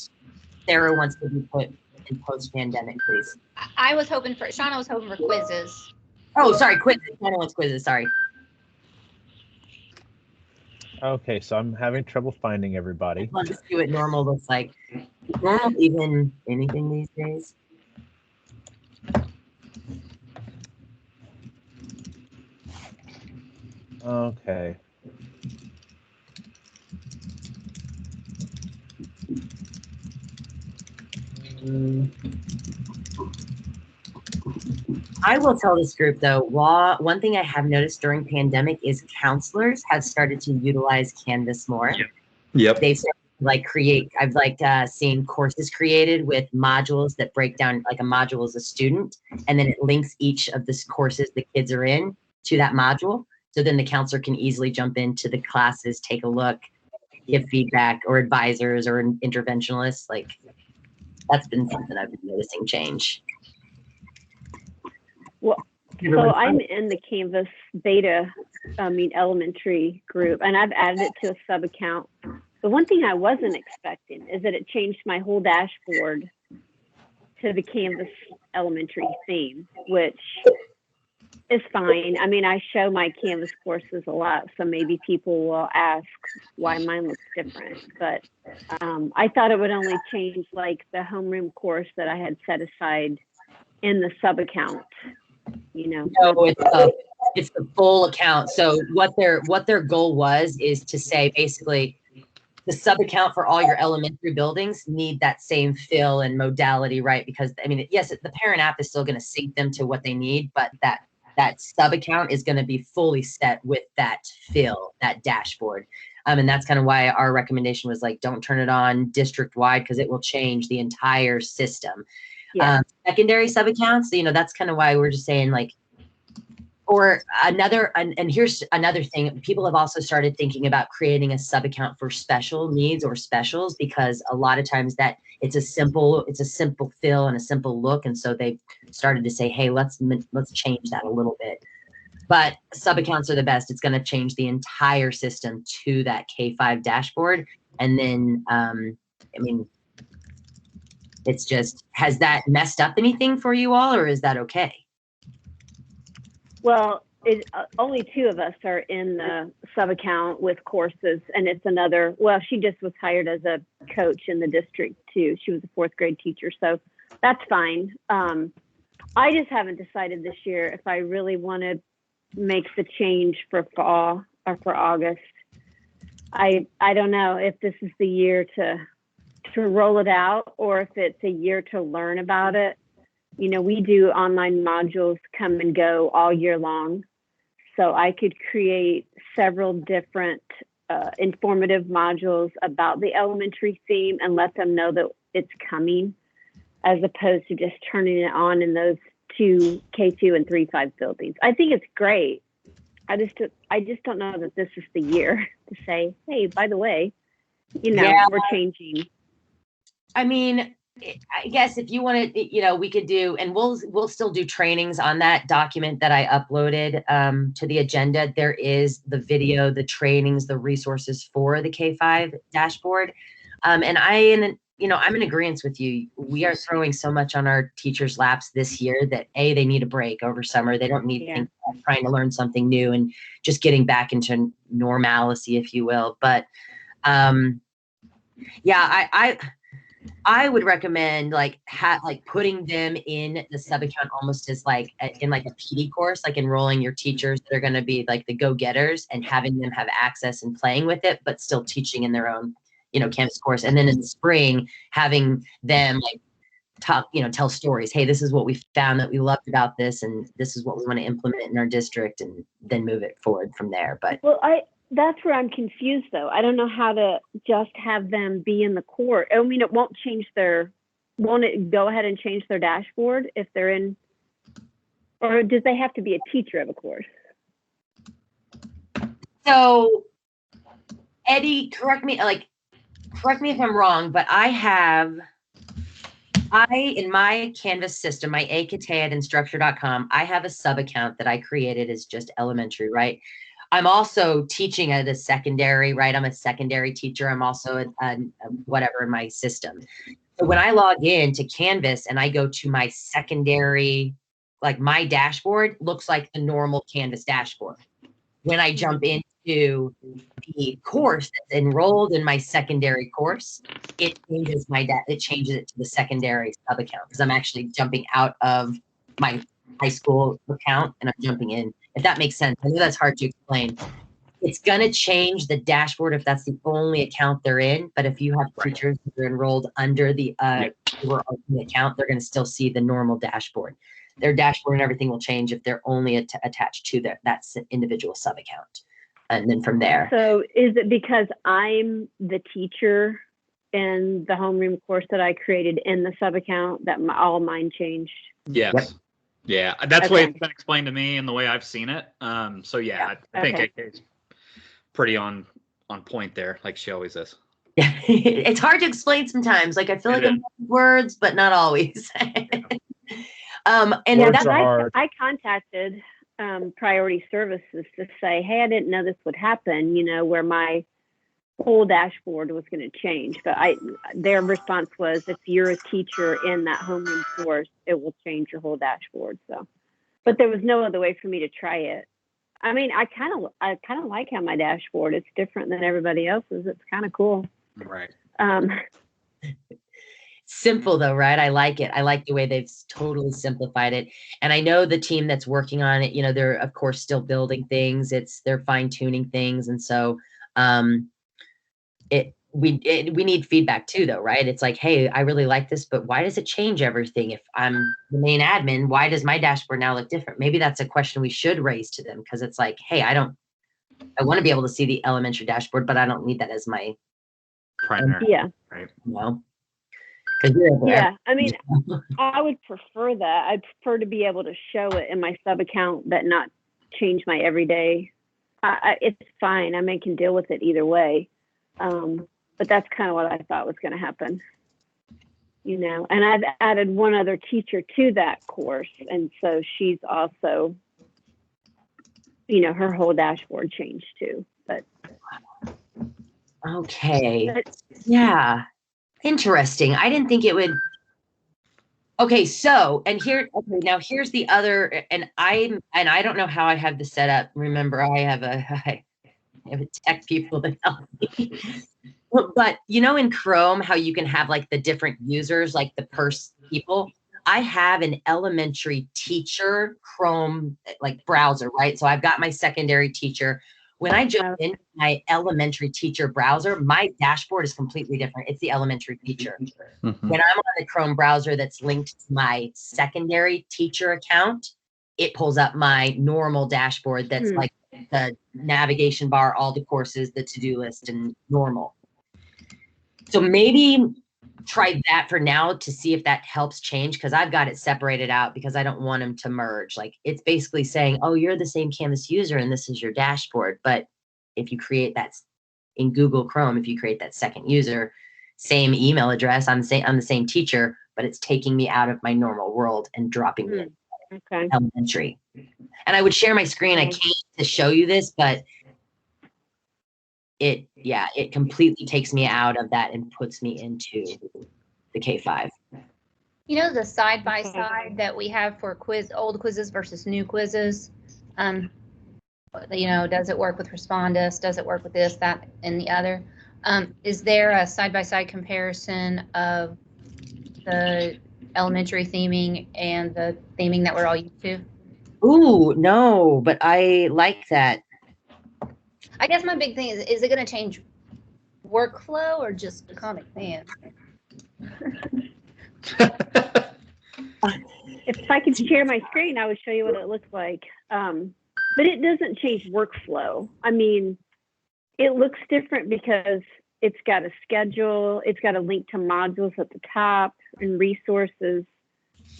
Sarah wants to be put in post-pandemic, please. I was hoping for, Shauna was hoping for quizzes. Oh, sorry, quizzes. Shauna wants quizzes, sorry. Okay, so I'm having trouble finding everybody. Love to see what normal looks like. Is normal even anything these days? Okay. I will tell this group though, one thing I have noticed during pandemic is counselors have started to utilize Canvas more. Yep. They've started to like create, I've liked seeing courses created with modules that break down, like a module is a student, and then it links each of the courses the kids are in to that module. So then the counselor can easily jump into the classes, take a look, give feedback, or advisors or interventionalists. Like that's been something I've been noticing change. Well, so I'm in the Canvas beta, elementary group, and I've added it to a sub account. The one thing I wasn't expecting is that it changed my whole dashboard to the Canvas elementary theme, which is fine. I mean, I show my Canvas courses a lot, so maybe people will ask why mine looks different. But I thought it would only change like the homeroom course that I had set aside in the sub account. No, it's the full account. So what their goal was is to say basically the sub account for all your elementary buildings need that same fill and modality, right? Because I mean, yes, the parent app is still going to sync them to what they need, but that sub account is going to be fully set with that fill, that dashboard. And that's kind of why our recommendation was like, don't turn it on district wide because it will change the entire system. Yeah. Secondary sub accounts, that's kind of why we're just saying like, or another, and here's another thing. People have also started thinking about creating a sub account for special needs or specials, because a lot of times that it's a simple fill and a simple look. And so they've started to say, hey, let's change that a little bit. But sub accounts are the best. It's going to change the entire system to that K5 dashboard. And then, it's just, has that messed up anything for you all, or is that okay? Well, only 2 of us are in the sub account with courses, and it's another, well, she just was hired as a coach in the district too. She was a 4th grade teacher, so that's fine. I just haven't decided this year if I really want to make the change for fall or for August. I don't know if this is the year to roll it out, or if it's a year to learn about it. We do online modules come and go all year long. So I could create several different informative modules about the elementary theme and let them know that it's coming, as opposed to just turning it on in those 2 K2 and 3-5 buildings. I think it's great. I just don't know that this is the year to say, hey, by the way, we're changing. I mean, I guess if you want to, we could do, and we'll still do trainings on that document that I uploaded to the agenda. There is the video, the trainings, the resources for the K5 dashboard. And I'm in agreement with you. We are throwing so much on our teachers' laps this year that they need a break over summer. They don't need to think about trying to learn something new and just getting back into normalcy, if you will. But I would recommend putting them in the sub account almost as in a PD course, like enrolling your teachers that are going to be like the go-getters and having them have access and playing with it, but still teaching in their own, Canvas course. And then in the spring, having them tell stories. Hey, this is what we found that we loved about this, and this is what we want to implement in our district, and then move it forward from there. But that's where I'm confused though. I don't know how to just have them be in the course. I mean, it won't it go ahead and change their dashboard if they're in, or does they have to be a teacher of a course? So Eddie, correct me if I'm wrong, but in my Canvas system, my AKT at Instructure.com, I have a sub account that I created as just elementary, right? I'm also teaching at a secondary, right? I'm a secondary teacher. I'm also a whatever in my system. So when I log in to Canvas and I go to my secondary, like my dashboard looks like the normal Canvas dashboard. When I jump into the course that's enrolled in my secondary course, it changes it to the secondary sub account, because I'm actually jumping out of my high school account and I'm jumping in. If that makes sense. I know that's hard to explain. It's going to change the dashboard if that's the only account they're in. But if you have teachers that are enrolled under the overall account, they're going to still see the normal dashboard. their dashboard and everything will change if they're only attached to that individual sub account. And then from there. So is it because I'm the teacher in the homeroom course that I created in the sub account that all mine changed? Yes. Yep. Yeah, that's the way Okay. it's been explained to me and the way I've seen it. So yeah, I think Okay. AK's pretty on point there, like she always is. Yeah, it's hard to explain sometimes. Like I feel like I'm words, but not always. And Words are hard. I contacted priority services to say, hey, I didn't know this would happen, you know, where my whole dashboard was going to change. But their response was, if you're a teacher in that homeroom course, it will change your whole dashboard. So, but there was no other way for me to try it. I mean, I kind of like how my dashboard, it's different than everybody else's. It's kind of cool. Right. Simple though, right? I like it. I like the way they've totally simplified it. And I know the team that's working on it, you know, they're of course still building things. They're fine tuning things. And so, we need feedback too though, right? It's like, hey, I really like this, but why does it change everything? If I'm the main admin, why does my dashboard now look different? Maybe that's a question we should raise to them, because it's like, hey, I want to be able to see the elementary dashboard, but I don't need that as my primary. Yeah. Right. You know? Yeah, I mean, I would prefer that. I'd prefer to be able to show it in my sub account, but not change my everyday. It's fine. I mean, I can deal with it either way. But that's kind of what I thought was going to happen. You know, and I've added one other teacher to that course. And so she's also, you know, her whole dashboard changed too. But okay. Yeah. Interesting. I didn't think it would. Okay, so now here's the other, and I don't know how I have this set up. Remember, I have a tech people that help me. But you know, in Chrome, how you can have like the different users, like the people. I have an elementary teacher Chrome like browser, right? So I've got my secondary teacher. When I jump into my elementary teacher browser, my dashboard is completely different. It's the elementary teacher. Mm-hmm. When I'm on the Chrome browser that's linked to my secondary teacher account, it pulls up my normal dashboard that's like the navigation bar, all the courses, the to-do list, and normal. So maybe try that for now to see if that helps change, because I've got it separated out because I don't want them to merge. Like it's basically saying, oh, you're the same Canvas user and this is your dashboard. But if you create that in Google Chrome, if you create that second user, same email address, I'm the same teacher, but it's taking me out of my normal world and dropping me in elementary. And I would share my screen. I can't to show you this, but it completely takes me out of that and puts me into the K5. You know, the side by side that we have for old quizzes versus new quizzes. You know, does it work with Respondus? Does it work with this, that, and the other? Is there a side by side comparison of the elementary theming and the theming that we're all used to? Ooh, no, but I like that. I guess my big thing is it going to change workflow or just Comic Sans? if I could share my screen, I would show you what it looks like. But it doesn't change workflow. I mean, it looks different because it's got a schedule, it's got a link to modules at the top and resources.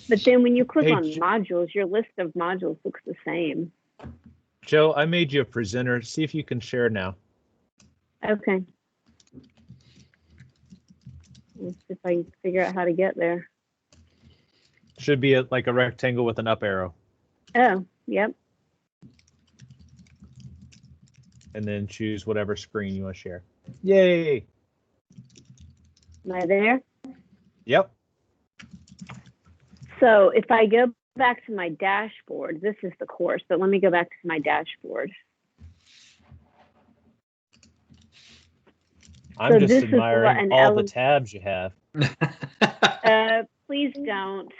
But then when you click on modules, your list of modules looks the same. Joe, I made you a presenter. See if you can share now. Okay. Let's see if I can figure out how to get there. Should be like a rectangle with an up arrow. Oh, yep. And then choose whatever screen you want to share. Yay! Am I there? Yep. So if I go back to my dashboard, this is the course, but let me go back to my dashboard. I'm just admiring all the tabs you have. Please don't.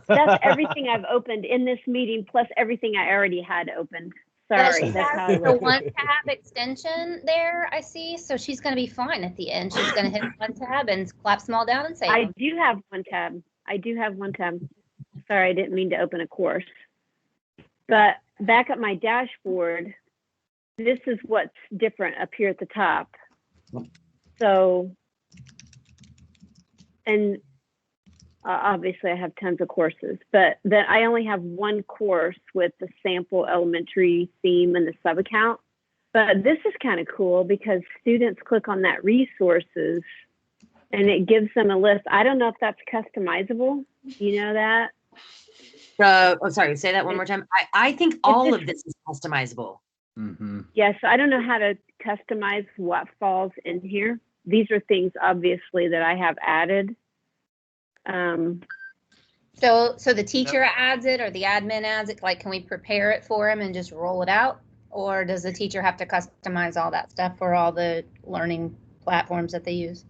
That's everything I've opened in this meeting, plus everything I already had opened. Sorry. That's how the one tab extension there, I see. So she's going to be fine at the end. She's going to hit one tab and clap them all down and save I them. do have one tab. I do have one tab. Sorry, I didn't mean to open a course. But back at my dashboard, this is what's different up here at the top. So, and obviously I have tons of courses, but that I only have one course with the sample elementary theme and the sub account. But this is kind of cool because students click on that resources and it gives them a list. I don't know if that's customizable. You know that? Oh, sorry. Say that one more time. I think all of this is customizable. Yes, I don't know how to customize what falls in here. These are things obviously that I have added. So the teacher adds it or the admin adds it? Like, can we prepare it for them and just roll it out? Or does the teacher have to customize all that stuff for all the learning platforms that they use?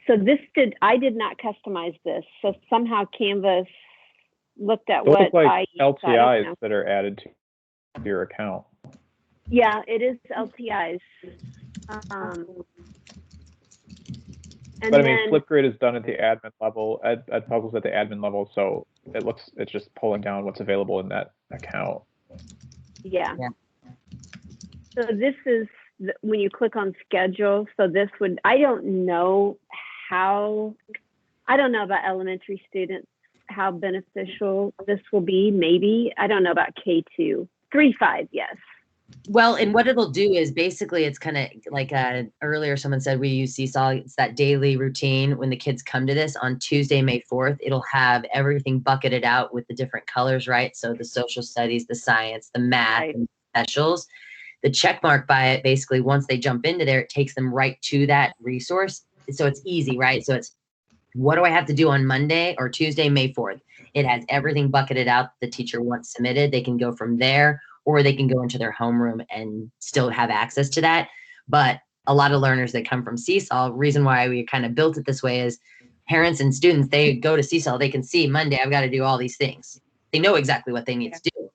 So I did not customize this. So somehow Canvas looked at Those what look like I LTIs that are added to your account. Yeah, it is LTIs. And But I mean, then, Flipgrid is done at the admin level, at Puzzles at the admin level, so it's just pulling down what's available in that account. yeah. So this is when you click on schedule. So this would, I don't know about elementary students, how beneficial this will be. Maybe, I don't know about K2, 3-5, yes. Well, and what it'll do is basically it's kind of like earlier someone said we use Seesaw. It's that daily routine. When the kids come to this on Tuesday, May 4th, it'll have everything bucketed out with the different colors, right? So the social studies, the science, the math, Right. and specials. The check mark by it, basically, once they jump into there, it takes them right to that resource. So it's easy, right? So it's, what do I have to do on Monday or Tuesday, May 4th? It has everything bucketed out the teacher wants submitted. They can go from there, or they can go into their homeroom and still have access to that. But a lot of learners that come from Seesaw, reason why we kind of built it this way is parents and students, they go to Seesaw, they can see Monday, I've got to do all these things. They know exactly what they need to do.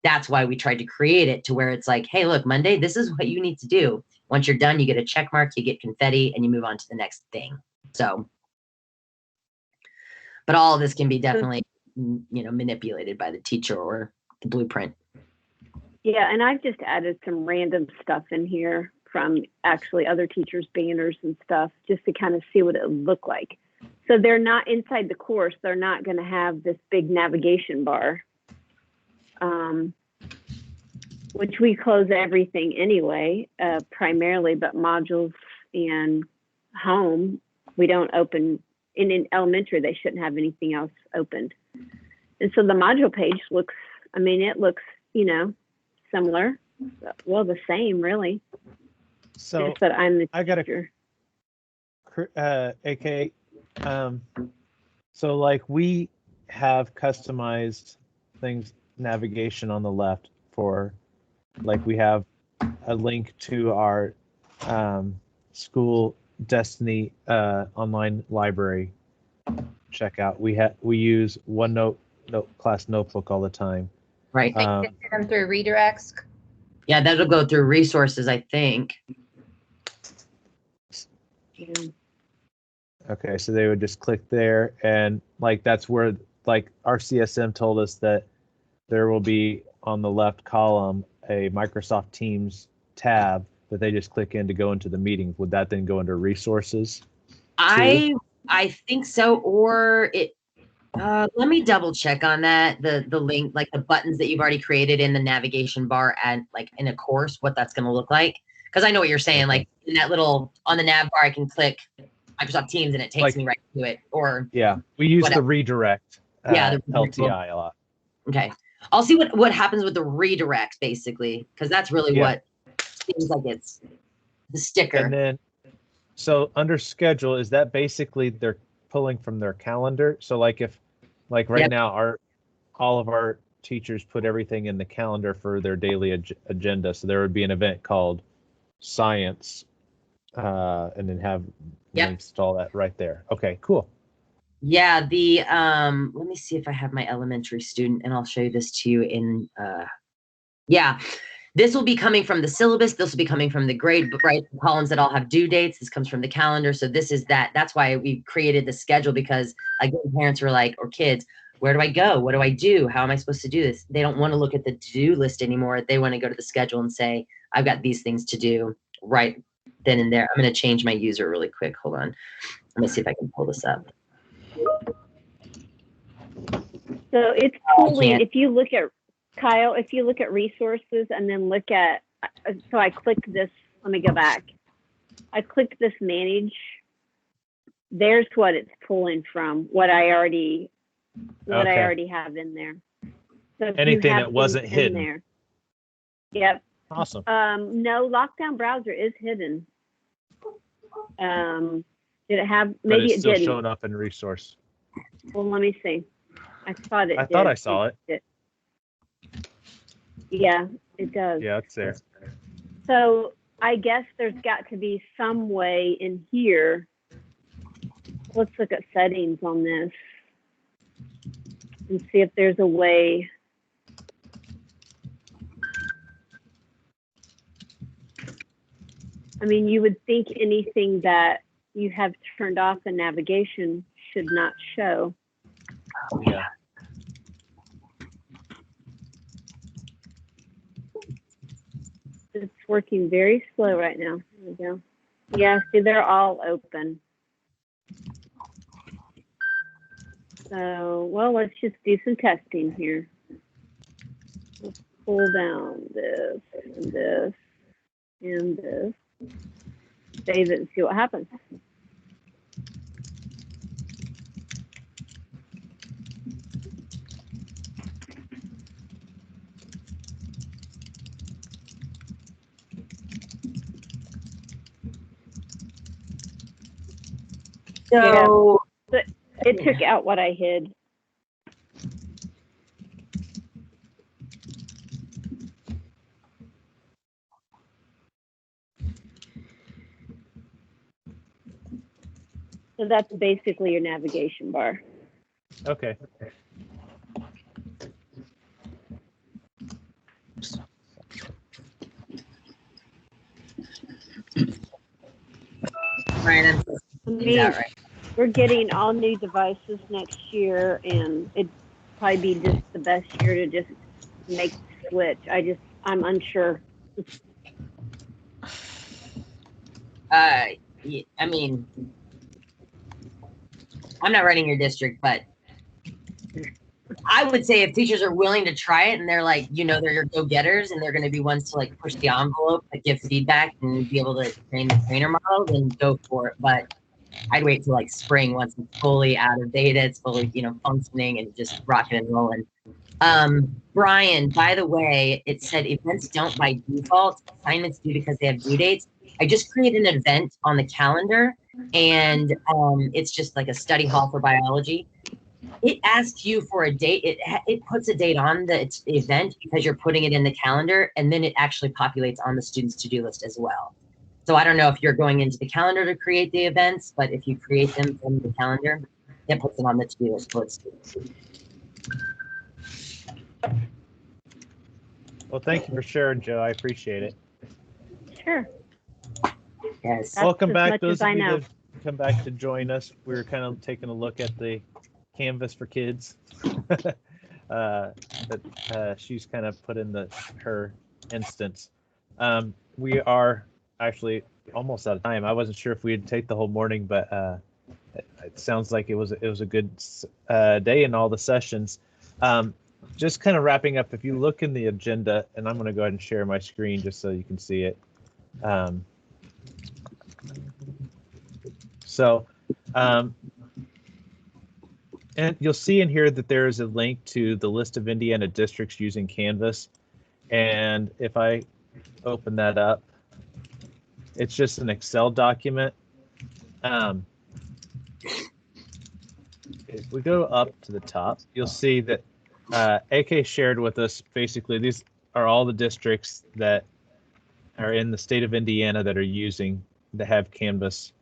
That's why we tried to create it to where it's like, hey, look, Monday, this is what you need to do. Once you're done, you get a check mark, you get confetti, and you move on to the next thing. So, but all of this can be definitely, manipulated by the teacher or the blueprint. Yeah, and I've just added some random stuff in here from actually other teachers' banners and stuff, just to kind of see what it would look like. So they're not inside the course. They're not going to have this big navigation bar, which we close everything anyway, primarily, but modules and home, we don't open. In elementary, they shouldn't have anything else opened. And so the module page looks, it looks, similar, well, the same, really. So just that I'm the I got teacher. AK. So like we have customized things, navigation on the left for, like we have a link to our school Destiny online library checkout. We use OneNote class notebook all the time. Right. They can do them through redirects. Yeah, that'll go through resources, I think. Okay, so they would just click there, and like that's where like our CSM told us that there will be on the left column a Microsoft Teams tab that they just click in to go into the meeting. Would that then go into resources? I think so, or it. Let me double check on that. The link, like the buttons that you've already created in the navigation bar and like in a course, what that's going to look like. Because I know what you're saying. Like in that little on the nav bar, I can click Microsoft Teams and it takes me right to it. Or yeah, we use whatever. the redirect. The LTI a lot. Okay, I'll see what happens with the redirect basically, because that's really what seems like it's the sticker. And then, so under schedule, is that basically they're pulling from their calendar? So like if, like right now, all of our teachers put everything in the calendar for their daily agenda. So there would be an event called science, and then have links to all that right there. Okay, cool. Yeah, the let me see if I have my elementary student, and I'll show you this to you in this will be coming from the syllabus. This will be coming from the grade, right? The columns that all have due dates. This comes from the calendar. So this is that. That's why we created the schedule, because again, parents were like, or kids, where do I go? What do I do? How am I supposed to do this? They don't want to look at the to-do list anymore. They want to go to the schedule and say, I've got these things to do right then and there. I'm going to change my user really quick. Hold on. Let me see if I can pull this up. So it's totally, if you look at, Kyle, if you look at resources and then look at, so I clicked this, let me go back. I clicked this manage. There's what it's pulling from, what I already have in there. So if you Anything have that wasn't things in hidden. there. Yep. Awesome. No, Lockdown Browser is hidden. Did it have, But maybe it's it still didn't. showing up in resource. Well, let me see. I thought it I did. thought I saw it. Yeah, it does. Yeah, it's there. So I guess there's got to be some way in here. Let's look at settings on this and see if there's a way. I mean, you would think anything that you have turned off in navigation should not show. Yeah. It's working very slow right now. There we go. Yeah, see, they're all open. So, well, let's just do some testing here. Let's pull down this and this and this. Save it and see what happens. So yeah, it took out what I hid. So that's basically your navigation bar. Okay. Ryan, We're getting all new devices next year, and it'd probably be just the best year to just make the switch. I'm unsure. I mean, I'm not running your district, but I would say if teachers are willing to try it and they're like, they're your go-getters and they're going to be ones to like push the envelope, like give feedback and be able to train the trainer model, then go for it. But I'd wait till like spring once it's fully out of beta, it's fully, functioning and just rocking and rolling. Brian, by the way, it said events don't by default, assignments do because they have due dates. I just created an event on the calendar and it's just like a study hall for biology. It asks you for a date. It puts a date on the event because you're putting it in the calendar, and then it actually populates on the student's to-do list as well. So I don't know if you're going into the calendar to create the events, but if you create them from the calendar, it puts it on the to-do list for the students. Well, thank you for sharing, Joe. I appreciate it. Sure. Yes. Welcome back, those those of you know. that come back to join us. We're kind of taking a look at the Canvas for Kids that she's kind of put in her instance. We are actually almost out of time. I wasn't sure if we'd take the whole morning, but it sounds like it was a good day in all the sessions. Just kind of wrapping up, if you look in the agenda, and I'm going to go ahead and share my screen just so you can see it. And you'll see in here that there is a link to the list of Indiana districts using Canvas. And if I open that up, it's just an Excel document. If we go up to the top, you'll see that AK shared with us, basically, these are all the districts that are in the state of Indiana that have Canvas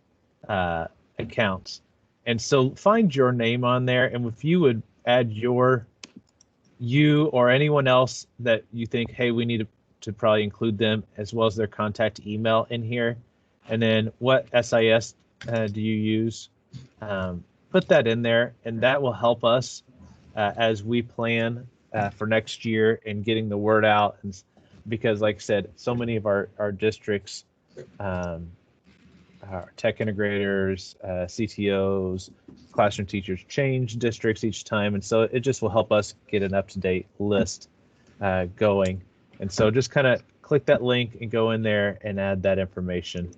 accounts. And so find your name on there, and if you would add you or anyone else that you think, hey, we need to probably include them, as well as their contact email in here. And then what SIS do you use? Put that in there, and that will help us as we plan for next year and getting the word out. And because, like I said, so many of our districts, our tech integrators, CTOs, classroom teachers change districts each time. And so it just will help us get an up-to-date list going. And so just kind of click that link and go in there and add that information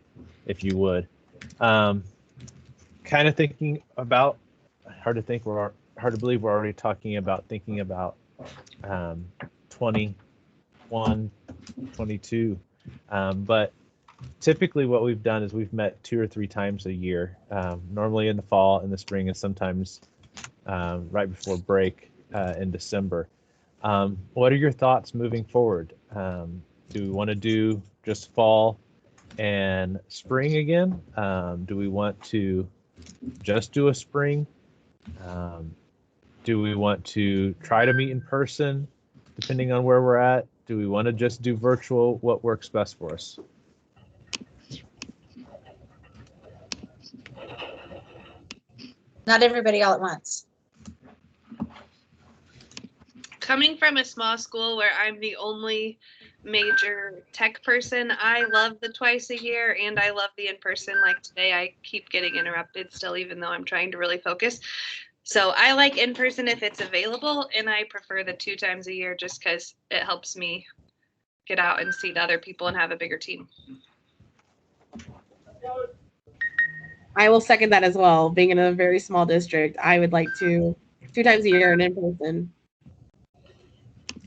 if you would. Kind of thinking about, hard to believe we're already talking about thinking about 21, 22. But typically what we've done is we've met 2 or 3 times a year, normally in the fall, in the spring, and sometimes right before break in December. What are your thoughts moving forward? Do we want to do just fall and spring again? Do we want to just do a spring? Do we want to try to meet in person, depending on where we're at? Do we want to just do virtual? What works best for us? Not everybody all at once. Coming from a small school where I'm the only major tech person, I love the twice a year and I love the in-person. Like today, I keep getting interrupted still, even though I'm trying to really focus. So I like in-person if it's available, and I prefer the 2 times a year just because it helps me get out and see the other people and have a bigger team. I will second that as well. Being in a very small district, I would like to 2 times a year and in person.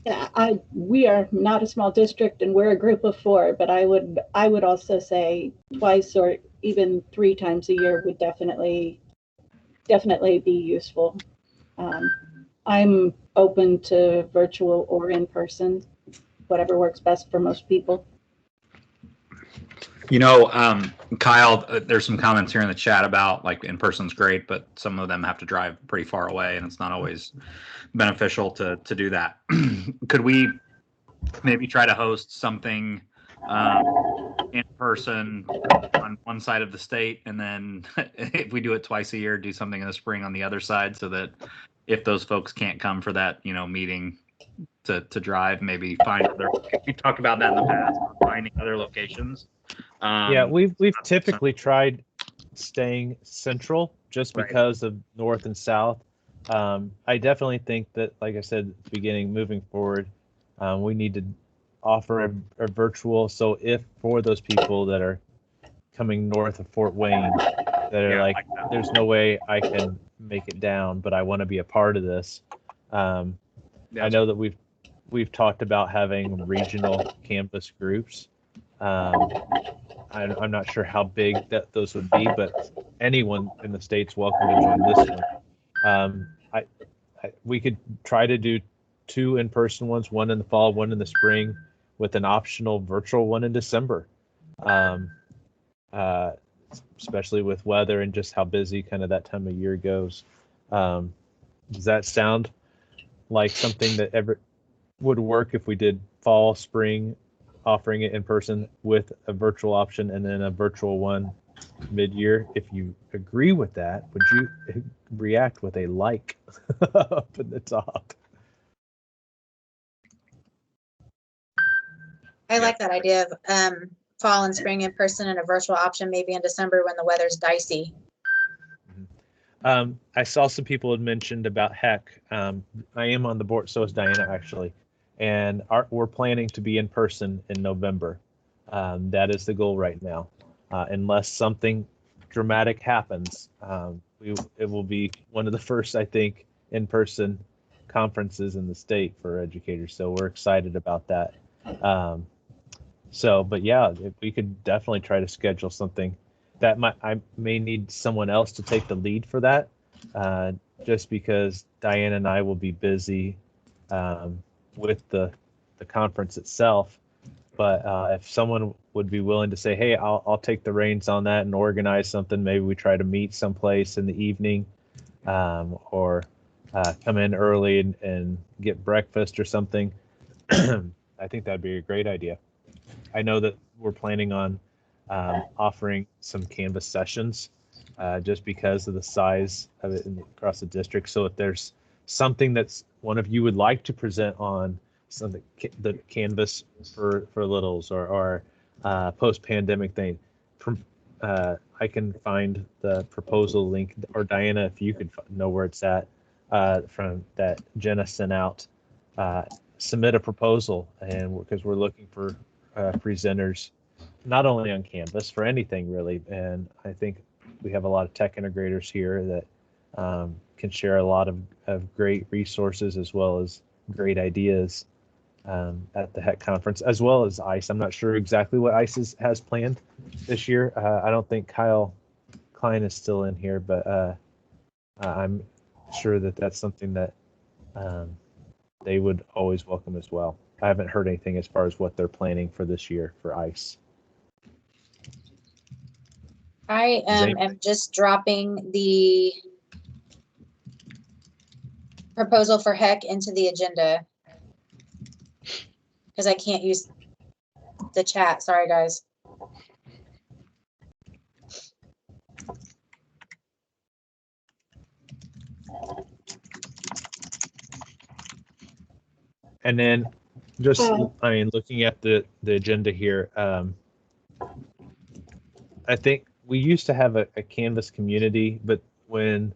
Yeah, we are not a small district and we're a group of 4, but I would also say twice or even 3 times a year would definitely be useful. I'm open to virtual or in person, whatever works best for most people. You know, Kyle, there's some comments here in the chat about like in person's great, but some of them have to drive pretty far away and it's not always beneficial to do that. Could we maybe try to host something in person on one side of the state, and then if we do it twice a year, do something in the spring on the other side, so that if those folks can't come for that, meeting to drive, maybe find other. We talked about that in the past, finding other locations. Yeah, we've typically tried staying central just because of north and south. I definitely think that, like I said at the beginning, moving forward, we need to offer a virtual. So if for those people that are coming north of Fort Wayne that are like, there's no way I can make it down, but I want to be a part of this. I know that we've talked about having regional Canvas groups. I'm not sure how big that those would be, but anyone in the state's welcome to join this one. We could try to do 2 in-person ones, one in the fall, one in the spring, with an optional virtual one in December. Especially with weather and just how busy kind of that time of year goes. Does that sound like something that ever would work if we did fall, spring, offering it in person with a virtual option and then a virtual one mid-year? If you agree with that, would you react with a like up in the top? I like that idea of fall and spring in person and a virtual option maybe in December when the weather's dicey. I saw some people had mentioned about HEC. I am on the board, so is Diana actually, and we're planning to be in person in November. That is the goal right now. Unless something dramatic happens, it will be one of the first, I think, in-person conferences in the state for educators. So we're excited about that. But yeah, if we could definitely try to schedule something. That I may need someone else to take the lead for that, just because Diane and I will be busy with the conference itself. But if someone would be willing to say, hey, I'll take the reins on that and organize something, maybe we try to meet someplace in the evening, or come in early and get breakfast or something. I think that'd be a great idea. I know that we're planning on offering some Canvas sessions just because of the size of it across the district. So if there's something that's one of you would like to present on something, the Canvas for littles or post-pandemic thing, from I can find the proposal link, or Diana, if you could know where it's at, from that Jenna sent out. Submit a proposal, and because we're looking for presenters, not only on Canvas, for anything really. And I think we have a lot of tech integrators here that can share a lot of great resources as well as great ideas at the HEC conference, as well as ICE. I'm not sure exactly what ICE has planned this year. I don't think Kyle Klein is still in here, but I'm sure that that's something that they would always welcome as well. I haven't heard anything as far as what they're planning for this year for ICE. I am just dropping the proposal for HEC into the agenda because I can't use the chat. Sorry, guys. And then just, I mean, looking at the agenda here, I think we used to have a Canvas community, but when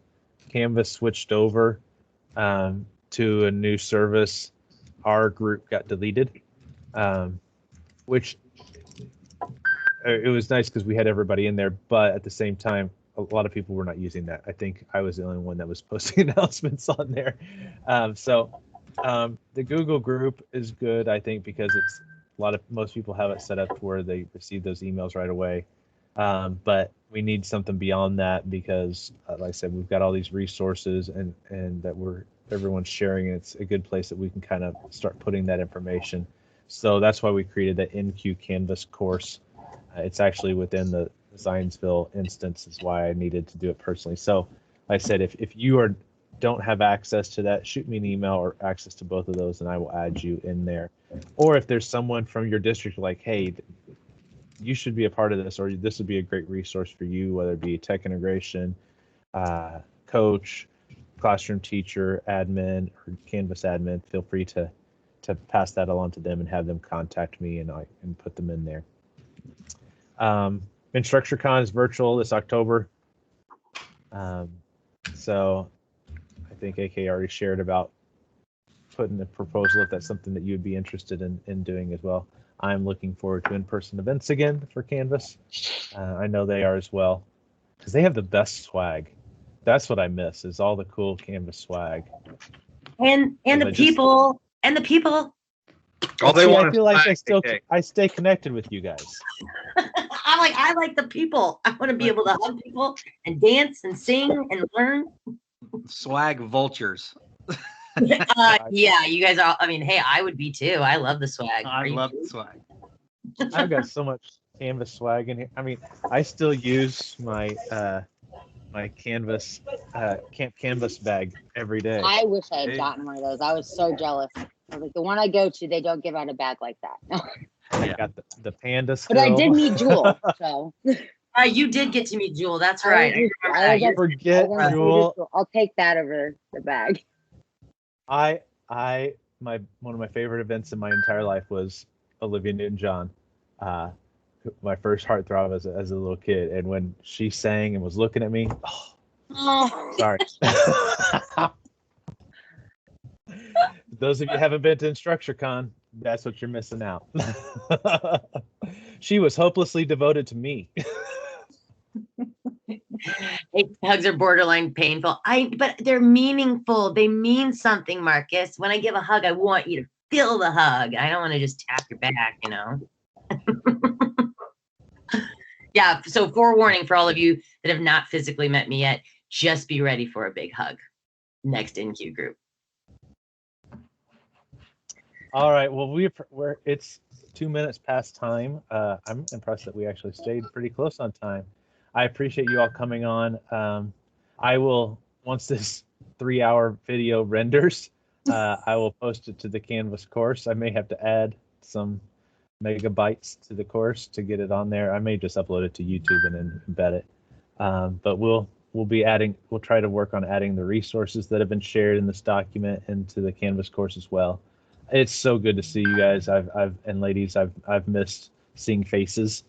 Canvas switched over to a new service, our group got deleted, which it was nice because we had everybody in there, but at the same time, a lot of people were not using that. I think I was the only one that was posting announcements on there. The Google group is good, I think, because it's most people have it set up to where they receive those emails right away. But we need something beyond that because, like I said, we've got all these resources and that everyone's sharing. It's a good place that we can kind of start putting that information. So that's why we created the INCUE Canvas course. It's actually within the Zionsville instance, is why I needed to do it personally. So like I said, if you don't have access to that, shoot me an email or access to both of those, and I will add you in there. Or if there's someone from your district like, hey, you should be a part of this, or this would be a great resource for you, whether it be tech integration, coach, classroom teacher, admin, or Canvas admin, feel free to pass that along to them and have them contact me, and I can put them in there. InstructureCon is virtual this October. So I think AK already shared about putting the proposal if that's something that you'd be interested in doing as well. I'm looking forward to in-person events again for Canvas. I know they are as well, because they have the best swag. That's what I miss, is all the cool Canvas swag. And the people. All they want. I feel like I stay connected with you guys. I like the people. I want to be able to hug people and dance and sing and learn. Swag vultures. Yeah, you guys are. I mean, hey, I would be too. I love the swag. I love the swag. I've got so much Canvas swag in here. I mean, I still use my my Canvas Camp Canvas bag every day. I wish I had gotten one of those. I was so jealous. I was like, the one I go to, they don't give out a bag like that. I got the Panda still. But I did meet Jewel, so. You did get to meet Jewel. That's right. Forget Jewel. I'll take that over the bag. One of my favorite events in my entire life was Olivia Newton-John. My first heartthrob as a little kid, and when she sang and was looking at me, sorry. Those of you who haven't been to InstructureCon, that's what you're missing out. She was hopelessly devoted to me. Hugs are borderline painful. But they're meaningful. They mean something, Marcus. When I give a hug, I want you to feel the hug. I don't want to just tap your back, you know. Yeah, so forewarning for all of you that have not physically met me yet, just be ready for a big hug. Next INCUE group. All right, well, it's 2 minutes past time. I'm impressed that we actually stayed pretty close on time. I appreciate you all coming on. I will, once this 3-hour video renders, I will post it to the Canvas course. I may have to add some megabytes to the course to get it on there. I may just upload it to YouTube and then embed it. But we'll we'll try to work on adding the resources that have been shared in this document into the Canvas course as well. It's so good to see you guys. And ladies, I've missed seeing faces.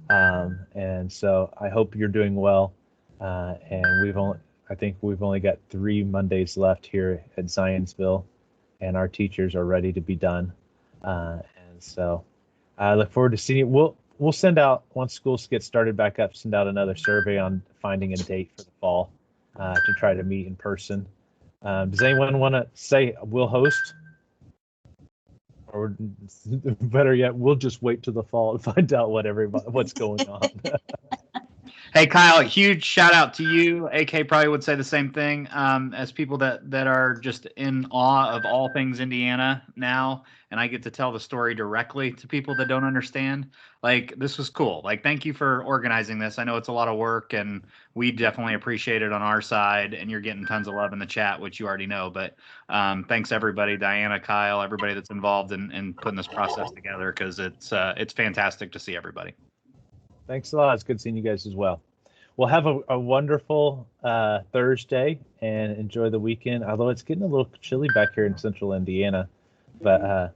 And so I hope you're doing well. And I think we've only got 3 Mondays left here at Zionsville, and our teachers are ready to be done. And so I look forward to seeing you. We'll send out, once schools get started back up, send out another survey on finding a date for the fall to try to meet in person. Does anyone want to say we'll host? Or better yet, we'll just wait till the fall and find out what's going on. Hey, Kyle, huge shout out to you. AK probably would say the same thing, as people that are just in awe of all things Indiana now. And I get to tell the story directly to people that don't understand. Like, this was cool. Like, thank you for organizing this. I know it's a lot of work, and we definitely appreciate it on our side. And you're getting tons of love in the chat, which you already know. But thanks, everybody, Diana, Kyle, everybody that's involved in putting this process together, because it's fantastic to see everybody. Thanks a lot. It's good seeing you guys as well. Well, have a wonderful Thursday and enjoy the weekend. Although it's getting a little chilly back here in central Indiana, but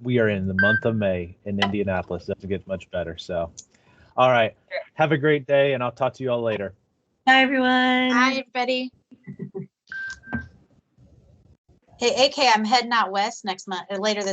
we are in the month of May in Indianapolis. It doesn't get much better. So, all right. Have a great day, and I'll talk to you all later. Bye, everyone. Hi, everybody. Hey, AK, I'm heading out west next month, later this